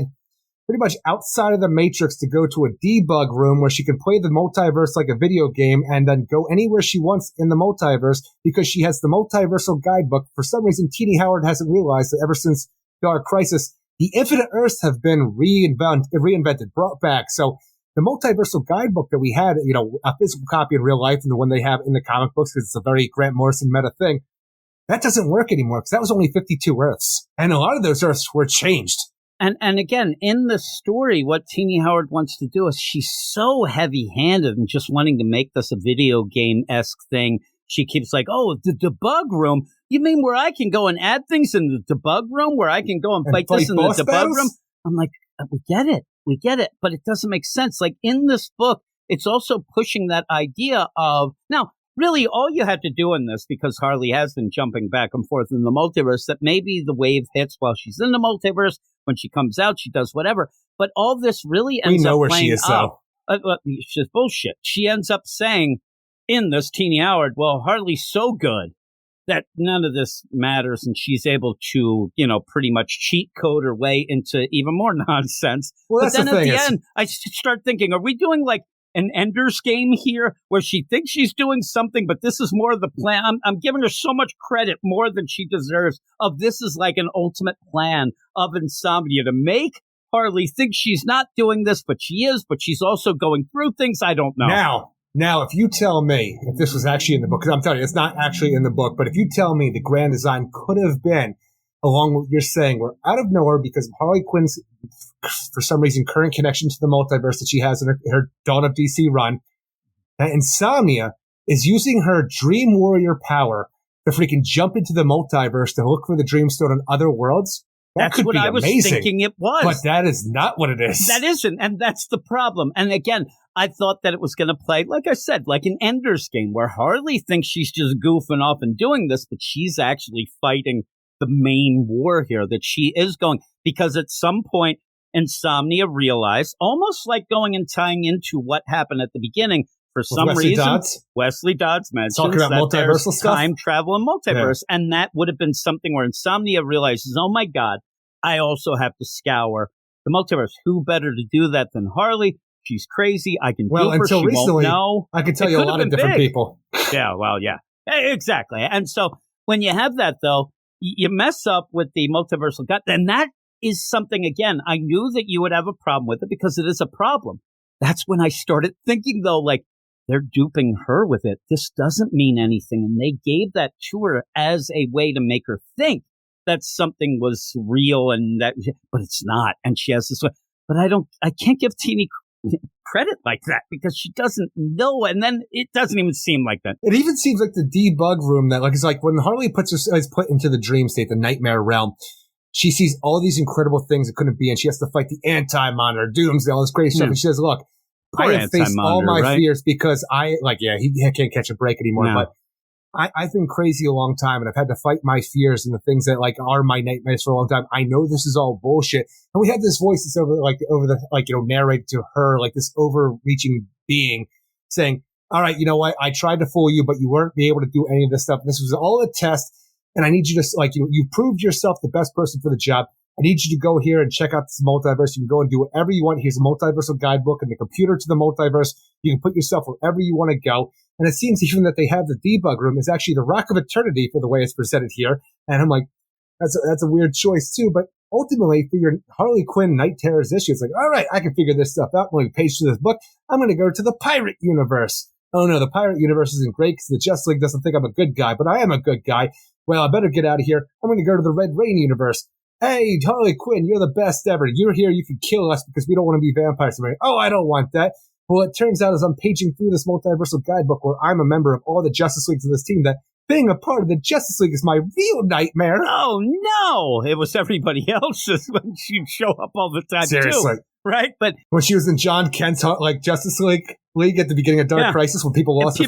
pretty much outside of the Matrix, to go to a debug room where she can play the multiverse like a video game and then go anywhere she wants in the multiverse, because she has the multiversal guidebook. For some reason, Teenie Howard hasn't realized that ever since Dark Crisis, the Infinite Earths have been reinvented, brought back. So the multiversal guidebook that we had, a physical copy in real life and the one they have in the comic books, because it's a very Grant Morrison meta thing, that doesn't work anymore, because that was only 52 Earths. And a lot of those Earths were changed.
And again, in the story, what Teenie Howard wants to do is she's so heavy-handed and just wanting to make this a video game-esque thing. She keeps like, oh, the debug room? You mean where I can go and add things in the debug room? Where I can go and fight this in the debug room? I'm like, we get it, but it doesn't make sense. Like, in this book, it's also pushing that idea of, now, really, all you had to do in this, because Harley has been jumping back and forth in the multiverse, that maybe the wave hits while she's in the multiverse. When she comes out, she does whatever. But all this really ends up
where
playing
she is, though.
It's just bullshit. She ends up saying in this, Teenie Howard, well, Harley's so good that none of this matters, and she's able to, pretty much cheat code her way into even more nonsense.
Well,
but then at the end, I start thinking, are we doing like an Ender's Game here where she thinks she's doing something, but this is more of the plan. I'm giving her so much credit, more than she deserves, of this is like an ultimate plan of Insomnia to make Harley think she's not doing this, but she is, but she's also going through things. I don't know.
Now, if you tell me, if this was actually in the book, because I'm telling you, it's not actually in the book, but if you tell me the grand design could have been, along with what you're saying, we're out of nowhere because of Harley Quinn's, for some reason, current connection to the multiverse that she has in her Dawn of DC run, that Insomnia is using her Dream Warrior power to freaking jump into the multiverse to look for the Dreamstone in other worlds.
That's what I was thinking it was.
But that is not what it is.
That isn't, and that's the problem. And again, I thought that it was going to play, like I said, like an Ender's Game, where Harley thinks she's just goofing off and doing this, but she's actually fighting the main war here, that she is going, because at some point, Insomnia realized, almost like going and tying into what happened at the beginning, for some reason, Wesley Dodds mentions
talking about multiversal stuff,
time travel and multiverse, and that would have been something where Insomnia realizes, oh my God, I also have to scour the multiverse. Who better to do that than Harley? She's crazy. I can do her.
Until
she
recently,
won't know.
I can tell you a lot of different people.
Yeah, well, yeah, exactly. And so when you have that, though, you mess up with the multiversal gut, and that is something, again, I knew that you would have a problem with it because it is a problem. That's when I started thinking, though, like, they're duping her with it. This doesn't mean anything. And they gave that to her as a way to make her think that something was real and that, but it's not. And she has this way. But I can't give Teeny credit like that because she doesn't know. And then it doesn't even seem like that.
It even seems like the debug room that, like, it's like when Harley is put into the dream state, the nightmare realm, she sees all these incredible things it couldn't be. And she has to fight the anti-monitor, Doomsday, all this crazy stuff. And she says, look, I have faced all my fears because he can't catch a break anymore. No. But I've been crazy a long time, and I've had to fight my fears and the things that like are my nightmares for a long time. I know this is all bullshit. And we have this voice that's narrated to her, like this overreaching being saying, all right, you know what? I tried to fool you, but you weren't able to do any of this stuff. This was all a test. And I need you to, you proved yourself the best person for the job. I need you to go here and check out this multiverse. You can go and do whatever you want. Here's a multiversal guidebook and the computer to the multiverse. You can put yourself wherever you want to go. And it seems even that they have the debug room is actually the Rock of Eternity for the way it's presented here. And I'm like, that's a weird choice too. But ultimately, for your Harley Quinn Night Terrors issue, it's like, all right, I can figure this stuff out. When we page through this book, I'm going to go to the pirate universe. Oh no, the pirate universe isn't great because the Justice League doesn't think I'm a good guy, but I am a good guy. Well, I better get out of here. I'm going to go to the Red Rain universe. Hey, Harley Quinn, you're the best ever. You're here. You can kill us because we don't want to be vampires. Oh, I don't want that. Well, it turns out as I'm paging through this multiversal guidebook where I'm a member of all the Justice Leagues of this team that being a part of the Justice League is my real nightmare.
Oh, no. It was everybody else's when she'd show up all the time,
seriously.
Too. Right? But
when she was in John Kent's Justice League at the beginning of Dark Crisis when people lost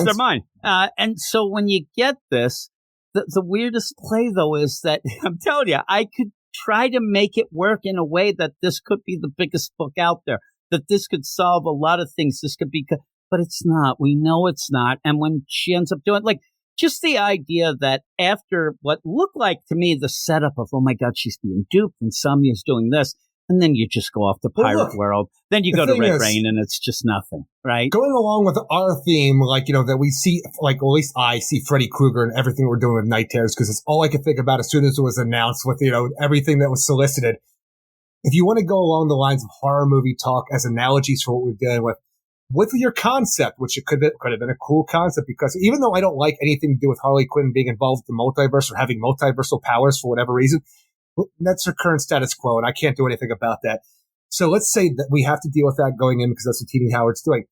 their mind. And so when you get this, the weirdest play, though, is that I'm telling you, I could try to make it work in a way that this could be the biggest book out there, that this could solve a lot of things. This could be, but it's not. We know it's not. And when she ends up doing, like, just the idea that after what looked like to me the setup of, oh my God, she's being duped, Insomnia's doing this. And then you just go off the pirate world. Then you go to Red Rain and it's just nothing, right?
Going along with our theme, that we see, at least I see Freddy Krueger and everything we're doing with Night Terrors because it's all I could think about as soon as it was announced with, everything that was solicited. If you want to go along the lines of horror movie talk as analogies for what we're dealing with your concept, which it could have been a cool concept because even though I don't like anything to do with Harley Quinn being involved with the multiverse or having multiversal powers for whatever reason, that's her current status quo, and I can't do anything about that. So let's say that we have to deal with that going in because that's what T.D. Howard's doing.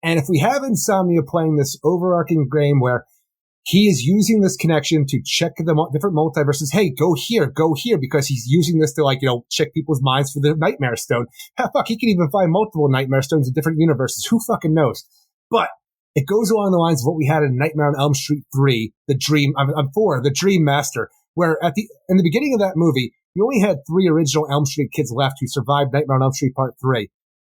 And if we have Insomnia playing this overarching game where he is using this connection to check the different multiverses, hey, go here, because he's using this to, check people's minds for the Nightmare Stone. Fuck, he can even find multiple Nightmare Stones in different universes. Who fucking knows? But it goes along the lines of what we had in Nightmare on Elm Street 3, The Dream Master, where in the beginning of that movie, you only had 3 original Elm Street kids left who survived Nightmare on Elm Street Part 3.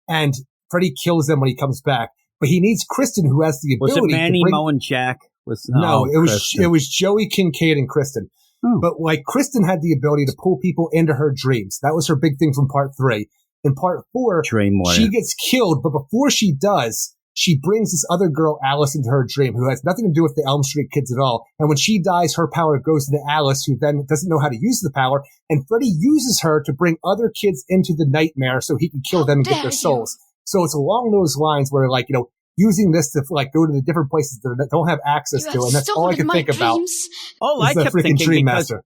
And Freddy kills them when he comes back. But he needs Kristen, who has the ability
to Was it Manny, Mo, and Jack?
It was Joey, Kincaid, and Kristen. But Kristen had the ability to pull people into her dreams. That was her big thing from Part 3. In part 4,
Dream Warrior.
she gets killed, but before she does, she brings this other girl, Alice, into her dream, who has nothing to do with the Elm Street kids at all. And when she dies, her power goes into Alice, who then doesn't know how to use the power. And Freddy uses her to bring other kids into the nightmare so he can kill them and get their souls. So it's along those lines where, like, you know, using this to, like, go to the different places that don't have access to. And that's all I can think about.
Oh, I kept thinking
Dream
because,
Master.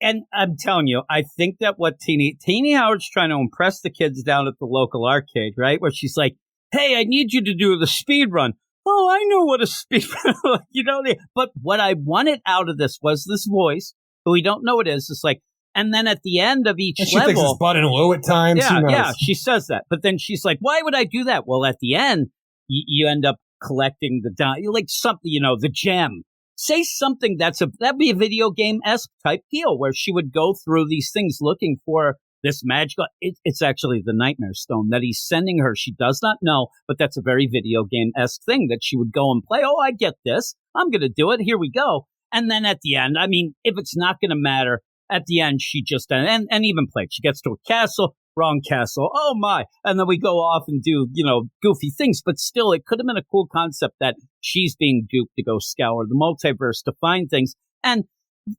and I'm telling you, I think that what Teenie Howard's trying to impress the kids down at the local arcade, right? Where she's like, hey, I need you to do the speed run. Oh, I know what a speed run, you know. But what I wanted out of this was this voice, who we don't know what it is. It's like, and then at the end of each
and she
level,
thinks it's button low at times.
Yeah, she says that. But then she's like, why would I do that? Well, at the end, you end up collecting like something, you know, the gem. Say something that'd be a video game-esque type deal where she would go through these things looking for this magical, it's actually the Nightmare Stone that he's sending her. She does not know, but that's a very video game-esque thing that she would go and play. Oh, I get this. I'm going to do it. Here we go. And then at the end, I mean, if it's not going to matter, at the end, she just, and even played. She gets to a castle, wrong castle. Oh my. And then we go off and do, you know, goofy things, but still, it could have been a cool concept that she's being duped to go scour the multiverse to find things. And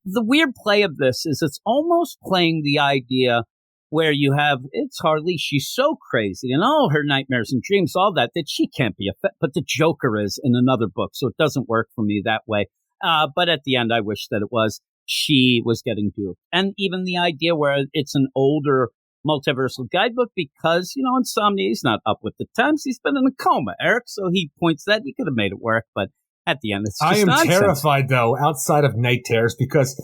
the weird play of this is it's almost playing the idea where you have, it's Harley, she's so crazy, and all her nightmares and dreams, all that she can't be but the Joker is in another book, so it doesn't work for me that way. But at the end, I wish that it was, she was getting duped. And even the idea where it's an older multiversal guidebook because, you know, Insomnia, he's not up with the times, he's been in a coma, Eric, so he points that, he could have made it work, but at the end, it's just nonsense.
Terrified, though, outside of Night Terrors, because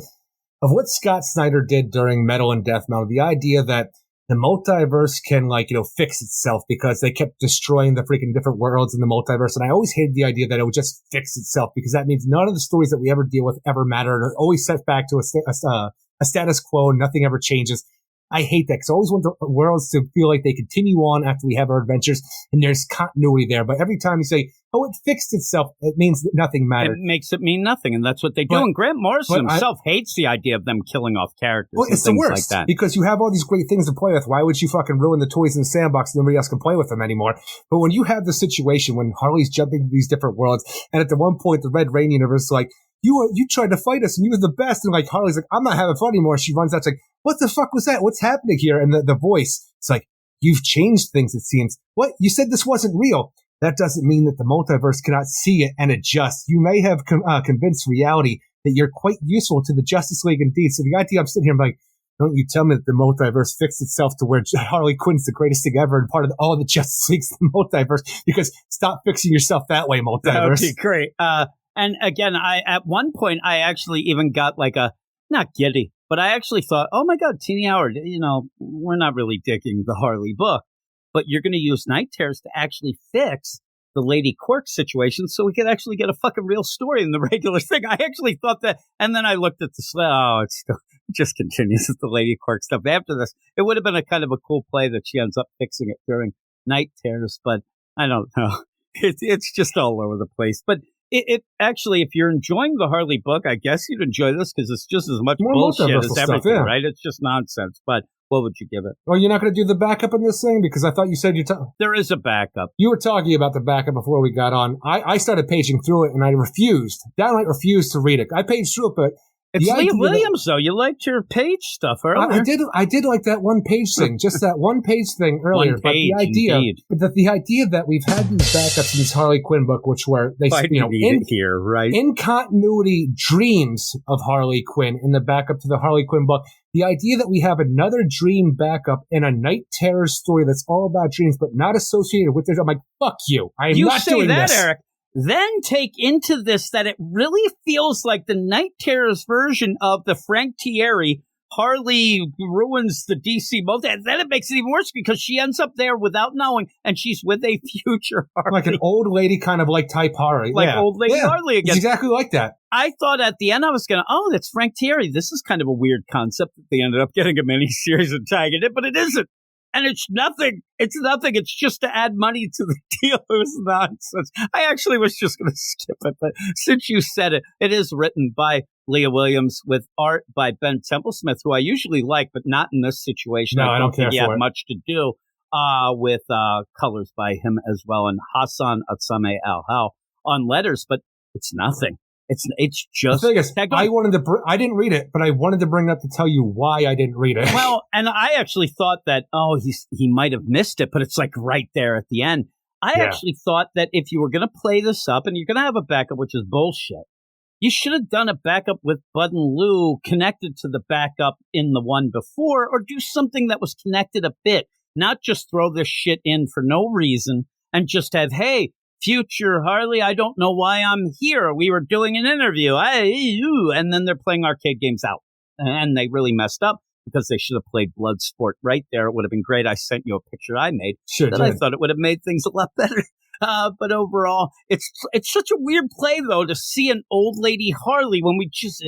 of what Scott Snyder did during Metal and Death Metal, the idea that the multiverse can, like, you know, fix itself because they kept destroying the freaking different worlds in the multiverse. And I always hated the idea that it would just fix itself because that means none of the stories that we ever deal with ever matter. They're always set back to a status quo and nothing ever changes. I hate that because I always want the worlds to feel like they continue on after we have our adventures and there's continuity there. But every time you say, oh, it fixed itself, it means that nothing mattered.
It makes it mean nothing, and that's what they do. And Grant Morrison himself hates the idea of them killing off characters.
Well, it's the worst,
like that.
Because you have all these great things to play with. Why would you fucking ruin the toys in the sandbox and nobody else can play with them anymore? But when you have the situation when Harley's jumping to these different worlds, and at the one point, the Red Rain universe is like, you tried to fight us and you were the best. And like Harley's like, I'm not having fun anymore. She runs out, she's like, what the fuck was that? What's happening here? And the voice, it's like, you've changed things, it seems. What? You said this wasn't real. That doesn't mean that the multiverse cannot see it and adjust. You may have convinced reality that you're quite useful to the Justice League indeed. So the idea I'm sitting here, I'm like, don't you tell me that the multiverse fixed itself to where Harley Quinn's the greatest thing ever and part of all the Justice League's the multiverse, because stop fixing yourself that way, multiverse.
That would be great. And again, at one point, I actually even got like not giddy, but I actually thought, oh my God, Teenie Howard, you know, we're not really digging the Harley book, but you're going to use Night Terrors to actually fix the Lady Quark situation so we could actually get a fucking real story in the regular thing. I actually thought that, and then I looked at it just continues with the Lady Quark stuff. After this, it would have been a kind of a cool play that she ends up fixing it during Night Terrors, but I don't know. It's just all over the place. But it actually, if you're enjoying the Harley book, I guess you'd enjoy this because it's just as much bullshit as everything, right? It's just nonsense. But what would you give it?
Well, you're not going to do the backup in this thing? Because I thought you said
there is a backup.
You were talking about the backup before we got on. I started paging through it, and I downright refused to read it. I paged through it, but
it's Leah Williams, though. You liked your page stuff earlier.
I did like that one page thing, just that one page thing earlier. But the idea that we've had these backups in this Harley Quinn book, which were in continuity dreams of Harley Quinn in the backup to the Harley Quinn book. The idea that we have another dream backup in a Night Terror story that's all about dreams, but not associated with it. I'm like, fuck you. I am not doing this. You say that, Eric.
Then take into this that it really feels like the Night Terrors version of the Frank Thierry Harley ruins the DC mode. And then it makes it even worse because she ends up there without knowing, and she's with a future Harley.
Like an old lady kind of like type Harley.
Like old lady Harley again.
It's exactly like that.
I thought at the end I was going to, that's Frank Thierry. This is kind of a weird concept that they ended up getting a mini-series and tagging it, but it isn't. And it's nothing. It's nothing. It's just to add money to the deal. It was nonsense. I actually was just going to skip it, but since you said it, it is written by Leah Williams with art by Ben Templesmith, who I usually like, but not in this situation.
No, I don't care
think he
for
had
it.
much to do with colors by him as well, and Hassan Atsame Al-Hal on letters, but it's nothing. It's just
the thing is, I didn't read it, but I wanted to bring it up to tell you why I didn't read it.
Well, and I actually thought that, he might have missed it, but it's like right there at the end. I actually thought that if you were going to play this up and you're going to have a backup, which is bullshit, you should have done a backup with Bud and Lou connected to the backup in the one before, or do something that was connected a bit, not just throw this shit in for no reason and just have, hey, future Harley, I don't know why I'm here. We were doing an interview. And then they're playing arcade games out. And they really messed up because they should have played Bloodsport right there. It would have been great. I sent you a picture I made.
Sure
that
did.
I thought it would have made things a lot better. But overall, it's such a weird play, though, to see an old lady Harley when we just...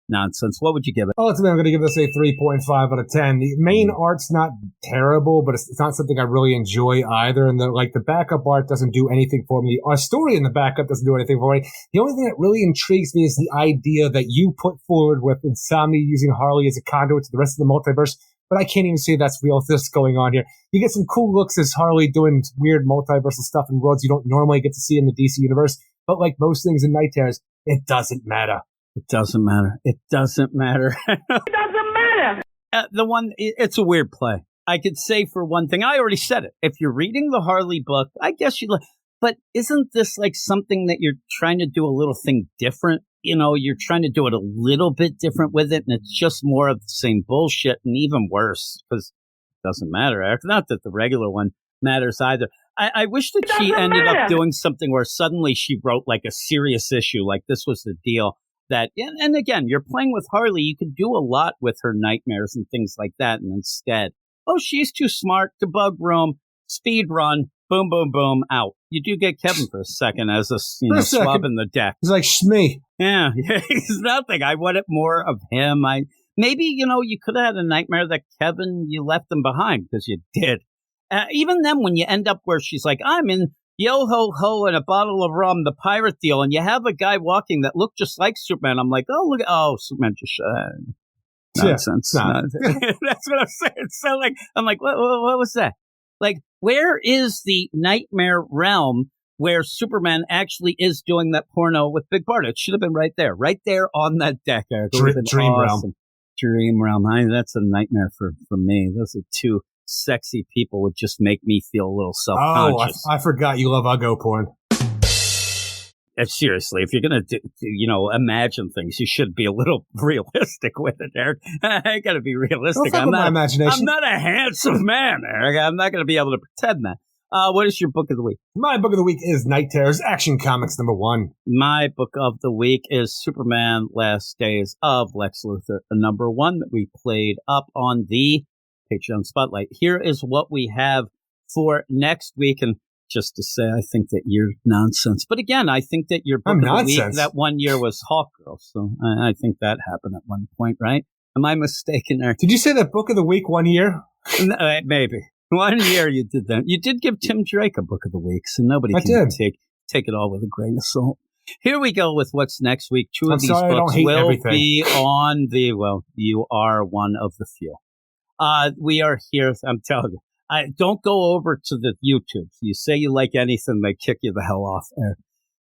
nonsense. What would you give it?
Ultimately, I'm going to give this a 3.5 out of 10. The main art's not terrible, but it's not something I really enjoy either. And the backup art doesn't do anything for me. Our story in the backup doesn't do anything for me. The only thing that really intrigues me is the idea that you put forward with Insomnia using Harley as a conduit to the rest of the multiverse. But I can't even say that's real if this is going on here. You get some cool looks as Harley doing weird multiversal stuff in worlds you don't normally get to see in the DC universe. But like most things in Night Terrors, it doesn't matter.
It doesn't matter. It doesn't matter.
It doesn't matter.
It's a weird play. I could say for one thing, I already said it. If you're reading the Harley book, I guess you like, but isn't this like something that you're trying to do a little thing different? You know, you're trying to do it a little bit different with it, and it's just more of the same bullshit, and even worse, because it doesn't matter. Not that the regular one matters either. I wish that she ended up doing something where suddenly she wrote like a serious issue, like this was the deal. That, and again, you're playing with Harley. You can do a lot with her nightmares and things like that. And instead, she's too smart to bug room, speed run, boom, boom, boom, out. You do get Kevin for a second as a swab in the deck.
He's like Shmee.
Yeah, he's nothing. I wanted more of him. Maybe, you could have had a nightmare that Kevin, you left him behind because you did. Even then, when you end up where she's like, I'm in yo-ho-ho and a bottle of rum, the pirate deal, and you have a guy walking that looked just like Superman. I'm like, Superman just nonsense.
Yeah,
That's what I'm saying. So I'm like, what was that? Like, where is the nightmare realm where Superman actually is doing that porno with Big Bart? It should have been right there on that deck.
Dream realm.
Dream realm. That's a nightmare for me. Those are two sexy people would just make me feel a little self-conscious.
I forgot you love Uggo porn.
Seriously, if you're going to, imagine things, you should be a little realistic with it, Eric. I got to be realistic. I'm not a handsome man, Eric. I'm not going to be able to pretend that. What is your book of the week?
My book of the week is Night Terrors Action Comics #1.
My book of the week is Superman Last Days of Lex Luthor, #1 that we played up on the Patreon Spotlight. Here is what we have for next week. And just to say, I think that you're nonsense. But again, I think that your book of the week that one year was Hawkgirl. So I think that happened at one point, right? Am I mistaken there?
Did you say that book of the week 1 year?
Maybe. 1 year you did that. You did give Tim Drake a book of the week, so nobody can take it all with a grain of salt. Here we go with what's next week. Two of these books will be on the, you are one of the few. We are here, I'm telling you. Don't go over to the YouTube. You say you like anything, they kick you the hell off there.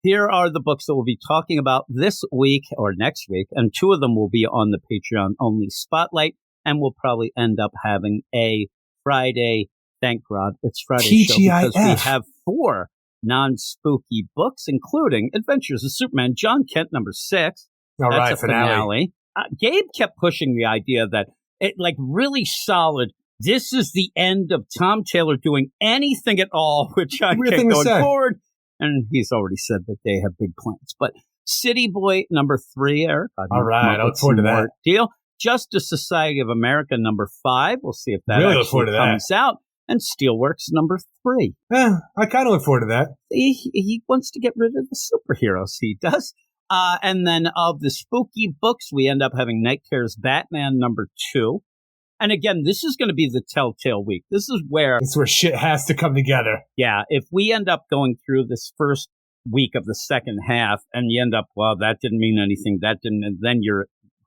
Here are the books that we'll be talking about this week or next week, and two of them will be on the Patreon-only Spotlight, and we'll probably end up having a Friday, thank God, it's Friday show, because we have 4 non-spooky books, including Adventures of Superman, John Kent, #6.
All right,
That's a finale. Gabe kept pushing the idea that it, really solid, this is the end of Tom Taylor doing anything at all, which I kept going forward. And he's already said that they have big plans. But City Boy #3, Eric.
All right, I look forward to that.
Deal. Justice Society of America #5. We'll see if that actually comes out. And Steelworks #3.
I kind of look forward to that.
He wants to get rid of the superheroes. He does. And then of the spooky books, we end up having Night Terrors Batman #2. And again, this is going to be the telltale week. This is where
shit has to come together.
Yeah. If we end up going through this first week of the second half, and you end up, well, that didn't mean anything. That didn't, and then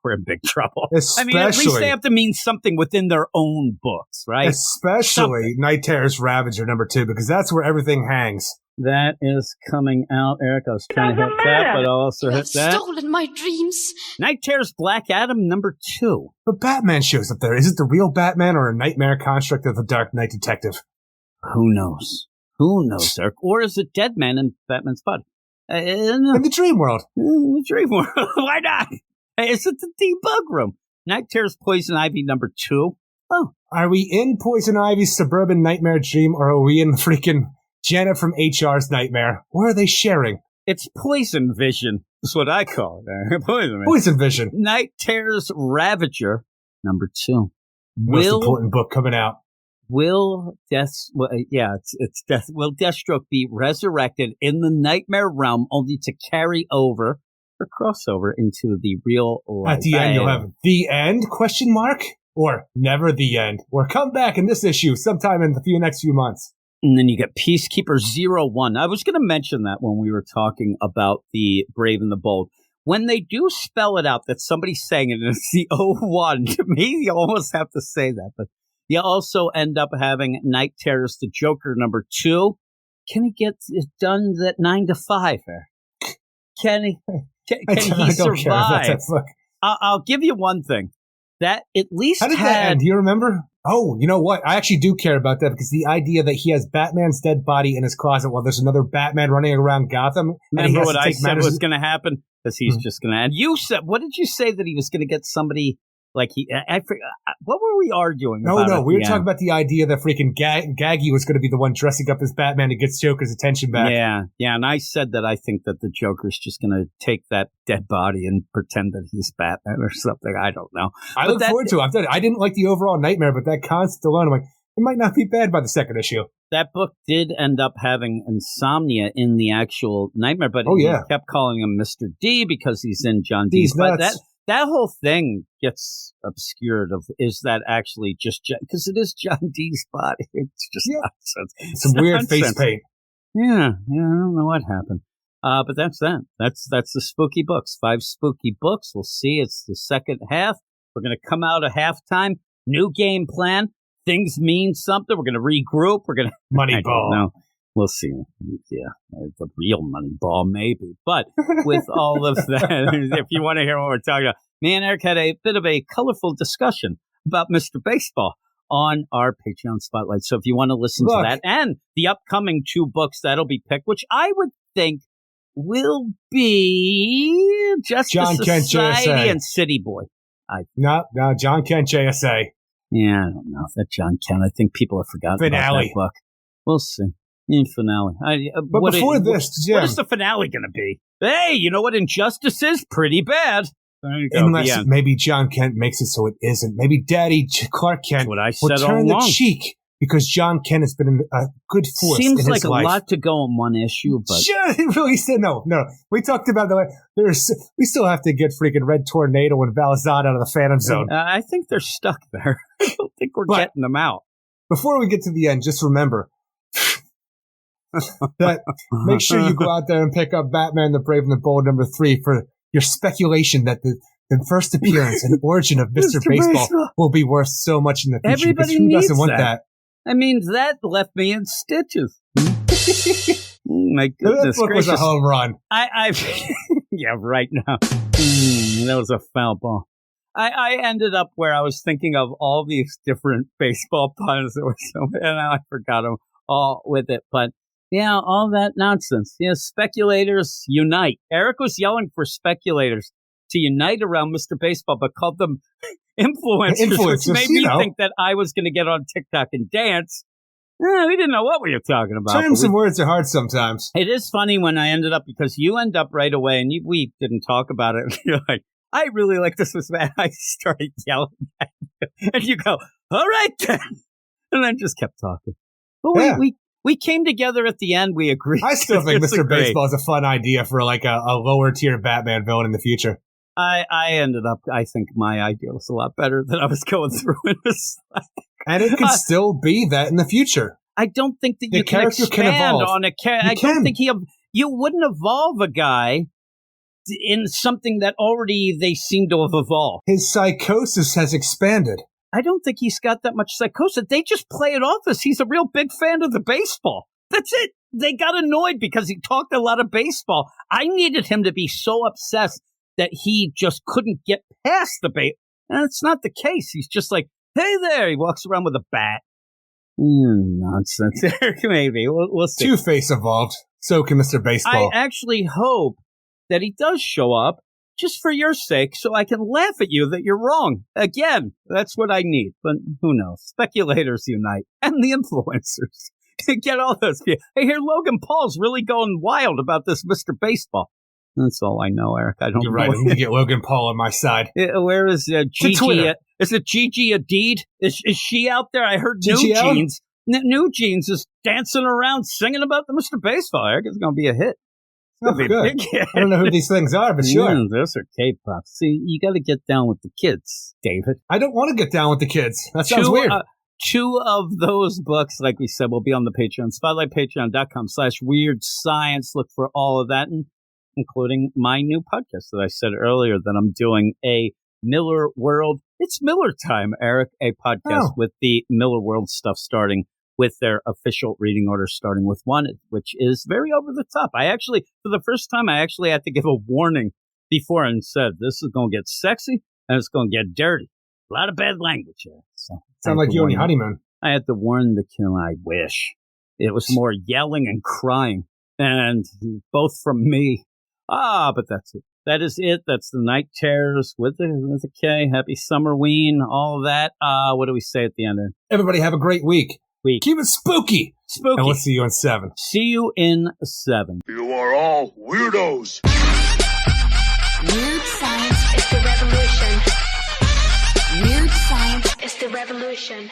we're in big trouble.
Especially,
I mean, at least they have to mean something within their own books, right?
Especially Night Terror's Ravager #2, because that's where everything hangs.
That is coming out, Eric. I was trying to hit that, but I'll also hit that.
Stolen my dreams.
Night Terror's Black Adam #2.
But Batman shows up there. Is it the real Batman or a nightmare construct of the Dark Knight detective?
Who knows? Who knows, Eric? Or is it Deadman in Batman's body?
In the dream world.
In the dream world. Why not? Is it the debug room? Night Terror's Poison Ivy #2. Oh.
Are we in Poison Ivy's suburban nightmare dream, or are we in freaking Janet from HR's nightmare? Or are they sharing?
It's Poison Vision. That's what I call it.
Poison Vision.
Night Terror's Ravager #2.
Most important book coming out.
Will Deathstroke be resurrected in the nightmare realm only to carry over or crossover into the real life?
At the end, you'll have the end, ? Or never the end. Or come back in this issue sometime in the next few months.
And then you get Peacekeeper 01. I was going to mention that when we were talking about the Brave and the Bold. When they do spell it out that somebody's saying it and it's the 01, to me, you almost have to say that. But you also end up having Night Terror's the Joker #2. Can he get it done at 9 to 5? Can he survive? I'll give you one thing. That at least
How did that end? Do you remember? Oh, you know what? I actually do care about that, because the idea that he has Batman's dead body in his closet while there's another Batman running around Gotham.
Remember what I said was going to happen? Because he's just going to. And you said, what did you say that he was going to get somebody? Like what were we arguing about?
No, we were talking about the idea that freaking Gaggy was going to be the one dressing up as Batman to get Joker's attention back.
Yeah, and I said that I think that the Joker's just going to take that dead body and pretend that he's Batman or something. I don't know.
I look forward to it. I didn't like the overall nightmare, but that concept alone, I'm like, it might not be bad by the second issue.
That book did end up having Insomnia in the actual nightmare, but he kept calling him Mr. D because he's in John D's. But that whole thing gets obscured of, is that actually just, because it is John D's body. It's just nonsense.
Some weird face paint.
Yeah, I don't know what happened. But that's that. That's the spooky books. 5 spooky books. We'll see. It's the second half. We're going to come out at halftime. New game plan. Things mean something. We're going to regroup. We're going to
Moneyball.
No, we'll see. Yeah, the real Moneyball maybe. But with all of that, if you want to hear what we're talking about, me and Eric had a bit of a colorful discussion about Mr. Baseball on our Patreon Spotlight. So if you want to listen to that and the upcoming 2 books that'll be picked, which I would think will be Justice Society and City Boy.
No, John Kent JSA.
Yeah, I don't know. That John Kent, I think people have forgotten about that book. We'll see. Finale.
But before this, Jim,
what is the finale going to be? Hey, you know what Injustice is? Pretty bad.
Unless maybe John Kent makes it so it isn't. Maybe Daddy Clark Kent will turn the cheek, because John Kent has been a good force in his life.
Seems like a lot to go in one issue, but...
He really said no. We talked about we still have to get freaking Red Tornado and Valazad out of the Phantom Zone.
I think they're stuck there. I don't think we're getting them out.
Before we get to the end, just remember that make sure you go out there and pick up Batman the Brave and the Bold #3 for your speculation that the first appearance and origin of Mr. Baseball will be worth so much in the future.
Everybody
who
needs
doesn't want that?
I mean, that left me in stitches. My goodness
that book
gracious.
was a home run.
Yeah, right now. That was a foul ball. I ended up where I was thinking of all these different baseball puns that were and I forgot them all with it. But yeah, all that nonsense. Yeah, speculators unite. Eric was yelling for speculators to unite around Mr. Baseball, but called them influencers, which made me think that I was going to get on TikTok and dance. We didn't know what we were talking about.
Terms and words are hard sometimes.
It is funny when I ended up, because you end up right away, and we didn't talk about it. You're like, I really like this was bad. I started yelling at you. And you go, all right then. And then just kept talking. But we came together at the end. We agreed.
I still think Mr. Baseball is a fun idea for like a lower tier Batman villain in the future.
I ended up, I think my idea was a lot better than I was going through in this.
And it could still be that in the future.
I don't think that you can expand on a character. I don't think you wouldn't evolve a guy in something that already they seem to have evolved.
His psychosis has expanded.
I don't think he's got that much psychosis. They just play it off as he's a real big fan of the baseball. That's it. They got annoyed because he talked a lot of baseball. I needed him to be so obsessed that he just couldn't get past the bait. And it's not the case. He's just like, hey there. He walks around with a bat. Nonsense. Maybe. We'll see.
Two-Face evolved. So can Mr. Baseball.
I actually hope that he does show up just for your sake so I can laugh at you that you're wrong. Again, that's what I need. But who knows? Speculators unite. And the influencers. Get all those people. I hear Logan Paul's really going wild about this Mr. Baseball. That's all I know, Eric. I don't know.
You're right. I need to get Logan Paul on my side.
Where is Gigi? Is it Gigi Hadid? Is she out there? I heard New Jeans is dancing around singing about the Mr. Baseball. Eric, it's going to be a hit.
Oh, good. Big hit. I don't know who these things are, but sure.
Those are K-pop. See, you got to get down with the kids, David.
I don't want to get down with the kids. That sounds weird.
2 of those books, like we said, will be on the Patreon. SpotlightPatreon.com/WeirdScience. Look for all of that, including my new podcast that I said earlier that I'm doing, a Miller World. It's Miller time, Eric, a podcast with the Miller World stuff starting with their official reading order, starting with 1, which is very over the top. I actually, for the first time, I actually had to give a warning before and said, this is going to get sexy and it's going to get dirty. A lot of bad language here. So
sound like you on your honeymoon.
I had to warn the kid. I wish. It was more yelling and crying, and both from me. But that's it. That is it. That's the Night Terrors with a K. Happy Summerween, all of that. What do we say at the end there?
Everybody have a great week. Keep it spooky.
Spooky.
And we'll see you in 7.
See you in 7.
You are all weirdos.
Weird science is the revolution. Weird science is the revolution.